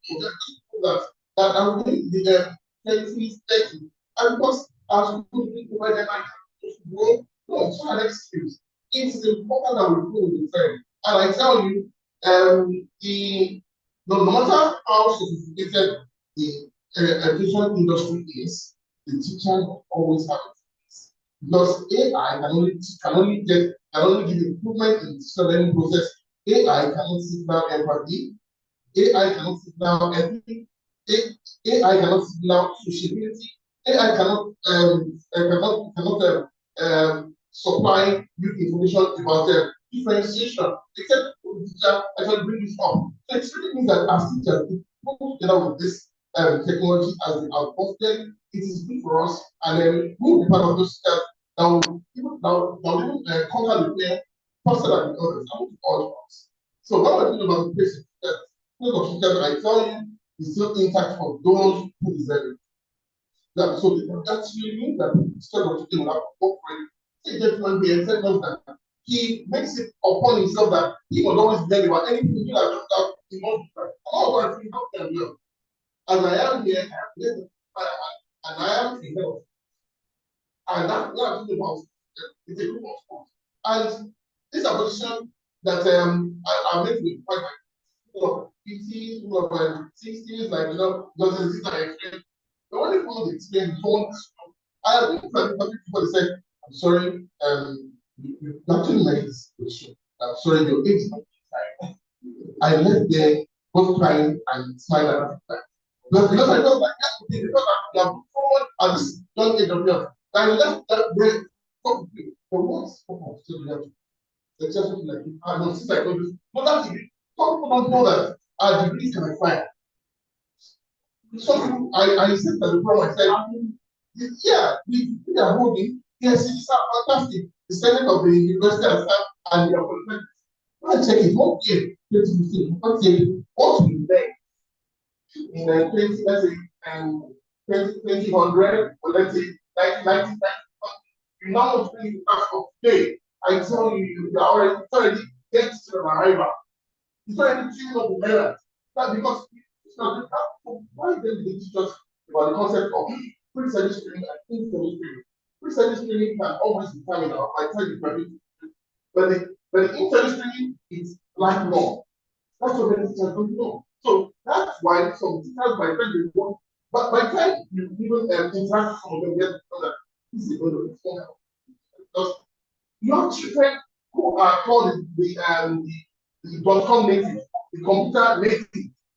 that are within the 20s, 30s, and because as we provide them to grow, no, it's not an excuse. It is important that we grow with the trend. And I tell you, no matter how sophisticated the education industry is, the teacher always have it. Because AI can only give improvement in the learning process. AI cannot signal empathy. AI cannot signal empathy. AI cannot signal sociability. AI cannot supply new information about differentiation, except the teacher actually bring this up. So it really means that as teachers, we put together with this technology as the outpost, it is good for us, and then we'll be part of those teachers that will even conquer the fear faster than the others, and with all of us. So when we're talking about the place of teachers, I tell you, is still intact for those who deserve it. Yeah, so that really means that instead of taking up offering, take gentleman be and tell us that he makes it upon himself that he will always learn about anything he has just out in one time. All I think how can you? As I am here, and I am in health. And that's about it's a group of schools. And this is a position that I made with quite full of 50s, full of 60s, like because this is like the only people that explain don't. I have been people that said, I'm sorry, you actually made this position. I'm sorry, your age is not time. I left there both crying and smiling at the time. Because I felt like because I have forward at this young age of yours, I left that there for what purpose to the left? It's just like I know since I told you, but that's it. Some people don't know that our degrees can expire. So I said that before I said, yeah, we are holding, yes, it's fantastic. The Senate of the University of South and the appointment. I check it, what year 2015, what year, what we learned in 20, let's say, 2000, or let's say 1990, you now think of today. I tell you, you are already getting to an arrival. It's already chewing up the errors. That's because it's not why then they teach us about the concept of pre-service training and in-service training. Pre-service training can always determine our vitality permit, but the in-service training is lifelong. That's what many teachers don't know. So that's why some teachers by the time they want, but by the time you even interact with some of them, get to know that this is going to be because your children who are called the .com native, the computer native,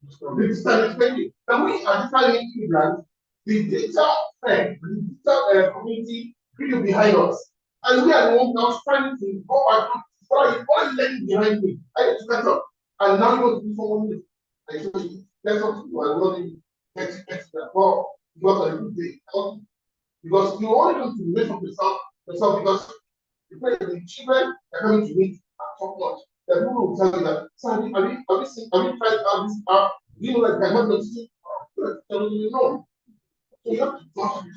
the digital native. Now we are digital immigrants, the digital friend, the digital community really behind us. And we are the ones now trying to go back. Why learning behind me? I need to get up. And now you want to do someone new. I show you. That's what people are not even getting that. Well, because of the day. Because you only want to make of yourself because the children are coming to meet at top notch. The people will tell you that, so have you tried out this app? You know that they're not see. You know. So you have to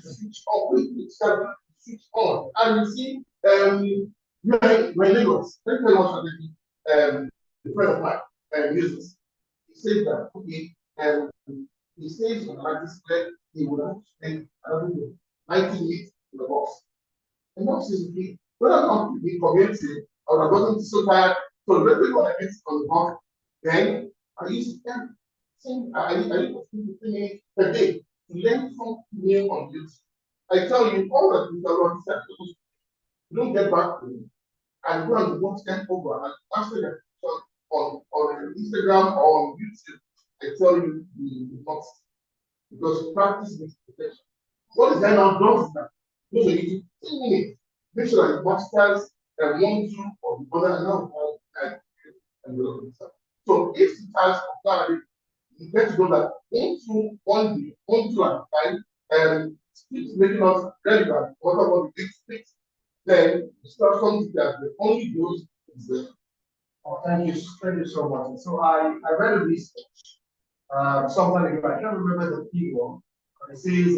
switch on. Switch on. And you see, we're in Lagos. Thank you very much for the friend of mine, business. He says that, okay, he says on this display, he would have to spend 90 minutes in the box. And that says, okay, when I come to the community, I would have gotten so tired. So let me go and get on the box. Then I use them. I need 3 minutes per day to learn something new on this. I tell you, all that Mr. Lord said, you don't get back to me and go and watch them over and answer them on Instagram or on YouTube. I tell you, you will not, because practice makes perfection. What is going on? Don't that. Those are you 10 minutes. Make sure that you multitask and 1, 2, or the other, and now and the other. So if the task of clarity, you get to know that 1, 2, 1 day, 1, 2, and 5, and it's making us relevant. What about the big six? Then start something that the only goes is there. Oh, thank you so much. So I read a research sometime ago. I can't remember the people. It says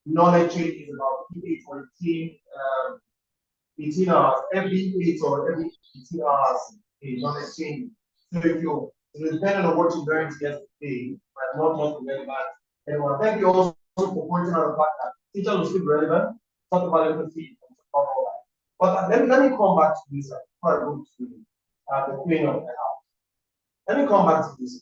knowledge change is about 8 or 18 hours. Every 8 or every 18 hours, a knowledge change. So if you depending on what you learned yesterday, but not just relevant. Anyway, thank you also for pointing out the fact that teachers will still relevant. Talk about empathy. But let me come back to this before I go to the queen of the house. Let me come back to this.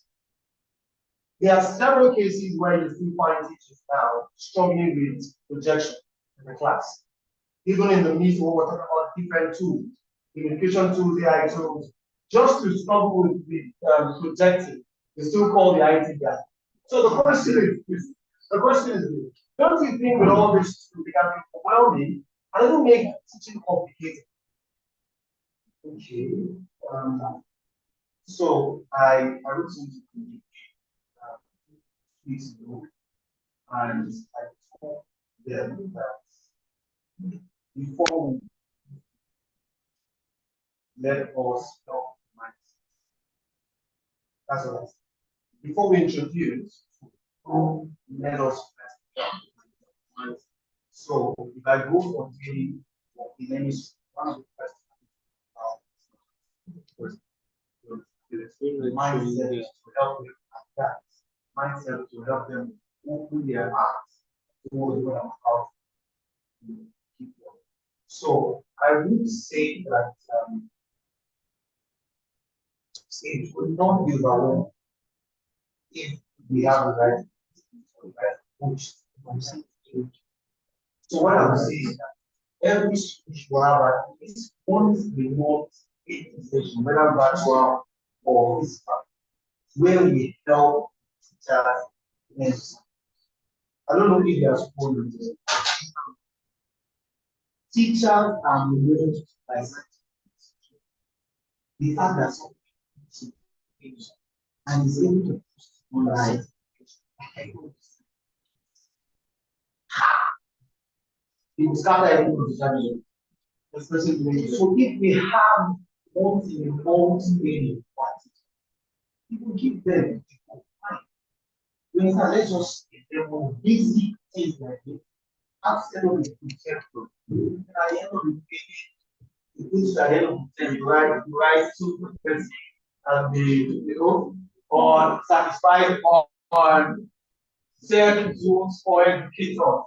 There are several cases where you still find teachers now struggling with projection in the class. Even in the midst of what we're talking about different tools, communication tools, AI tools, just to struggle with projecting, they still call the IT guy. So the question is, don't you think with all this they can be overwhelming and it will make teaching complicated? Okay. So I wrote something weeks ago, and I told them that before we let us know mindset. That's what I said. Before we introduce, let us mindset. So if I go for the one of the mindset to help them adapt, mindset to help them open their hearts towards what I'm about to keep going. So I would say that it would not be overwhelming if we have the right coach. So what I would say is that every speech will have at least one remote session, whether virtual or physical, where we help teachers. I don't know if you are spoken to this. Teachers are related by the fact that some and is able to online. People scatter everything to family, especially so if we have multi-training parties, people give them when let's just basic things like this. Absolutely careful. And at the end of the day, the things at the end of the day, you write 2 percent and the or satisfied on certain zones for educators.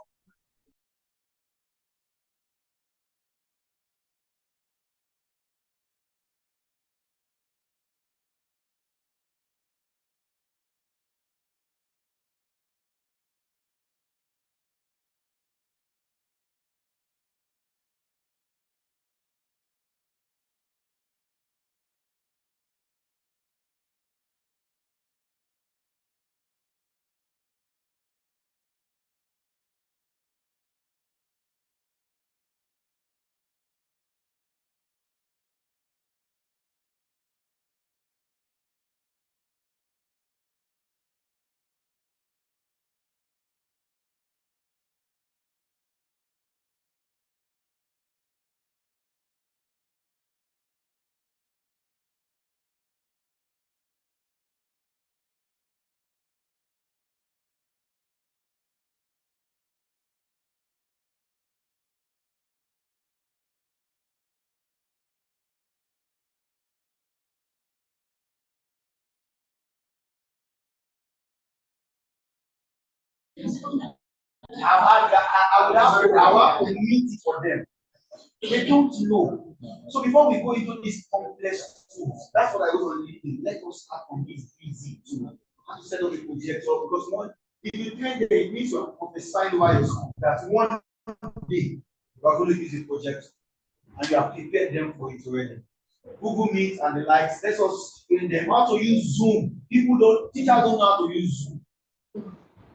I would have our community for them. They don't know. So before we go into these complex tools, that's what I was already doing. Let us start on this easy tool. how to set up the projector because if you train there, it means you are prophesying over your school that one day you are going to use a projector and you have prepared them for it already. Google Meet and the likes, let us train them how to use Zoom. Teachers don't know how to use Zoom.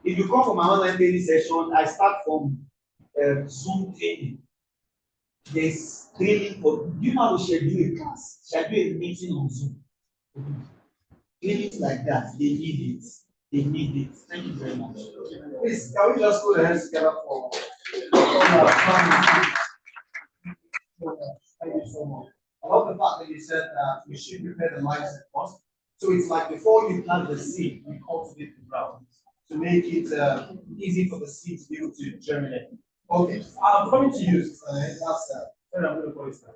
If you come from my online training session, I start from Zoom training. There's training for you know how to schedule a class, schedule a meeting on Zoom. Trainings like that, they need it. They need it. Thank you very much. Please, can we just put our hands together for our family? Thank you so much. I love the fact that you said that we should prepare the mindset first. So it's like before you plant the seed, you cultivate the ground to make it easy for the seed to be able to germinate. Okay, I'm coming to you. That's I'm going to call it that.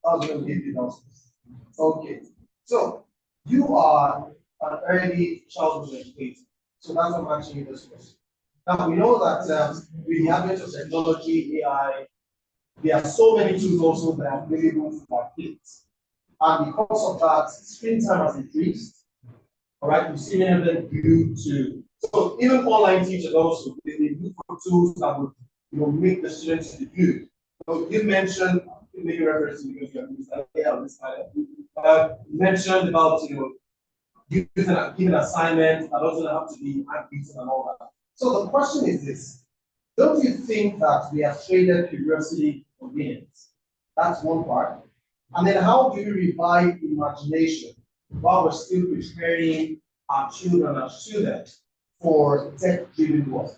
I was going to give you nonsense. Okay, so you are an early childhood educator. So that's what I'm asking you this question. Now we know that with the advent of technology, AI, there are so many tools also that are available for our kids. And because of that, screen time has increased. All right, we've seen them due to so even online teachers also they look for tools that would make the students to do. So you mentioned maybe reference because you have this kind of mentioned about giving assignments that doesn't have to be handwritten and all that. So the question is this: don't you think that we have traded curiosity for convenience? That's one part. And then how do we revive imagination while we're still preparing our children and students for tech-driven work?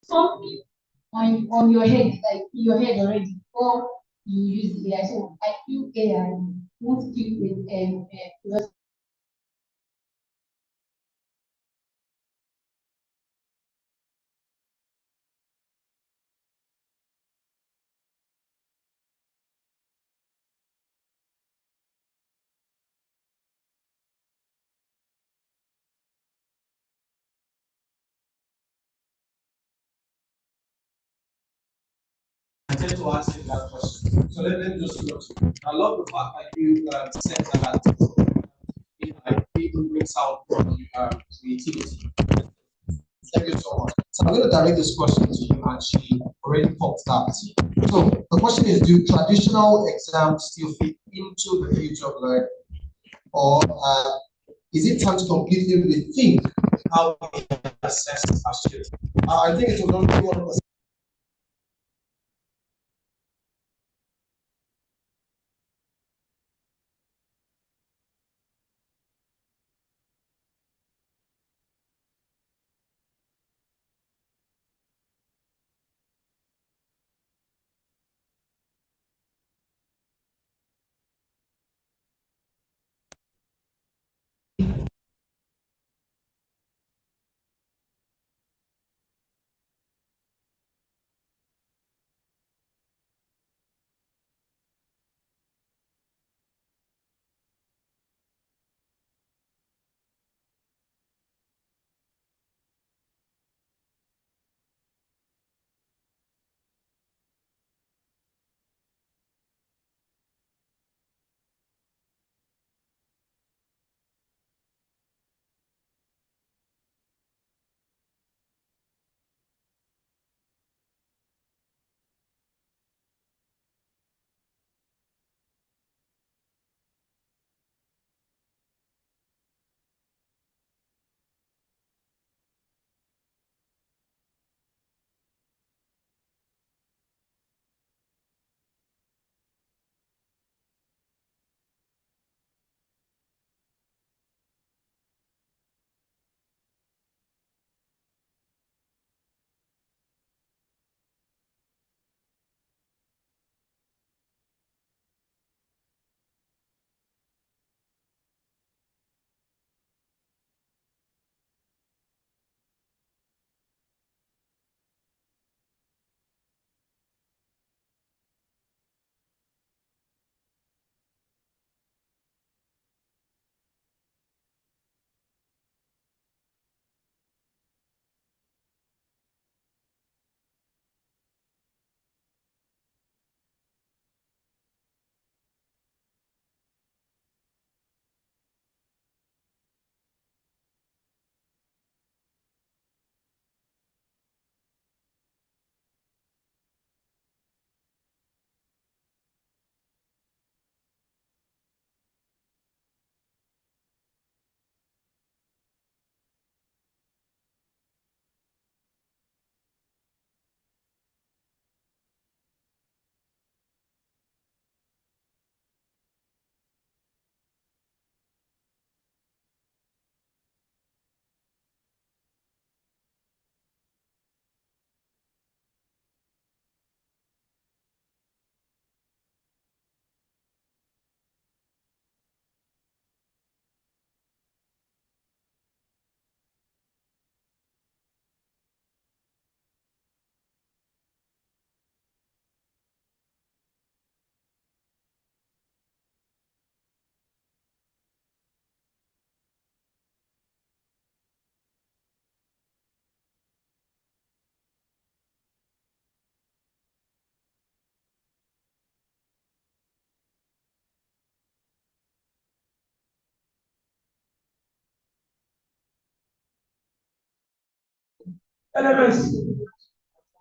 Something on your head, like in your head already, before you use the AI. So I feel AI would keep with I tend to answer that question. So let me just look. I love the fact that you said that people brings out creativity. Thank you so much. So I'm going to direct this question to you, and she already popped that. So the question is: do traditional exams still fit into the future of learning, or is it time to completely rethink how we assess our students? I think it was only one of the LMS,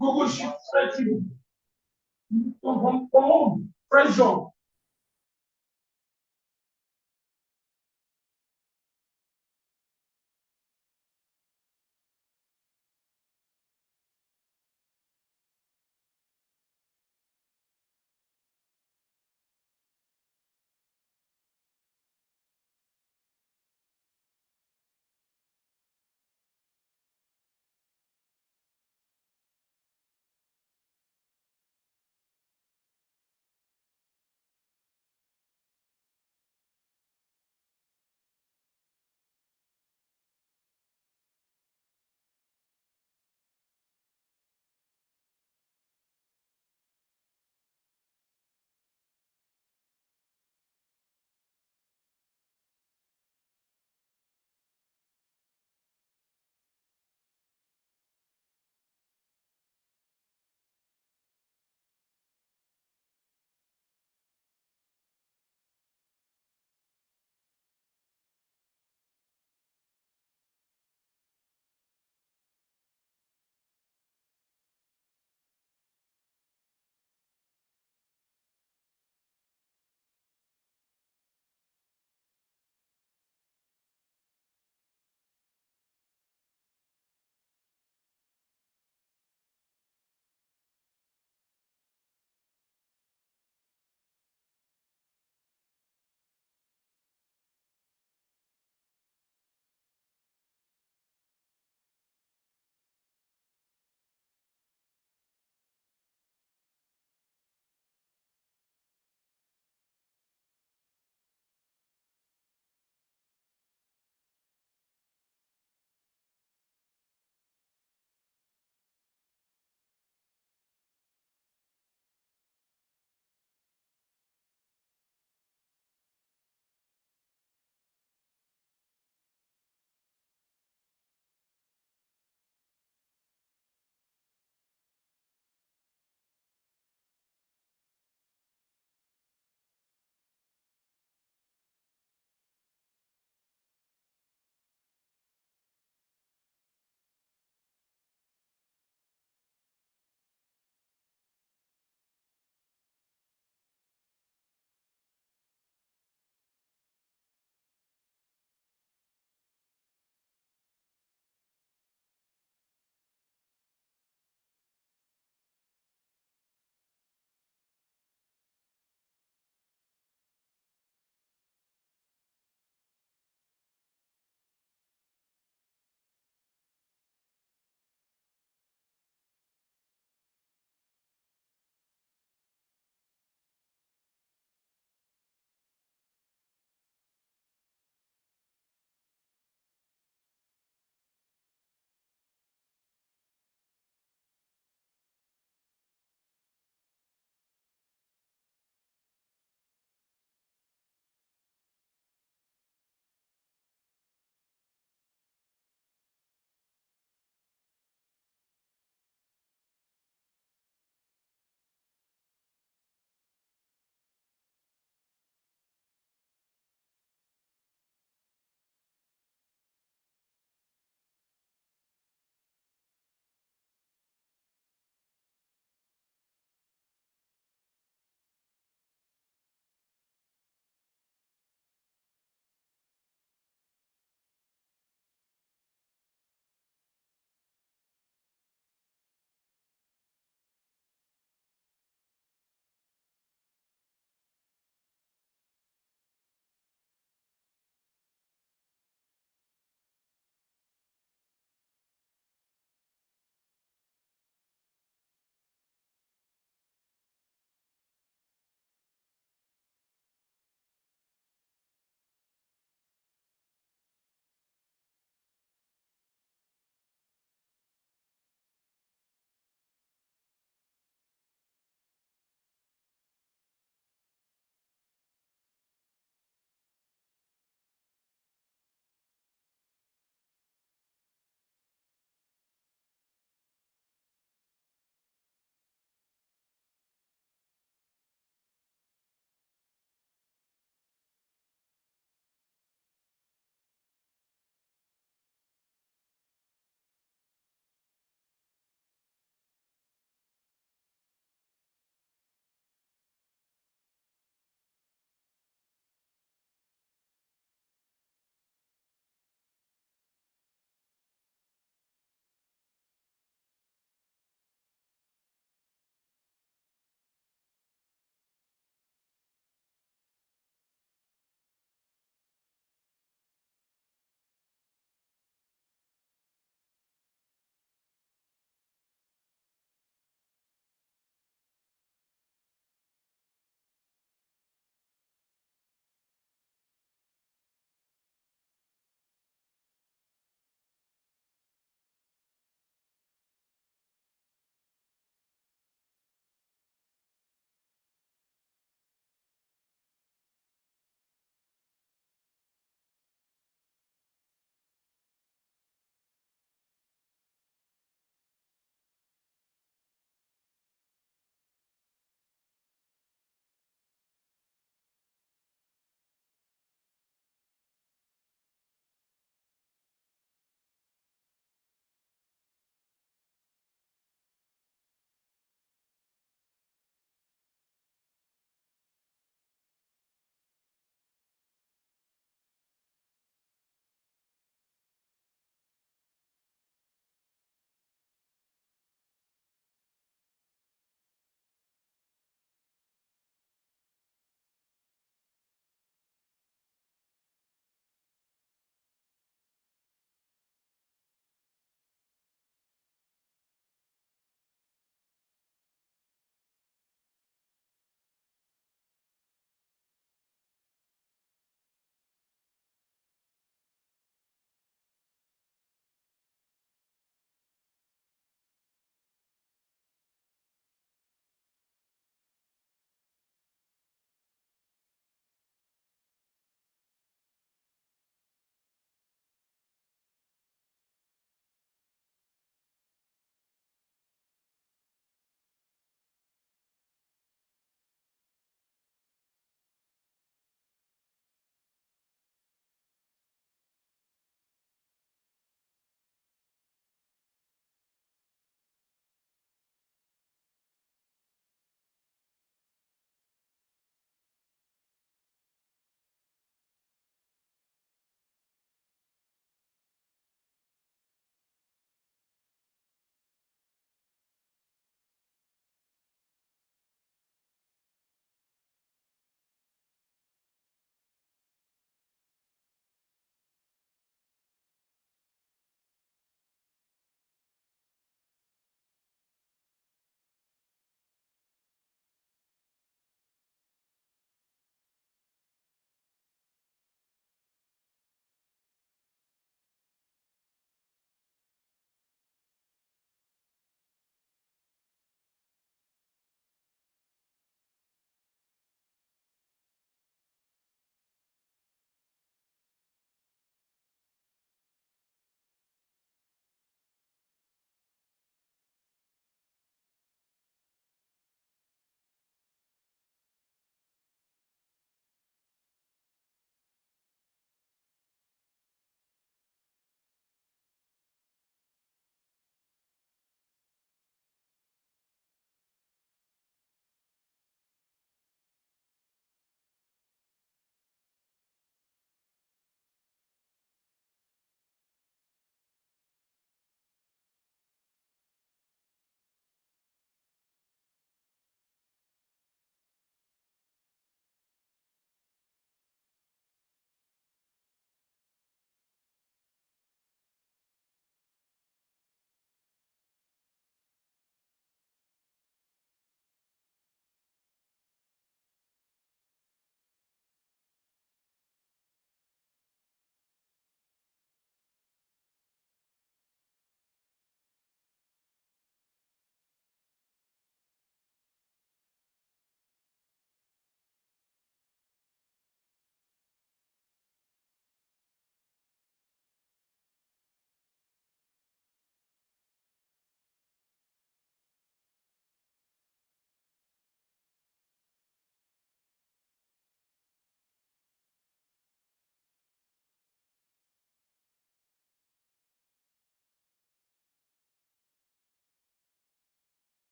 Google Sheet, spreadsheet, from home, pressure.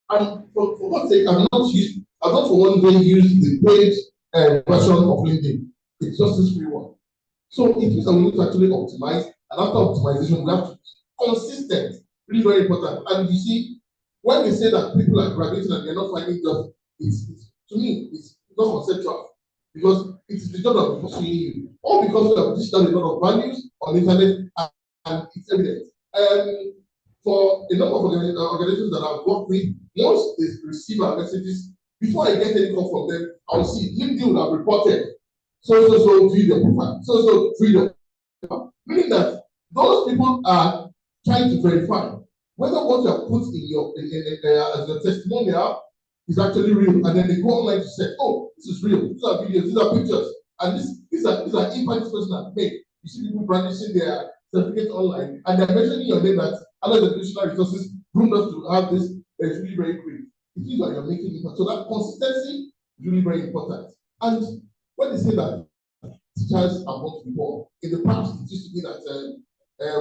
And for God's sake, I've not for one day used the paid version of LinkedIn. It's just this free one. So it means that we need to actually optimize, and after optimization, we have to be consistent, really very important. And you see, when they say that people are graduating and they're not finding jobs, to me, it's not conceptual, because it is the job that we're pursuing you. All because we have dished out a lot of values on the internet, and it's evident. For a number of organizations that I've worked with, once they receive our messages, before I get any call from them, I'll see LinkedIn will have reported so video profile, so video, meaning that those people are trying to verify whether what you have put in your as your testimonial is actually real, and then they go online to say, oh, this is real, these are videos, these are pictures, and these are impact this person has made. You see people brandishing their certificate online, and they're mentioning your name that other educational resources groomed us to have this. It's really very quick. It means that you're making impact. So that consistency is really very important. And when they say that teachers are going to be born, in the past it used to be that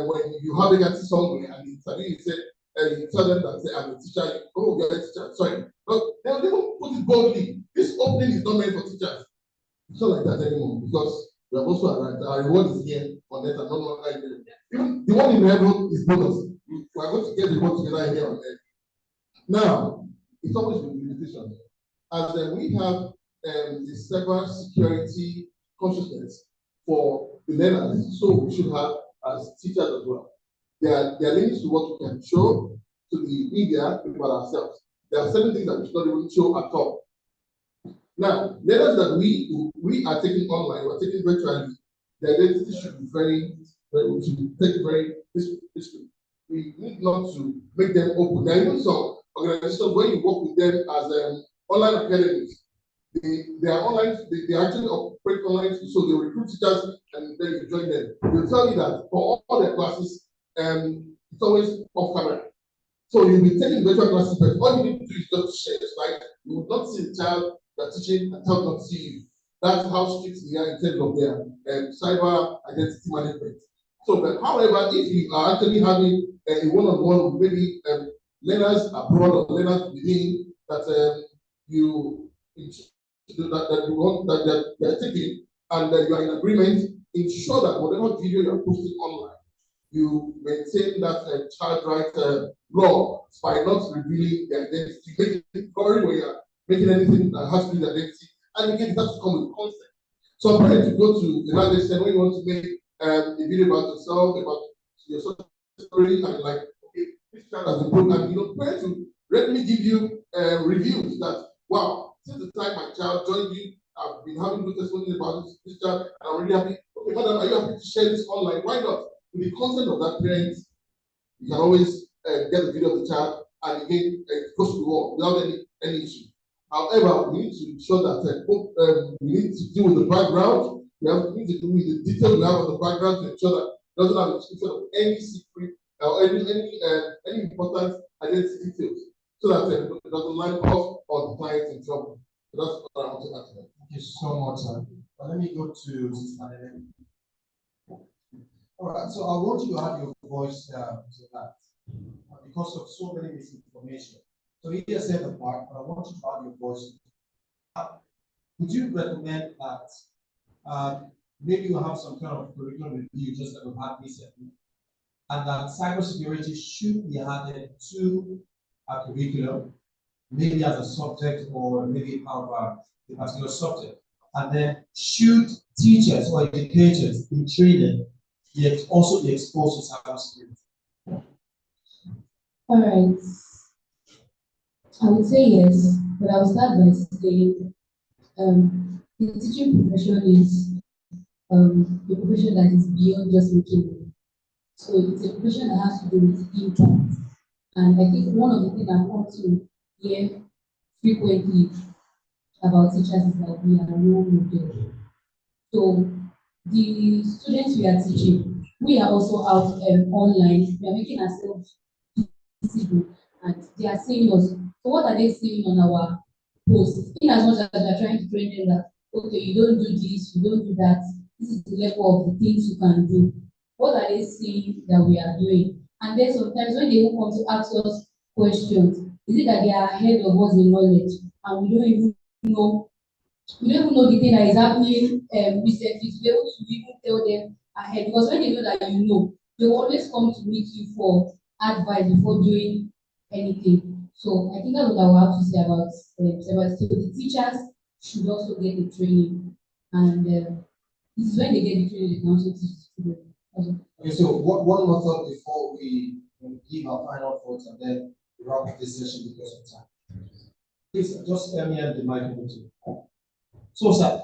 when you have a guy somewhere and you say, you tell them that I'm a teacher, oh, you're a teacher, sorry. But they don't put it boldly. This opening is not meant for teachers. It's not like that anymore, because we have also arrived. Our reward is here on earth and not on earth. Even the one in heaven is bonus. We are going to get the reward together here on earth. Now, it's always with limitation. As we have the cyber security consciousness for the learners, so we should have as teachers as well. There are limits to what we can show to the media about ourselves. There are certain things that we should not even show at all. Now, learners that we are taking online, we're taking virtually, the identity should be very discreet. We need not to make them open. There are even some organizations where you work with them as online academies. They are online, they actually operate online, so they recruit teachers and then you join them. They'll tell you that for all their classes, it's always off camera. So you'll be taking virtual classes, but all you need to do is just share the slide. You will not see the child you're teaching and child not see you. That's how strict they are in terms of their cyber identity management. So, but however, if you are actually having a one-on-one with maybe learners abroad or learners within that you want that they're taking, and that you are in agreement, ensure that whatever video you're posting online, you maintain that child right law by not revealing the identity, making it covering where you're making anything that has to do with identity, and again, it has to come with consent. So I'm trying to go to the United States when you want to make a video about yourself, about your social story, and like, okay, this child has been broken, and try to readily give you reviews that, wow, since the time my child joined you, I've been having good testimony about this child, and I'm really happy. Okay, madam, are you happy to share this online? Why not? With the consent of that parent, you can always get the video of the child, and again, it goes to the wall without any issue. However, we need to ensure that we need to deal with the background. We need to deal with the details we have on the background to ensure that it doesn't have a description of any secret or any important identity details, so that it doesn't line off or the client in trouble. So that's what I want to add. Thank you so much, sir. But let me go to Sister. All right, so I want you to add your voice to that because of so many misinformation. So you just said the part, but I want you to add your voice. Would you recommend that maybe you have some kind of curriculum review, just like we've had recently, and that cybersecurity should be added to a curriculum, maybe as a subject or maybe part of a particular subject, and then should teachers or educators in training also be exposed to cybersecurity? All right. I would say yes, but I will start by saying the teaching profession is a profession that is beyond just making money. So it's a profession that has to do with impact. And I think one of the things I want to hear frequently about teachers is that we are role models. So the students we are teaching, we are also out online. We are making ourselves visible, and they are seeing us. So what are they seeing on our posts? In as much as we are trying to train them that, okay, you don't do this, you don't do that, this is the level of the things you can do. What are they seeing that we are doing? And then sometimes when they will come to ask us questions? Is it that they are ahead of us in knowledge and we don't even know? We don't even know the thing that is happening recently to be able to even tell them ahead. Because when they know that you know, they will always come to meet you for advice before doing anything. So I think that's what I will have to say about cybersecurity. The teachers should also get the training, and this is when they get the training they can also teach the students. Okay, so one more thought before we give our final thoughts and then wrap up this session because of time. Please just let me have the microphone too. So, sir,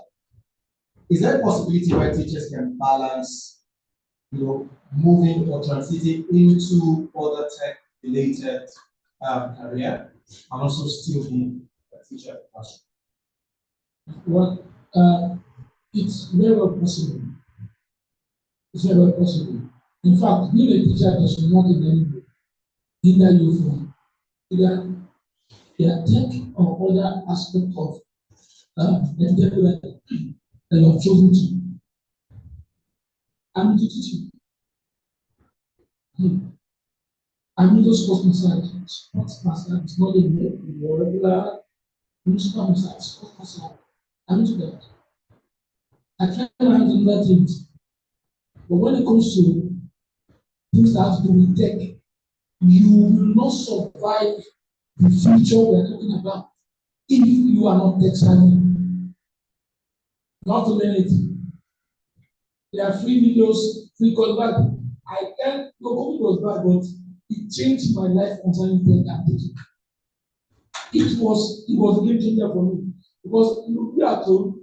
is there a possibility where teachers can balance, moving or transiting into other tech-related career and also still be a teacher in the classroom? Well, it's very well possible. It's very well possible. In fact, being a teacher does not in any way hinder you from either their tech or other aspect of endeavor that you have chosen to. I'm to teach you. I'm not just sports massage, sports massage, it's not a regular municipal massage, sports massage. I'm into that. I try my hands on other things. But when it comes to things that have to do with tech, you will not survive the future we're talking about if you are not tech savvy. You have to learn it. There are free videos, free courses. I can't, no, COVID was bad, but it changed my life concerning tech and teaching. It was a game changer for me because we are told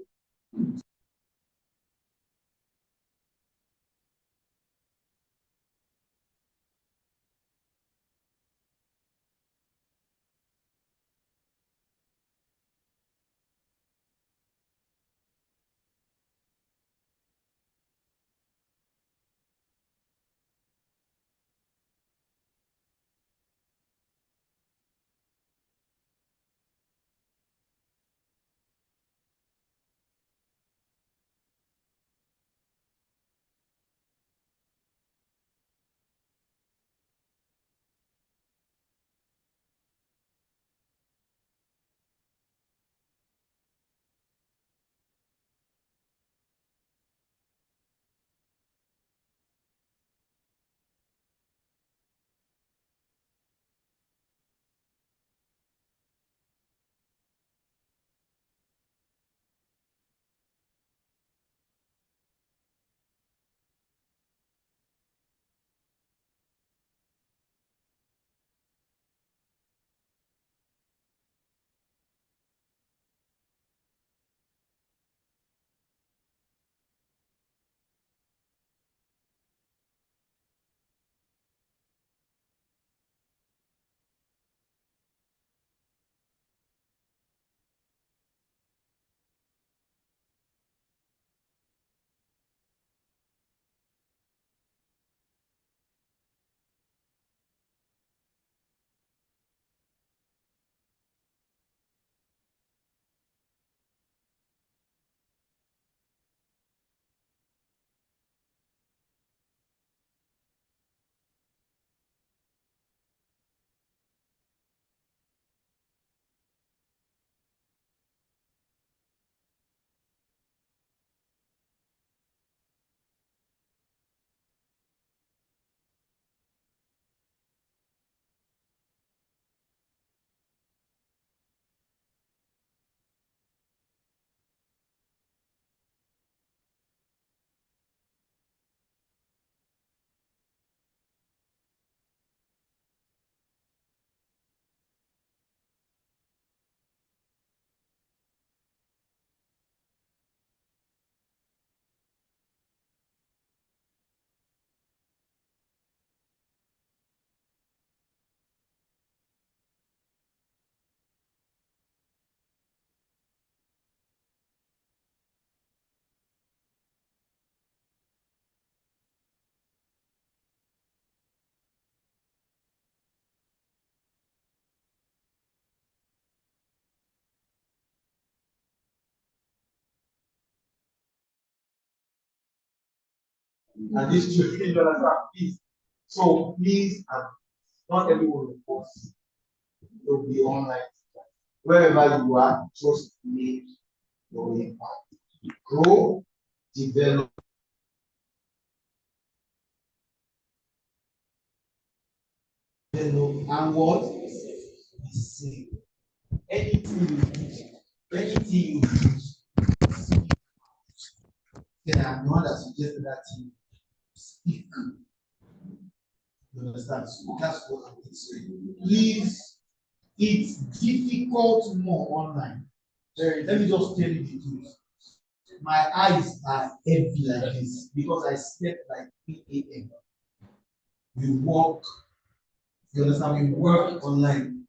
and these $2 million are fees. So please, not everyone will force. will be online. Wherever you are, just make your impact. Grow, develop. And what? Be safe. Anything you do, then I'm the one that suggested that thing. Speak. You understand? So that's what I'm saying. Please, it's difficult more online. Let me just tell you the truth. My eyes are heavy like this because I slept like 3 a.m. We work, you understand? We work online.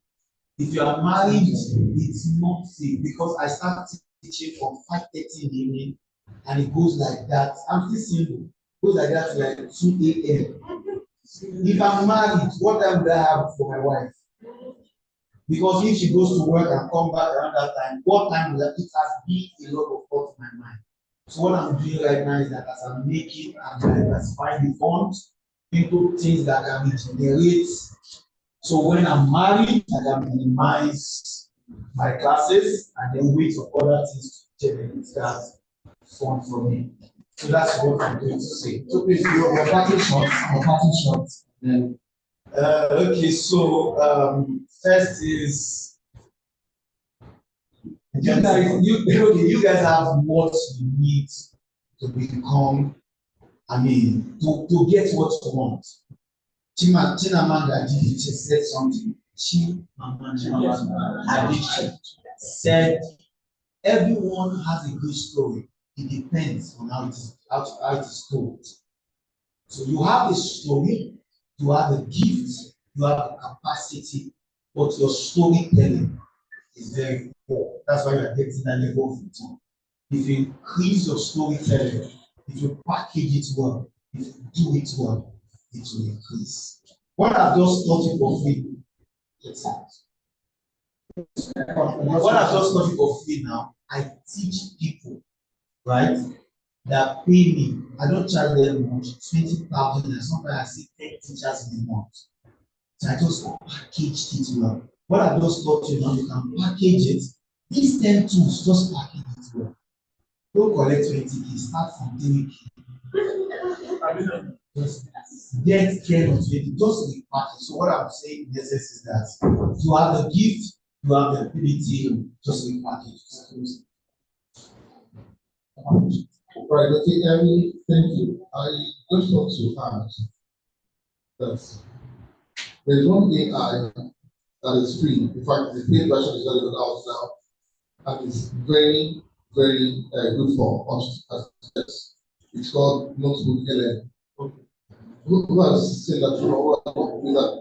If you are married, it's not safe because I start teaching from 5:30 in the evening and it goes like that. I'm still single. It goes like that like 2 a.m. If I'm married, what time do I have for my wife? Because if she goes to work and come back around that time, what time will it has been a lot of thoughts in my mind. So what I'm doing right now is that as I'm making and diversifying the funds into things that can be generated. So when I'm married, I can minimize my classes and then wait for other things to generate that fund for me. So that's what I'm going to say. So please, your parting shots. Then. Okay, so first is you guys have what you need to become. I mean, to get what you want. Chimamanda Adichie said something. Chimamanda Adichie said, everyone has a good story. It depends on how it is told. So you have a story, you have a gift, you have a capacity, but your storytelling is very poor. That's why you are getting that level of return. If you increase your storytelling, if you package it well, if you do it well, it will increase. What I've just taught you for free, it's out. What I've just taught you for free now, I teach people, right, that pay me. I don't charge them much, 20,000, and sometimes I see 10 teachers in a month. So I just packaged it well. What I've just taught you now, you can package it. These 10 tools, just package it well. Don't collect 20K, start from 3K. Just get 10 or 20, just the package. So what I'm saying in essence is that you have the gift, you have the ability, just the package. Right, okay, Emily, thank you. I just want to add that there's one AI that is free. In fact, the paid version is not even out now, and it's very, very good for us. It's called Notebook LM. Who has said that with that?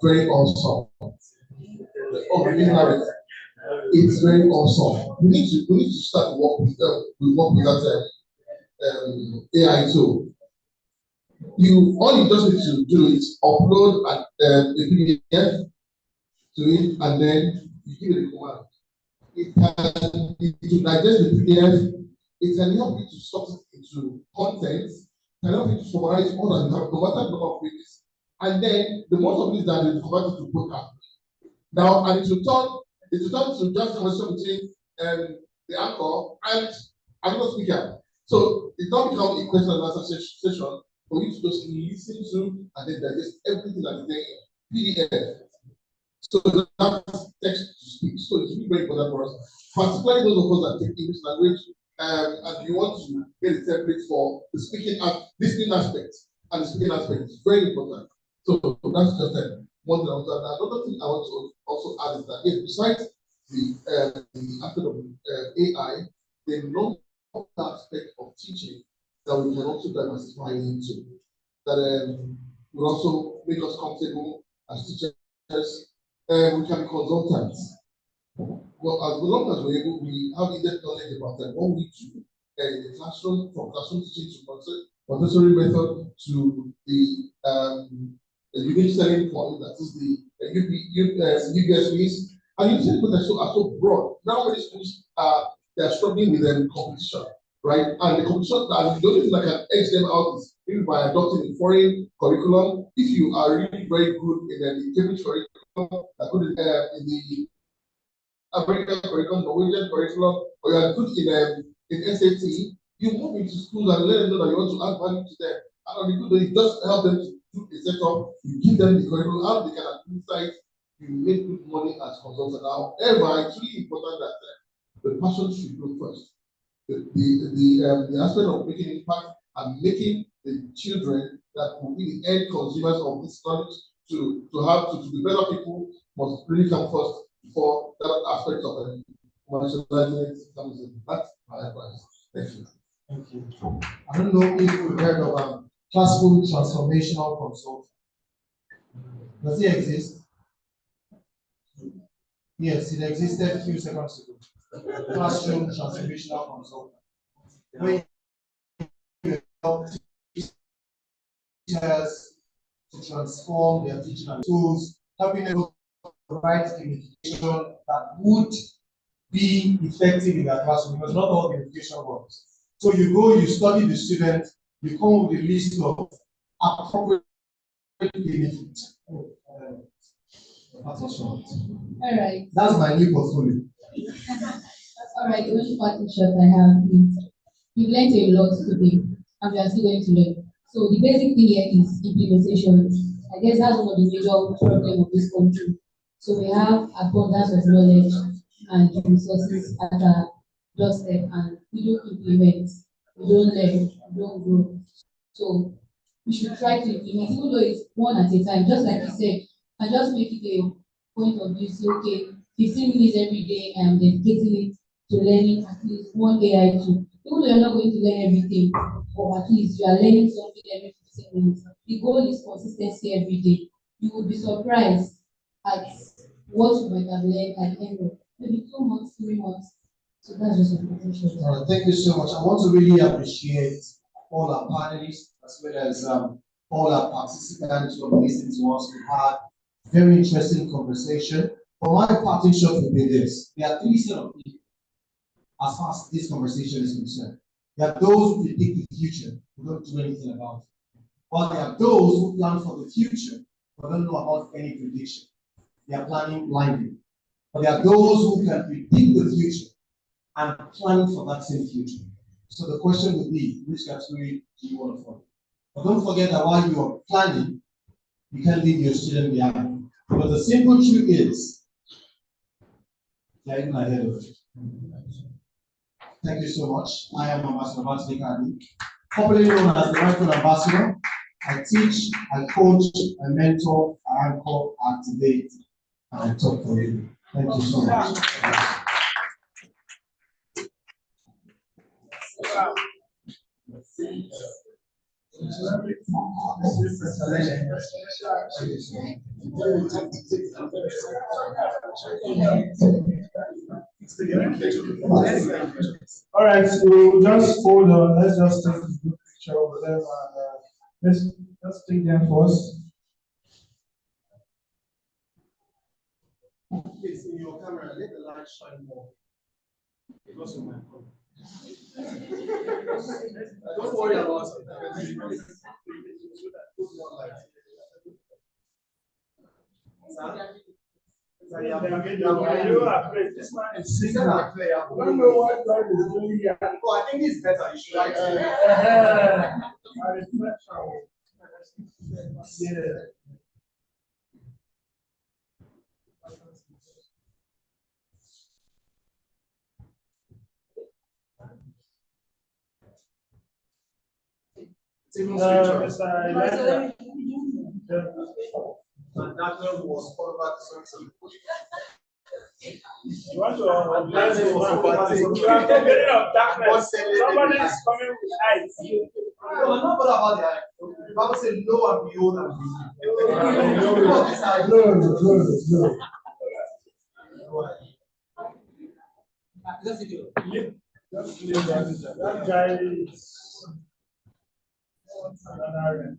Very awesome. It's very awesome. We need to start work with that AI tool. All you just need to do is upload the PDF to it, and then you give it a command. It will digest the PDF. It can help you to sort it into content. Can help you to summarize all and no matter the number of pages. And then the most of it is that it will convert it to podcast. Now, and it will turn to just a conversation between the anchor and another speaker. So it now becomes a question and answer session for you to just listen to and then digest everything that is there in PDF. So that's text to speak. So it's really very important for us, particularly those of us that take English language and you want to get a template for the listening aspect and the speaking aspect. It's very important. So that's just one thing I want to add. Another thing I want to also add is that besides the aspect of AI, the non-technical aspect of teaching that we can also diversify into, that will also make us comfortable as teachers. We can be consultants. Well, as long as we're able, we have in-depth knowledge about what we do in the classroom, from classroom teaching to Montessori method to the unique selling point, that is the UBSVs. And unique selling points are so broad. Now many schools they are struggling with competition. right? And the competition, and the only thing that can edge them out is maybe by adopting a foreign curriculum. If you are really very good in the Cambridge curriculum, good in the American curriculum, Norwegian curriculum, or you are good in SAT, you move into schools and let them know that you want to add value to them. And on the good day, you just help them to do a setup, you give them the curriculum, how they can insight, you make good money as consultant. However, it's really important that the passion should go first. The aspect of making impact and making the children that will be the end consumers of this knowledge to be better people must really come first before that aspect of commercializing it comes in. That's my advice. Thank you. Thank you. I don't know if you've heard of classroom transformational consultant. Does it exist? Yes, it existed a few seconds ago. Classroom transformational consultant. When you help teachers to transform their teaching and tools, helping them to provide communication that would be effective in their classroom, because not all communication works. So you go, you study the student, you come up with a list of appropriate benefits. All right. That's my new portfolio. All right, the only parting shot I have is we've learned a lot today, and we are still going to learn. So the basic thing here is implementation. I guess that's one of the major problems of this country. So we have abundance of knowledge and resources at our doorstep, and we don't implement, we don't learn, we don't grow. So we should try to implement, even though it's one at a time, just like you said, and just make it a point of view, say, okay, 15 minutes every day, I am dedicating it to learning at least one AI tool. Even though you're not going to learn everything, or at least you are learning something every 15 minutes. The goal is consistency every day. You will be surprised at what you might have learned at the end of maybe 2 months, 3 months. So that's just a potential. Thank you so much. I want to really appreciate all our panelists as well as all our participants who have listened to us. We had very interesting conversation. For my parting shot will be this. There are three sets of people as far as this conversation is concerned. There are those who predict the future, who don't do anything about it. While there are those who plan for the future, but don't know about any prediction. They are planning blindly. But there are those who can predict the future and plan for that same future. So the question would be, which category do you want to follow? But don't forget that while you are planning, you can't leave your student behind. But the simple truth is, they are even ahead of you. Thank you so much. I am Ambassador Batsnik Adi, popularly known as the Michael Ambassador. I teach, I coach, I mentor, I anchor, I activate, and I talk for you. Thank you so much. All right, so just hold on. Let's just take a good picture of them and let's take them first. Please, in your camera, let the light shine more. Because of my phone. Don't worry about it. This man is sitting at play. I don't know what God is doing here. Oh, I think it's better. You should like and that one was all about the sunset. You want to bless you are getting of darkness. Somebody is coming with eyes. No, I'm not bothered about the eye. The Bible says, "Lo and behold, and That guy is another.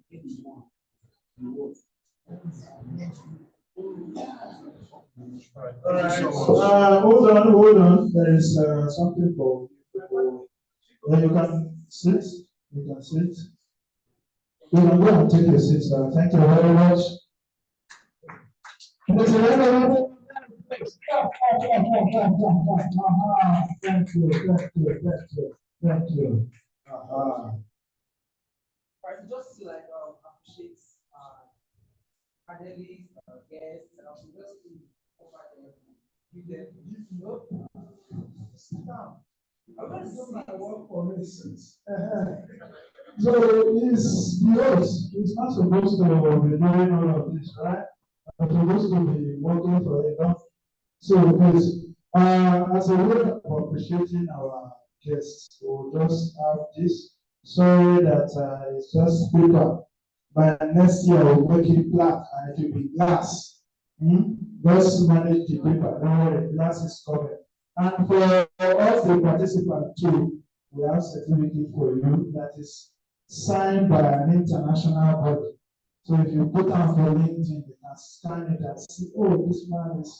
All right. Hold on. There is something for Then you can sit. You can sit. You can go and take your seat, sir. Thank you very much. Thank you, thank you, thank you. Just to appreciate panelists, guests, and also just to offer them, give them, sit down. I'm going to do my work for instance. So he's the host. He's not supposed to be doing all of this, right? I'm supposed to be working for him. So please, as a way of appreciating our guests, we'll just have this. Sorry that it's just paper. By next year, we'll make it black and it will be glass. Just manage the paper. Don't worry, glass is covered. And for all the participants too, we have certificate for you that is signed by an international body. So if you put on for LinkedIn, you can scan it and see, oh, this man is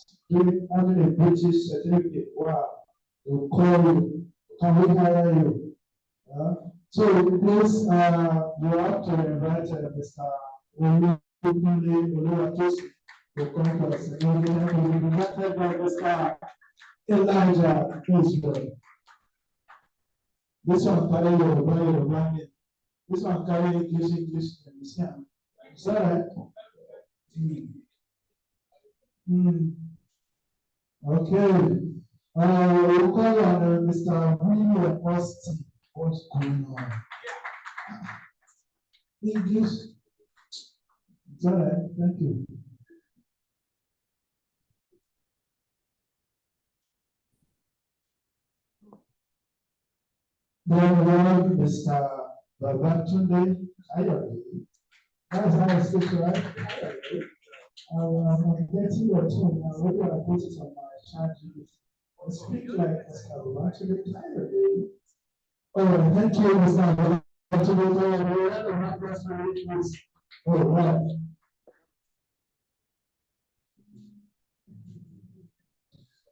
having a British certificate. Wow. We'll call you. Can we hire you? So please, you have to invite Mr. Oluwatosi to come to us. We will be invited by Mr. Elijah Israel. This one carry Yoruba. This one carry English. Is that right? Okay. We'll call on Mr. William Austin. What's going on? English. It's all right. Thank you. Then we have Mr. Babatunde Ayode. That's how I speak, right? I'm getting your tone. I already put it on my chat. I speak like Mr. Babatunde Ayode. Oh, thank you, Mr. Babatunde. Oh, wow.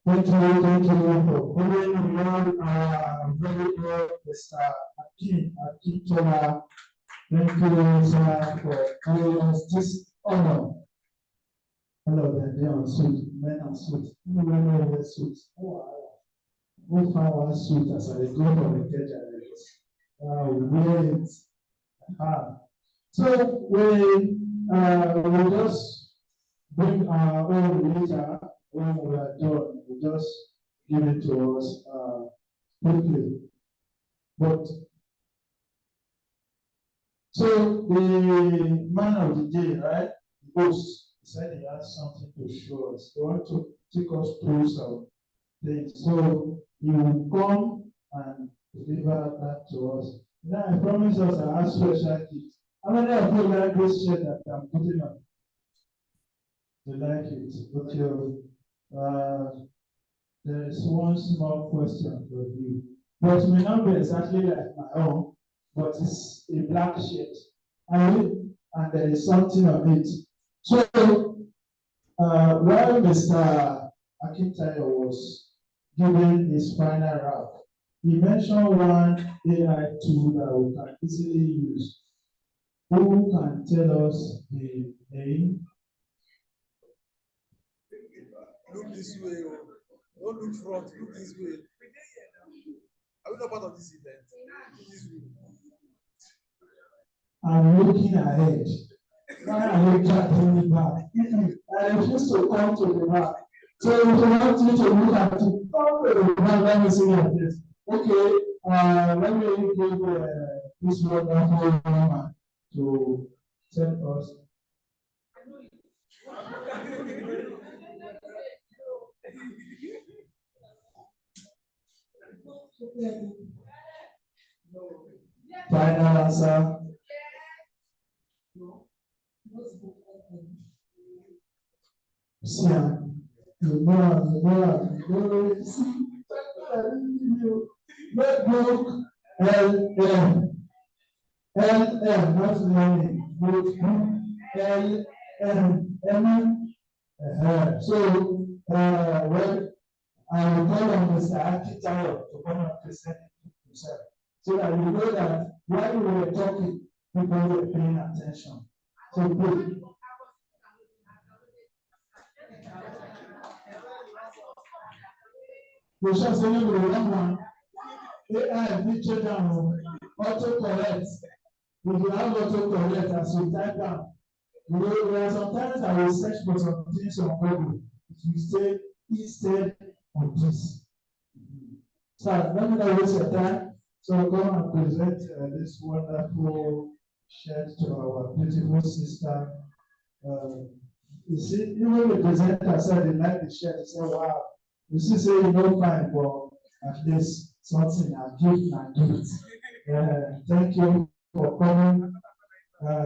Thank you for coming on very well, Mr. Akintola. Thank you, sir, for giving us this honor. Hello, they are on suit, men on suit. Women wear suits. We found one suit as I go for the catch. Wear it. So we just bring our own later. When we are done, we just give it to us quickly. But so the man of the day, right? The host said he has something to show us. He wants to take us through some things. So he will come and deliver that to us. Now I promise us I have special gifts. How many of you like this shirt that I'm putting on? You like it? Okay. There is one small question for you, but it may not be exactly like my own, but it's a black shirt, and there is something on it. So, while Mr. Akintayo was giving his final wrap, he mentioned one AI tool that we can easily use. Who can tell us the name? Look this way, don't look front, look this way. Are we not part of this event? Look this way. I'm looking ahead. Why are you tracking me back? I refuse to come to the back. So if you want me to look at it, come to the back, let me see your face. Okay, let me give this wonderful woman to tell us. Final answer. Sian, notebook, LM, not learning, LM. So, well, I will call on Mr. Akintayo to come and present himself. so that you know that while we were talking, people were paying attention. So please. We shall say you will one. AI feature down, autocorrect. If you have autocorrect as you type down, you know, there are sometimes I will search for some things on Google. It will say instead of this. So let me not waste your time. So come and present this wonderful shirt to our beautiful sister. You see, even the presenter said they like the shirt. They said, wow. You see, say you know fine, but at least something I give and gift. Thank you for coming.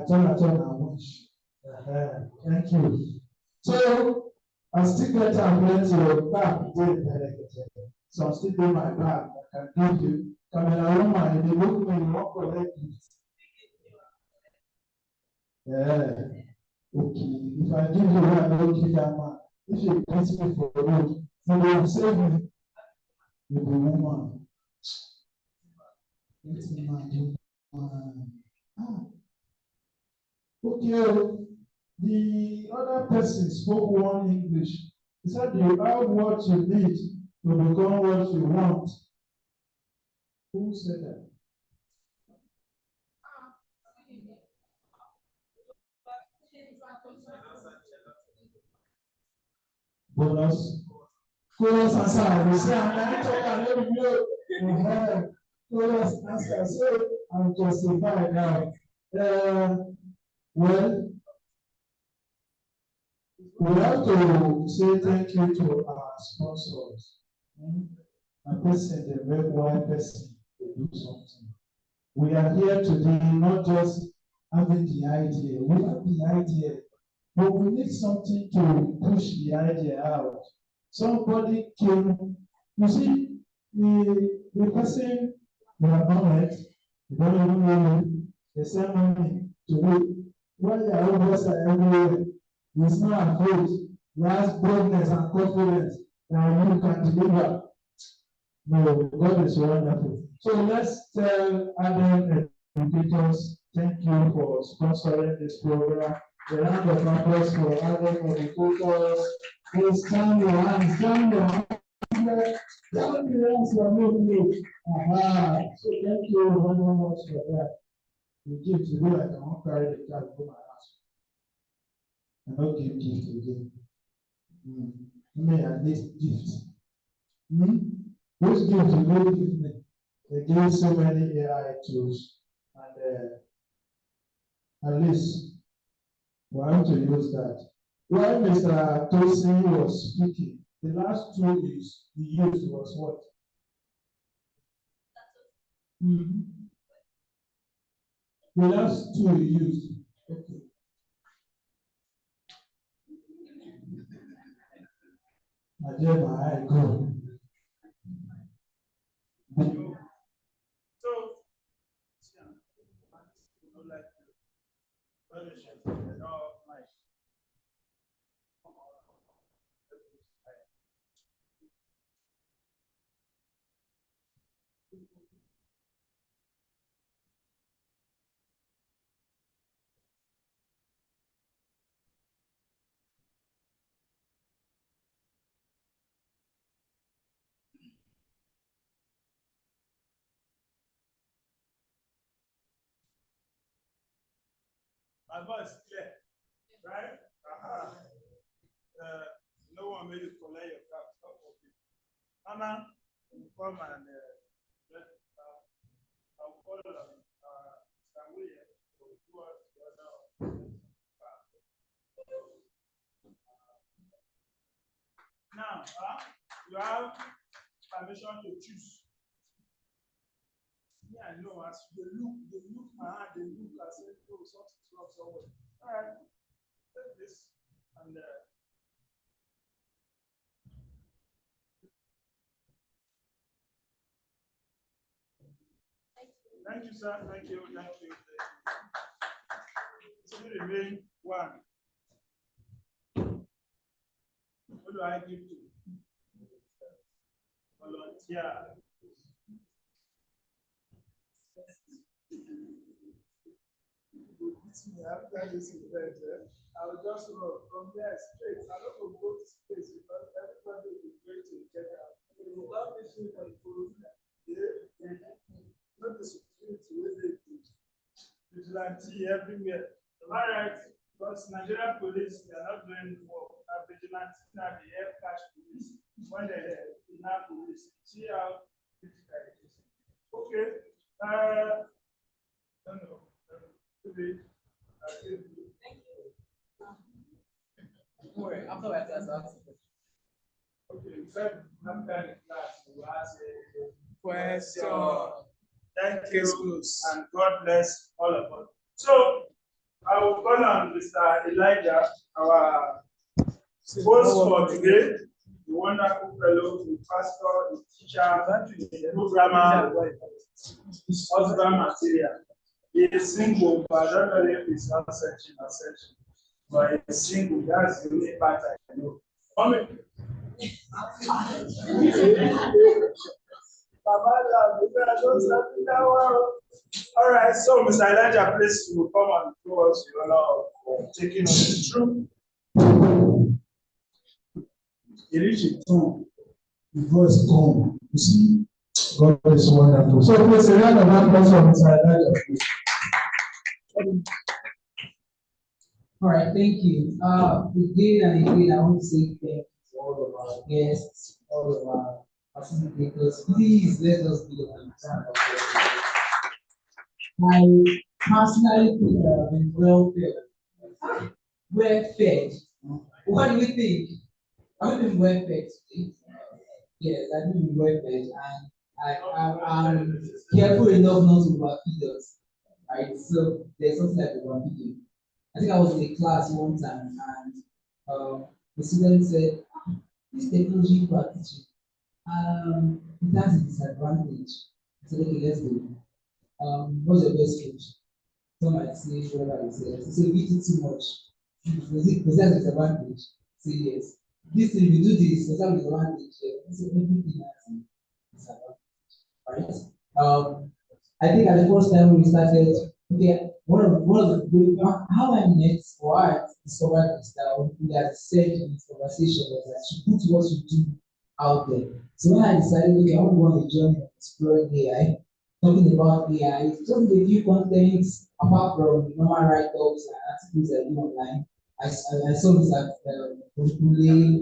Turn and watch. Thank you. So I still get a plenty of back. So I'm still doing my bag. I can give you. Camera woman, if you look me, you won't collect it. Okay. If I give you one, I don't give that man. If you get me for the road, you will save me. You be woman. Let's imagine. Okay. The other person spoke one English. He said, you have what you need to become what you want. Who said that? Bonus. Chorus answer. We say, I'm talking about chorus answer. So I'm justified now. Well, we have to say thank you to our sponsors. A person, the red white person, they do something. We are here today not just having the idea. We have the idea, but we need something to push the idea out. Somebody came, you see, the person you have not met, you don't even know him, they send money to you. When you are almost everywhere, he's not afraid. He has boldness and confidence that you can deliver. No, God is wonderful. So let's tell other educators, thank you for sponsoring this program. A round of applause for other educators. Please stand your hands, stand your hands. Stand your hands for me. So thank you very much for that. You give to me like I won't carry the card for my house. I don't give gift again. Me, I need gift. Those gifts you don't give me. They gave so many AI tools, and at least we have to use that. While Mr. Tosi was speaking, the last tool he used was what? The last tool he used. Okay. I gave my eye go. My voice clear, right? No one made it collect your card. Stop working. Anna, you come and I'll call Samuel to do us the other. Now, you have permission to choose. Yeah, I know. As they look, they look as if something's wrong somewhere. All right, take this and thank you, sir. Thank you. Still remain one. What do I give to? Volunteer. After this event, I will just run from there straight. I don't go to space because everybody will be going to get out. You will not be sure for the program. Not the security with the vigilante everywhere. Am I right? Because Nigerian police, they are not doing work. Vigilante now the air cash police. When they now police, see how difficult it is. Okay. I don't know. Thank you. Don't worry, after my class, I'll ask you. Okay, after the class, we'll ask a Question. Thank you, and God bless all of us. So, I will call on Mr. Elijah, our host for today, the wonderful fellow, the pastor, the teacher, the programmer, husband material. He is single, but I don't know if he's not searching or searching. But he's single, that's the only part I know. All right, so Mr. Elijah, please will come and show us your honor of taking on the truth. He reached a tone, the voice tone. You see, God is wonderful. So please, a round of applause for Mr. Elijah, please. All right, thank you. Again and again, I want to say thank you to all of our guests, all of our facilitators. Please let us be on time. I personally think I've been well fed. What do you think? I've been well fed today. Yes, I've been well fed, and I'm careful enough not to overfeed us. Right, so there's something like overfeeding. I think I was in a class one time, and the student said, "This technology you are teaching, it has a disadvantage." I said, "Okay, let's go. What's your best coach?" Some might say whatever they say. So if you eat too much, does that disadvantage? Say yes. This thing, if you do this, does that disadvantage? Yes. So everything has a disadvantage, right? I think at the first time we started, okay, one of the how I met or I discovered this that we had said in this conversation was that you put what you do out there. So when I decided, okay, I want to go on a journey of exploring AI, talking about AI, just a few contents apart from normal write-ups and articles I do online. I saw this at Google,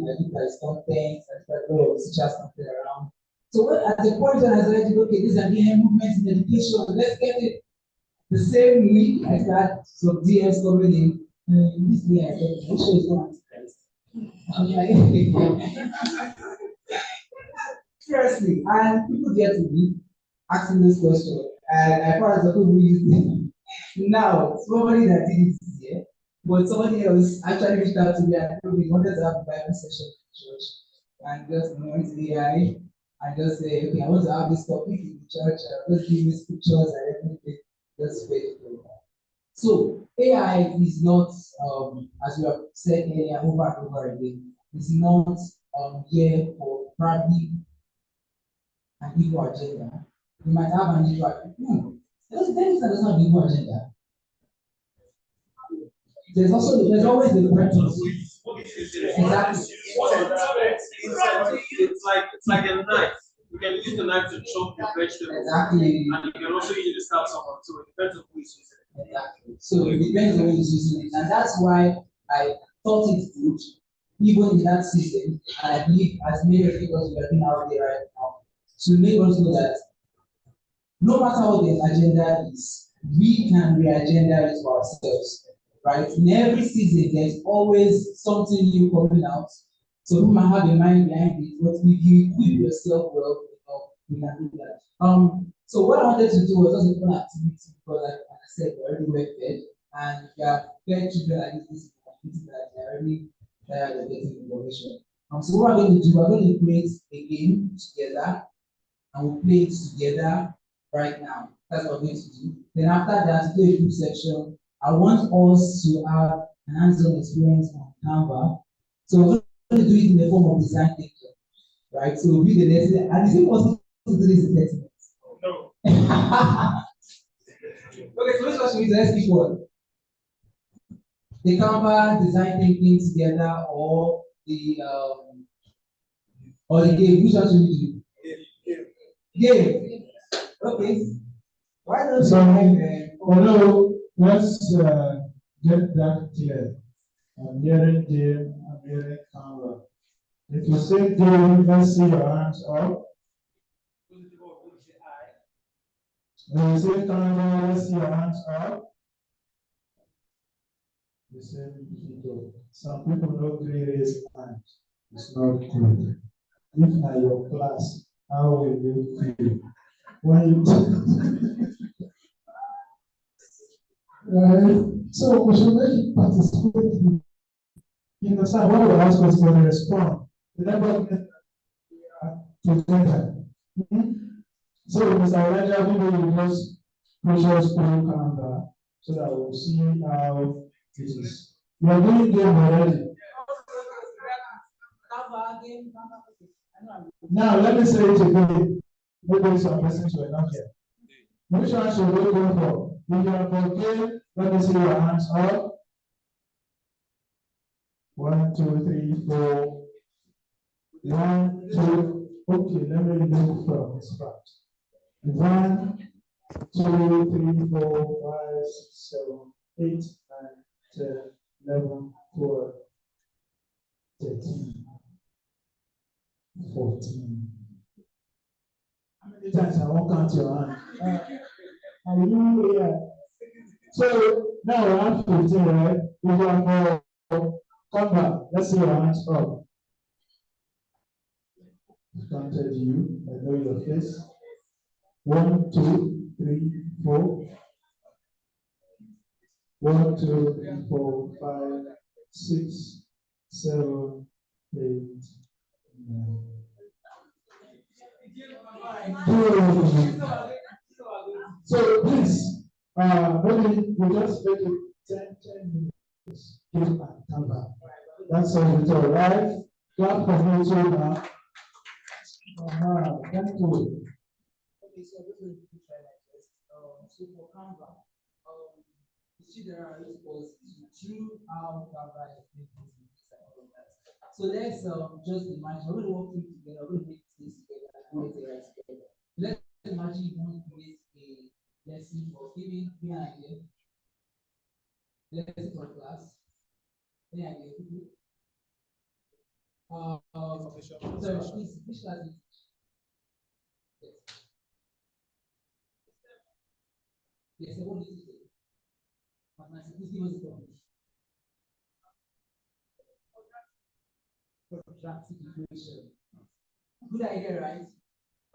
I think there's content, I think a lot of teachers something around. So when, at the point when I decided, okay, this is an AI movement in education, let's get it. The same week, I started some DMs coming in. This year, I said, I'm sure it's not Antichrist. I'm like, seriously, and people get to me asking this question. And I found out who used it. Now, somebody that did it this year, but somebody else actually reached out to me and told me wanted to have a Bible session in church. And just went to AI and just say, okay, I want to have this topic in the church. Just give me scriptures and everything. Just faithful. So AI is not, as we have said earlier over and over again, is not here for probably an evil agenda. You might have an evil agenda. There's not an evil agenda. There's always the preference. Exactly. It's like a knife. You can use the knife to chop your vegetables. Exactly. And you can also use it to stab someone. So it depends on who is using it. Exactly. So it depends on who is using it. And that's why I thought it good, even in that system, and I believe as many of us we are doing out there right now, to make us know that no matter what the agenda is, we can re-agenda it for ourselves. Right? In every season, there's always something new coming out. So you might have a mind behind it, but if you equip yourself well, you can do that. So what I wanted to do was just a fun activity because, like I said, we're already well fed, and if you have fed children like this activity that they're already tired of getting information. So what we're going to do, we're going to create a game together, and we'll play it together right now. That's what we're going to do. Then after that, do a group section. I want us to have an hands-on experience on Canva. So we're going to do it in the form of design thinking, right? So we'll do the lesson, and is it possible to do this in 30 minutes? No. Okay, so this question is let's pick one. The Canva design thinking together or the game. Which one should we do? Game. Okay. Why don't let's get that clear. I'm hearing game, I'm hearing Canva. If you say game, let's see your hands up. When you say Canva, let's see your hands up. The same people. Some people don't raise hands. It's not good. If na your class, how will you feel? When you so we should make it participate. You understand what we ask us to respond. The number together. So Mr. Elijah, we will use precious through Canva so that we'll see how this is. We are doing game already. Now let me say it again. Maybe some persons were not here. Which one should we go for? If you are for game, let me see your hands up. 1, 2, 3, 4. 1, 2. Okay, let me look from this part. 1, 2, 3, 4, 5, 6, 7, 8, 9, 10, 11, 12, 13, 14. How many times I won't count your hand? Hallelujah. So now we have 15, right? We have come back. Let's see your hands up. Counted you. I know your face. 1, 2, 3, 4. 1, 2, 3, 4, 5, 6, 7, 8, 9. So please, maybe we just make it 10 minutes. Give and come back. That's all. It's all right. Clap for me too now. Thank you. Okay, so this is the try like this. So for Canva, the student was to how Canva is being used and all of that. So let's just imagine we're going to work together, we're going to make this together, and make it together. Let's imagine you want to create a lesson for giving an idea. Lesson for class. Any idea? Sorry, which class is it? Yes, I want to do it. Please give us the topic. Quadratic equation. Good idea, right?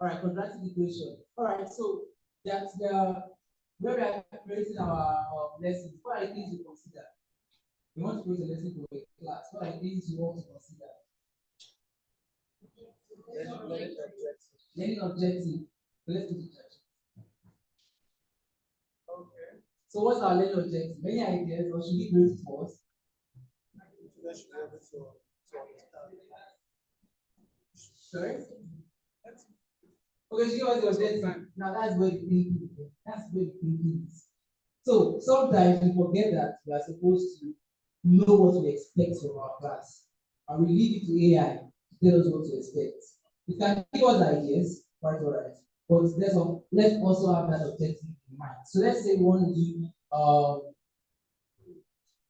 All right, quadratic equation. All right, so that's the where we are creating our lessons. What are the things you consider? We want to create a lesson for a class. What are the things you want to consider? Learning objective. Let's do that. Okay. So what's our learning objective? Many ideas, or should we do it first? Sorry? Okay, she was the objective. Now that's where the thinking is. That's where the thinking is. So sometimes we forget that we are supposed to know what we expect from our class. And we leave it to AI to tell us what to expect. It can give us ideas, quite all right. But let's also have that objective in mind. So let's say we want to do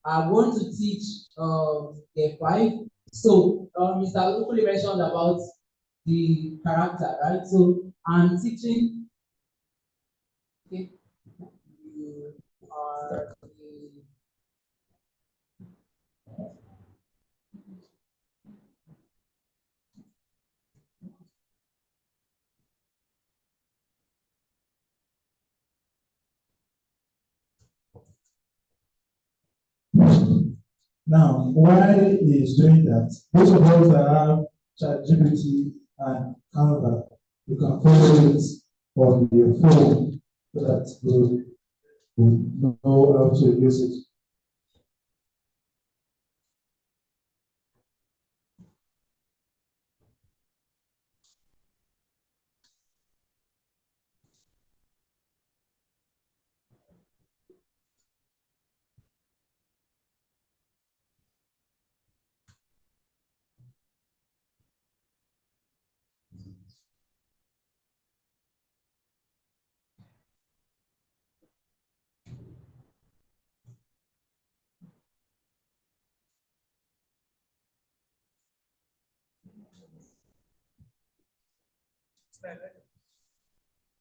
I want to teach F5. So Mr. Lukuli mentioned about the character, right? So I'm teaching. Okay. You are Now, why is doing that? Those of us that have ChatGPT and Canva, you can follow it on your phone so that you will know how to use it.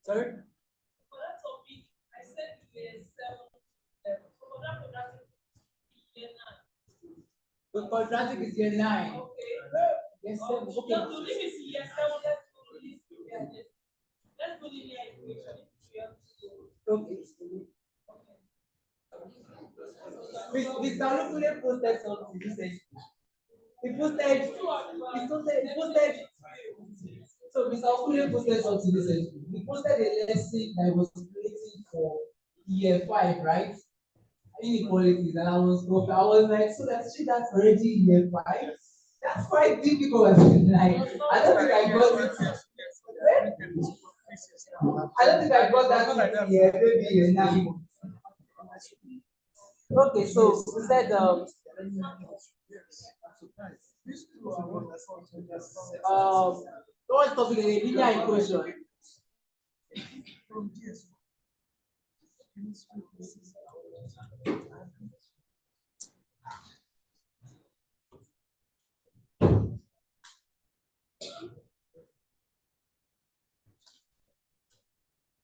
Sorry? The quadratic is year 9. Yes, 7. Okay. Okay. Mr. Olukule posted something recently. He posted. So Mr. Olukule posted something recently. He posted a lesson that was creating for year 5, right? Inequalities, and I was like, so that's already year 5. That's quite difficult. Like, I don't think I got it. I don't think I got that year, maybe year 9. Okay, so we said what topic is a linear equation?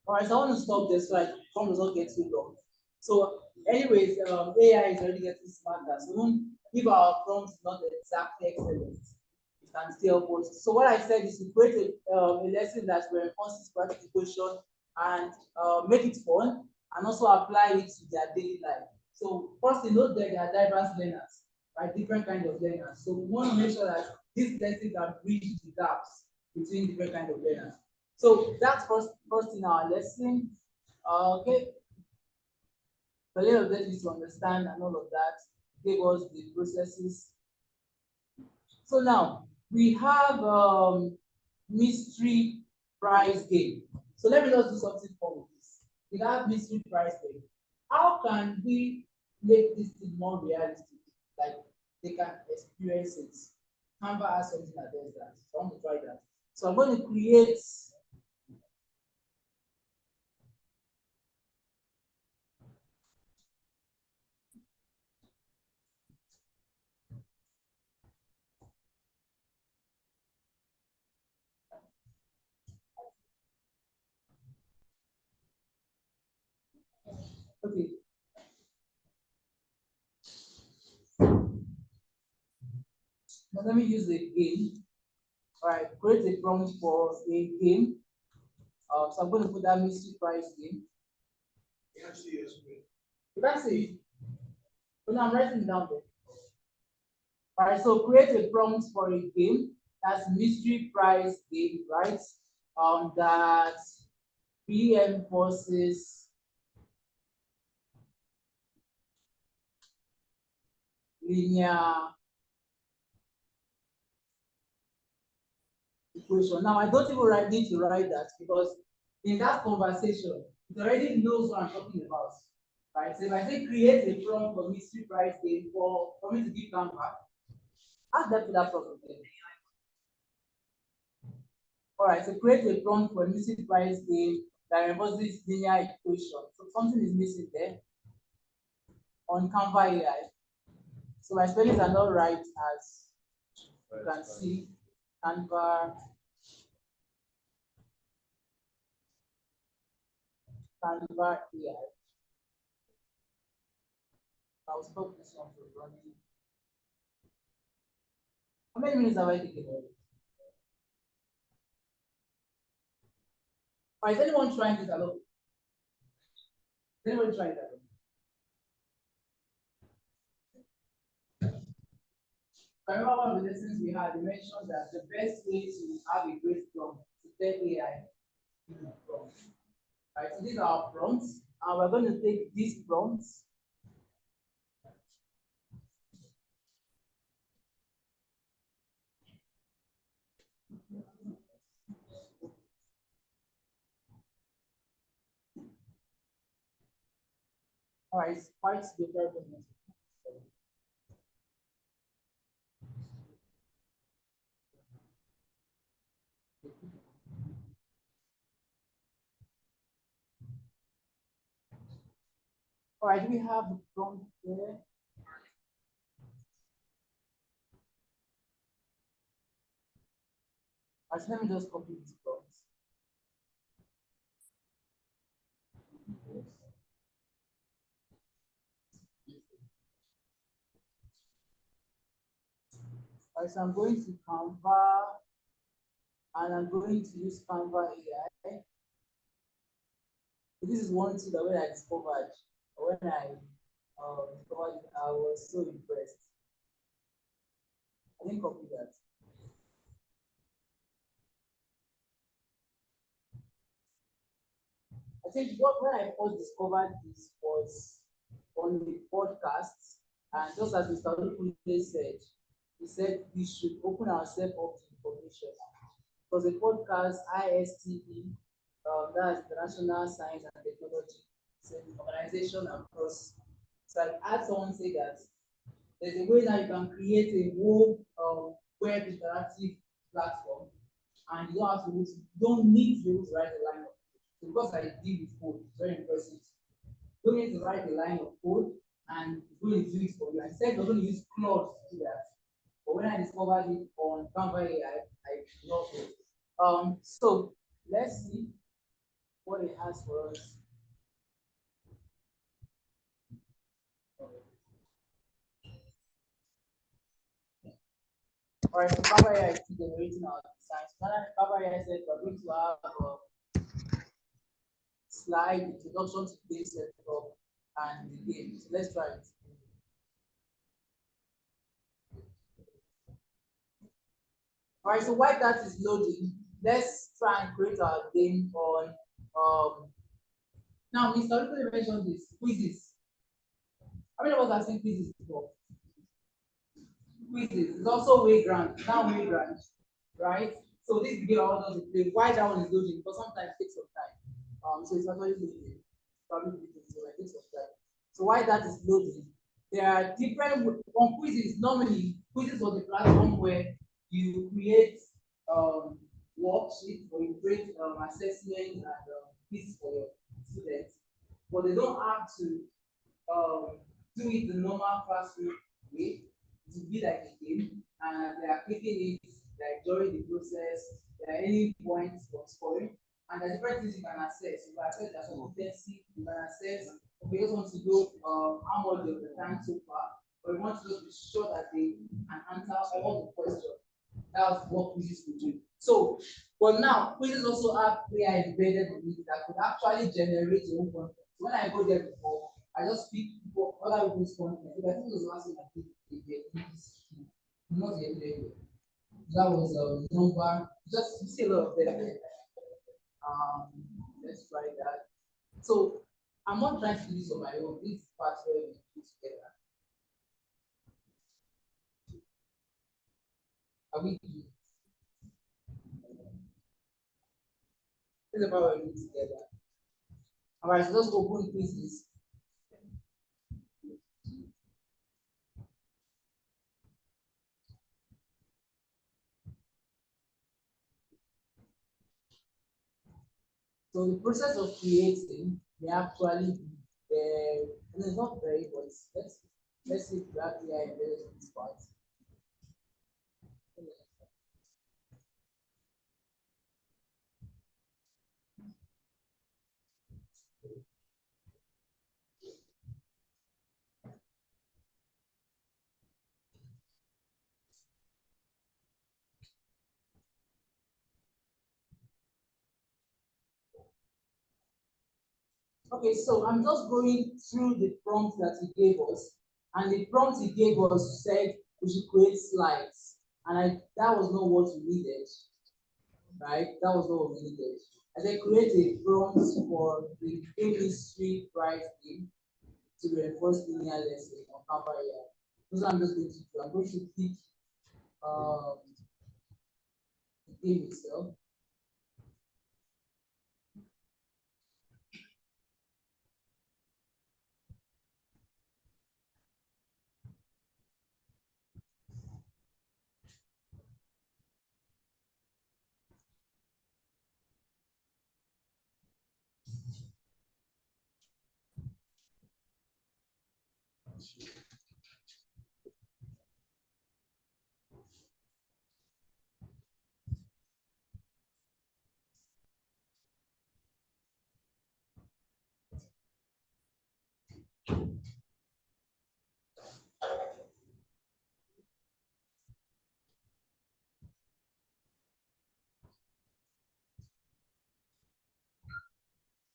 All right, so I want to stop this so I does not get too long. So, anyways, AI is already getting smarter. So, even if our prompts not exactly excellent, it can still help us. So, what I said is to create a lesson that will enhance this practical equation and make it fun and also apply it to their daily life. So, first, note that there are diverse learners, right? Different kinds of learners. So, we want to make sure that this lesson can bridge the gaps between different kinds of learners. So that's first in our lesson. Okay. A little bit is to understand and all of that. Give us the processes. So now we have mystery prize game. So let me just do something fun with this. We have mystery prize game. How can we make this thing more realistic? Like they can experience it. Canva has something that does that. So I want to try that. So I'm going to create okay. Now let me use a game. All right, create a prompt for a game. So I'm going to put that mystery prize game. You can see it. So now I'm writing it down there. All right, so create a prompt for a game. That's mystery prize game, right? That reinforces linear equation. Now I don't even need to write that because in that conversation, it already knows what I'm talking about. Right? So if I say create a prompt for mystery prize game for me to give Canva, ask them to that problem. All right, so create a prompt for mystery prize game that involves this linear equation. So something is missing there on Canva AI. So my spellings are not right as you can see. Canva AI. I'll stop this one for running. How many minutes have I taken already? Or is anyone trying this alone? Is anyone trying that alone? I remember one of the lessons we had, we mentioned that the best way to have a great prompt is to tell AI prompt. Right, so these are our prompts, and we're going to take these prompts. All right, it's quite different. All right, we have the prompt there. All right, so let me just copy these prompts. So I'm going to Canva and I'm going to use Canva AI. This is one thing that when I discovered, discovered it, I was so impressed. I didn't copy that. I think when I first discovered this was on the podcast, and just as Mr. Olukunle said, he said we should open ourselves up to information. Because the podcast ISTE, that's International Science and Technology, it's an organization across. So I had someone say that there's a way that you can create a whole web interactive platform, and you don't have to, you don't need to be able to write a line of code. So because I deal with code, it's very impressive. You don't need to write a line of code, and it's going to do it for you. I said we're going to use Claude to do that. But when I discovered it on Canva AI, I loved it. So let's see what it has for us. All right, so Canva AI is generating our design. So now Canva AI said we're going to have a slide introduction to today's setup and the game. So let's try it. All right, so while that is loading, let's try and create our game on now Mr. Olukunle mentioned this quizzes. How many of us have seen quizzes before? Quizzes. It's also Wayground, now Wayground, right? So this is the game I want us to play. Why that one is loading? Because sometimes it takes some time. So it's actually loading. Probably so it takes some time. So why that is loading? There are different on quizzes. Normally, quizzes was the platform where you create worksheets or you create assessments and quizzes for your students, but they don't have to do it the normal classroom way. To be like a game, and they are clicking it like during the process. There are any points for scoring, and there are different things you can access. You can access their competency, you can access. We just want to know how much of the time so far, but we want to just be sure that they can answer all the questions. That's what quizzes will do. So, but now quizzes also have AI embedded in it that could actually generate your own content. So when I go there before, I just pick other people's content. If I think it was last thing I did, not the that was number. Just you see a lot of them. Let's try that. So I'm not trying to do this on my own. This part where we do together. Are we doing? This is about we do together. All right, so let's open quizzes. So the process of creating may actually be very, and it's not very, but let's see if we have AI embedded in this part. Okay, so I'm just going through the prompt that he gave us, and the prompt he gave us said we should create slides, and that was not what we needed, right? That was not what we needed. I said create a prompt for the game history prize game to reinforce linear lesson on Canva AI. So I'm just going to do. I'm going to pick the game itself.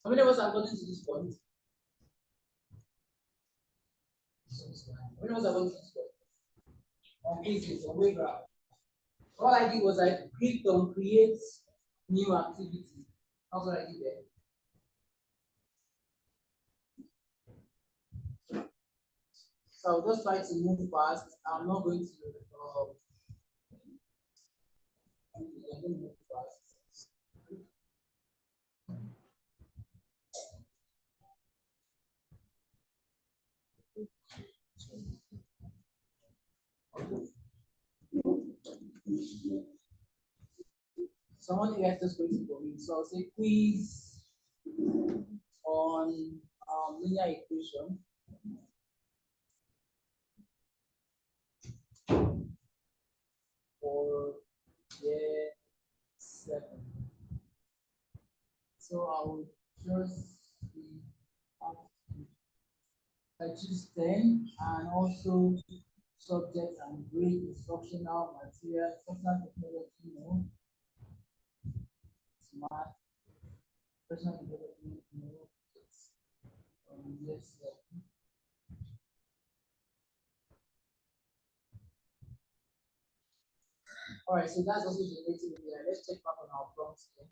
How many of us have gotten to this point? How many of us have gotten to this point? On basis, on way graph. All I did was I clicked on create new activity. That's what I did there. So I'll just try to move fast. I'm not going to move fast. Someone else just waiting for me. So I'll say quiz on linear equation. For year 7. So I will just I choose 10 and also subject and grade instructional material, instructional technology, no. Smart, personal development, no. Yes, all right, so that's also generating here. Let's check back on our prompts here.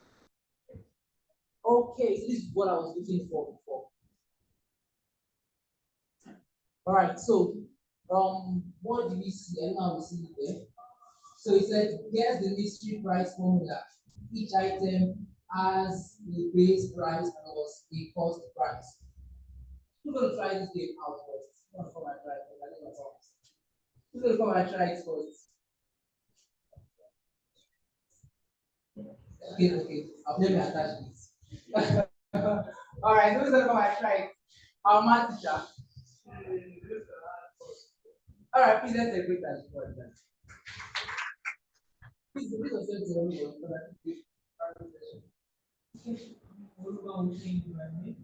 Okay, so this is what I was looking for before. All right, so what do we see? I don't know how we see it there. So it said, here's the mystery price formula. Each item has a base price plus a cost price. Who's going to try this game out first? Who's going to come and try it? Who's going to come and try it first? Okay. I'll let me attach this. All right, who's going to come and try it? Our math teacher. All right, please let's take that for that. Please, the video says everyone for that. We're going to change my name.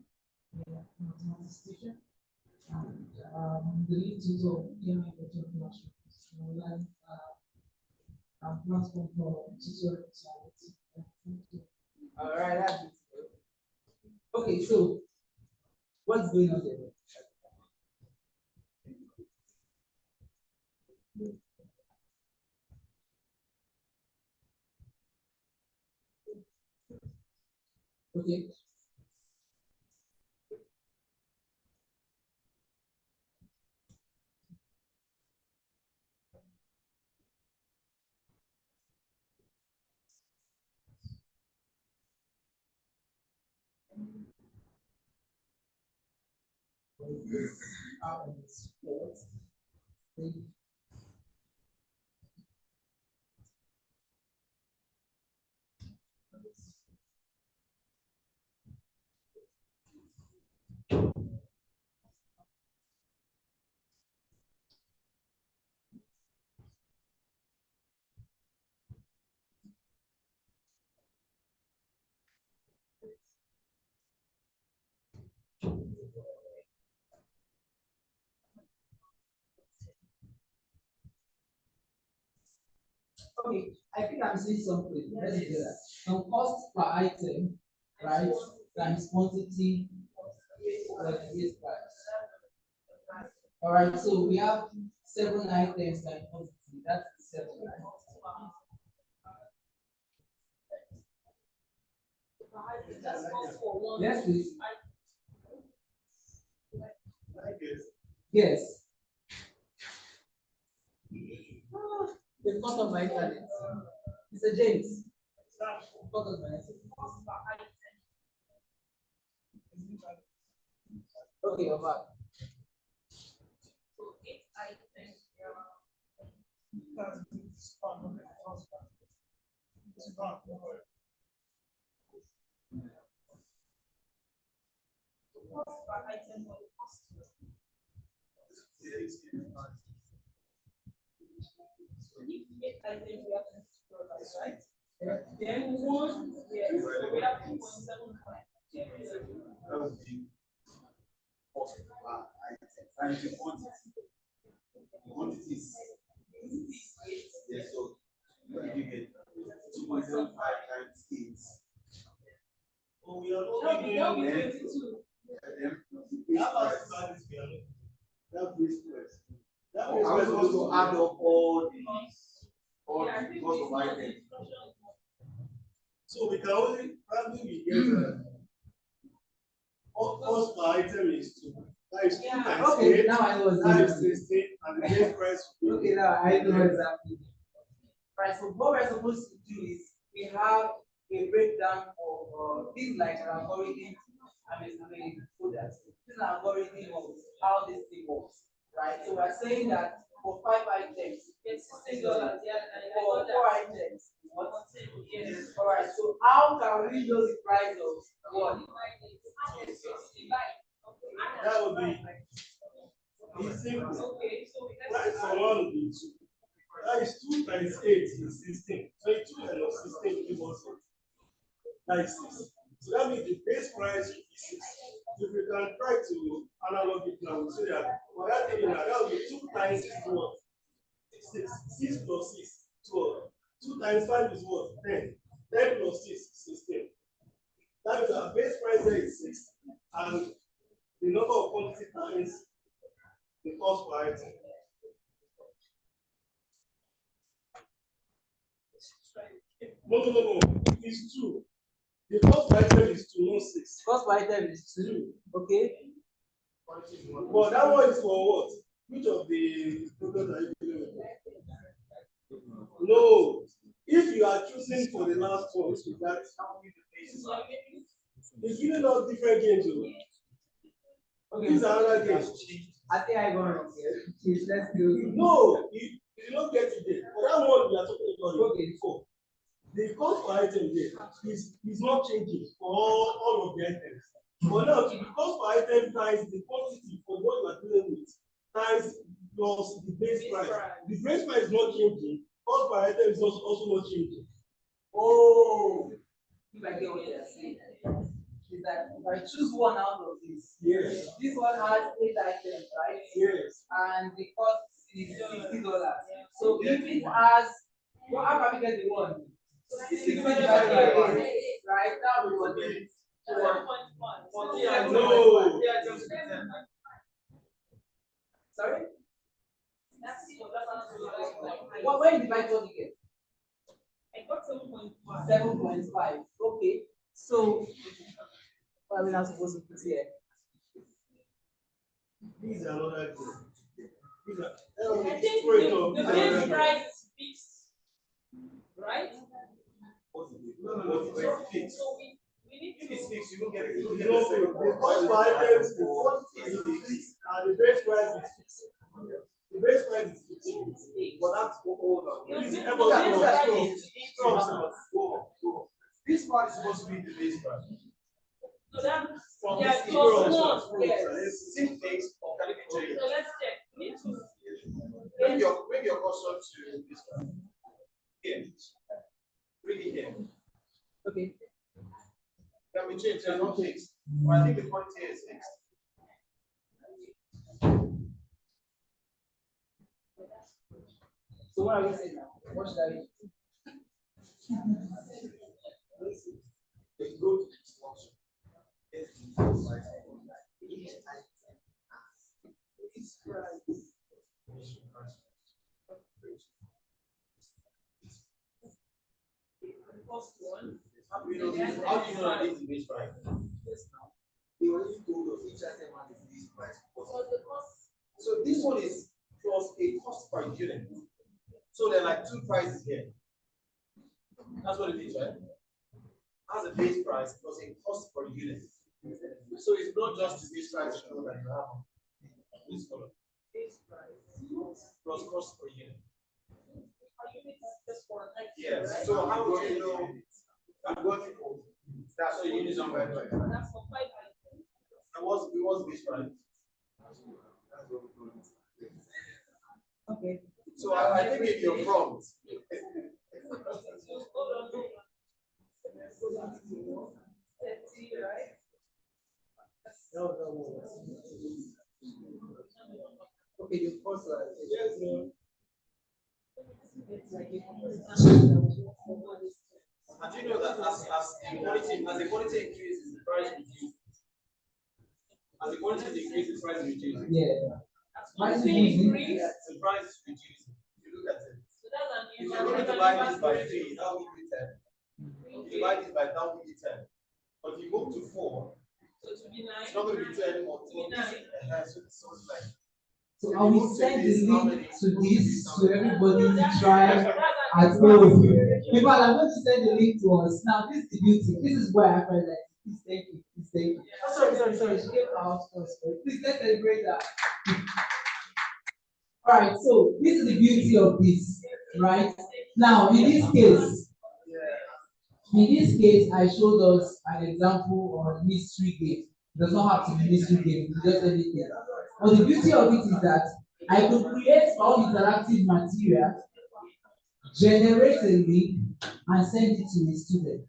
Mathematics teacher. The lead tutor came in the classroom. So platform for tutorial. All right, that's it. Okay, so what's going on there? Okay. Okay, I think I'm seeing something. Let's do that. Now, cost per item, right, times quantity, base price. All right, so we have 7 items times quantity. That's 7 items. Yes, please. Yes. The cost of my internet. Mr. James. Cost of my internet. Okay, over. Then one, yes, we have 2.75. Quantities. Yes, so what did you get? 2.75 times 8. But we are No, only we don't be doing 22. that base price. That Are base we price supposed to add up all Yeah, the cost of items? So we can only probably get all cost per item is 2. That is 2 times okay, 8. now I know what's That is happening. 16, and the base price will be. Okay, now I know exactly. Right, so what we're supposed to do is we have a breakdown of things like an algorithm and folders. This is an algorithm of how this thing works, right? So we're saying that for 5 items, it's $16. For 4 items, what? All right, so how can we know the price of one? That would be simple. Price for one would be 2. That is 2 times 8 is 16. So 2 times 16 gives us 6. So that means the base price should be 6. If we can try to analog it now, we say that for that thing now, that would be 2 times 6 what? 6. 6 plus 6, 12. 2 times 5 is what? 10. 10 plus 6 is 16. That means our base price there is 6. And the number of quantity times the cost per item. No. It's 2. The cost per item is 2, not 6. Cost per item is 2. Okay. But that one is for what? Which of the products are you dealing with? No. If you are choosing for the last one, which is that, it's giving us different games. Okay. These are other games. I think I got it here. Please, let's do. No, you don't get it there. For that one we are talking about Okay. before. The cost per item there is not changing for all of the items. But now, the cost per item times the quantity for what you are dealing with times plus the base price. The base price is not changing. Cost per item is also not changing. Oh, if I get what you're saying, is that if I choose one out of this, yes, this one has 8 items, right? Yes. And the cost is $60. So if it has, well, how can we get the one? 60 divided by 8, right? That will be what it is. No. Sorry? What, when you divide what you get? I got 7.5. 7.5. Okay. So what are we not supposed to put here? These are not accurate. These are I think the base price is fixed, right? No, it's fixed. So we need to. If it's fixed, you don't get it. You don't pay. The cost per items, the quantity is fixed, and the base price is fixed. The base price is fixed. But that's all now. This part is supposed to be the base price. So that From yeah, this plus one. yes. Is it fixed or can it be changed? So let's check. We need to. Bring your cursor to this one. Here. Bring it here. Okay. Can we change? They're not fixed. Well, I think the quantity is fixed. So what are we saying now? What should I do? Let's go to this one. How do you know that this is the base price? Yes, now. He already told us each item has a base price. So this one is plus a cost per unit. So there are like 2 prices here. That's what it is, right? Has a base price plus a cost per unit. So it's not just the base price that you have on this column. Base price plus cost per unit. Yes. So how would you know? I'm going to go. That's the unit number. That's for 5 items. And what's base price? Okay. So I think if you're prompt. Okay, you first Yes, no. And you know that as the quality increases, Once it increases, the price is reducing. Yeah. Once Price we is increase, The price is reducing. You look at it. so that's an If you're going to divide this by 3, that will give you 10. If you divide this by that will give you 10. But if you go to 4, so to be 9, it's not going to be 10 or 2. to be 9. So it's sort of like. So I will send the link to this to everybody to try at home. In fact, I'm going to send the link to us. Now, this is the beauty. This is where I felt like, please thank you, please thank you. Oh, sorry. She came out first. Please let's celebrate that. All right, so this is the beauty of this, right? Now, in this case, I showed us an example on mystery game. It does not have to be mystery game, it's just anything. But the beauty of it is that I could create my own interactive material, generate a link, and send it to a student.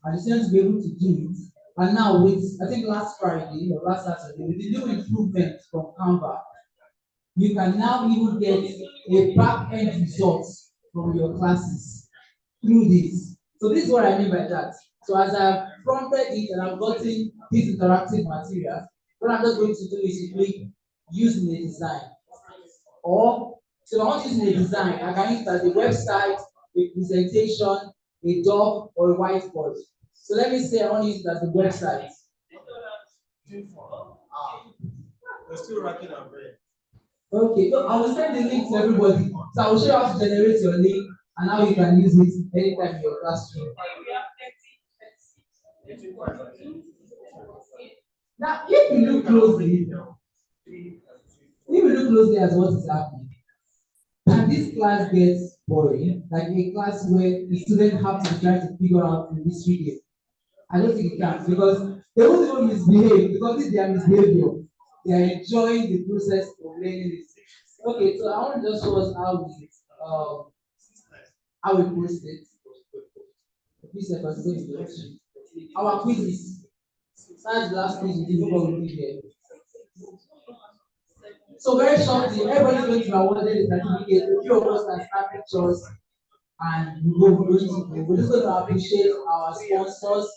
And the student will be able to do it. And now with, I think last Friday or last Saturday, with the new improvement from Canva, you can now even get a back-end results from your classes through this. So this is what I mean by that. So as I've prompted it and I've gotten this interactive material, what I'm just going to do is to click using a design. Or so I want using a design, I can use it as a website, a presentation, a doc, or a whiteboard. So let me say I want to use it as a website. We're still racking our brain. Okay, so I will send the link to everybody. So I will show you how to generate your link and how you can use it anytime in your classroom. Now, if you look closely at what is happening, can this class get boring? Like a class where the students have to try to figure out the mystery game? I don't think it can, because they won't even misbehave, because this is their misbehavior. They are enjoying the process of learning this. Okay, so I want to just show us how we post it. Our quizzes. That's the last quiz we did before we did here. So very shortly, everybody's going to be awarded a certificate. A few of us can snap pictures and we're just going to appreciate our sponsors.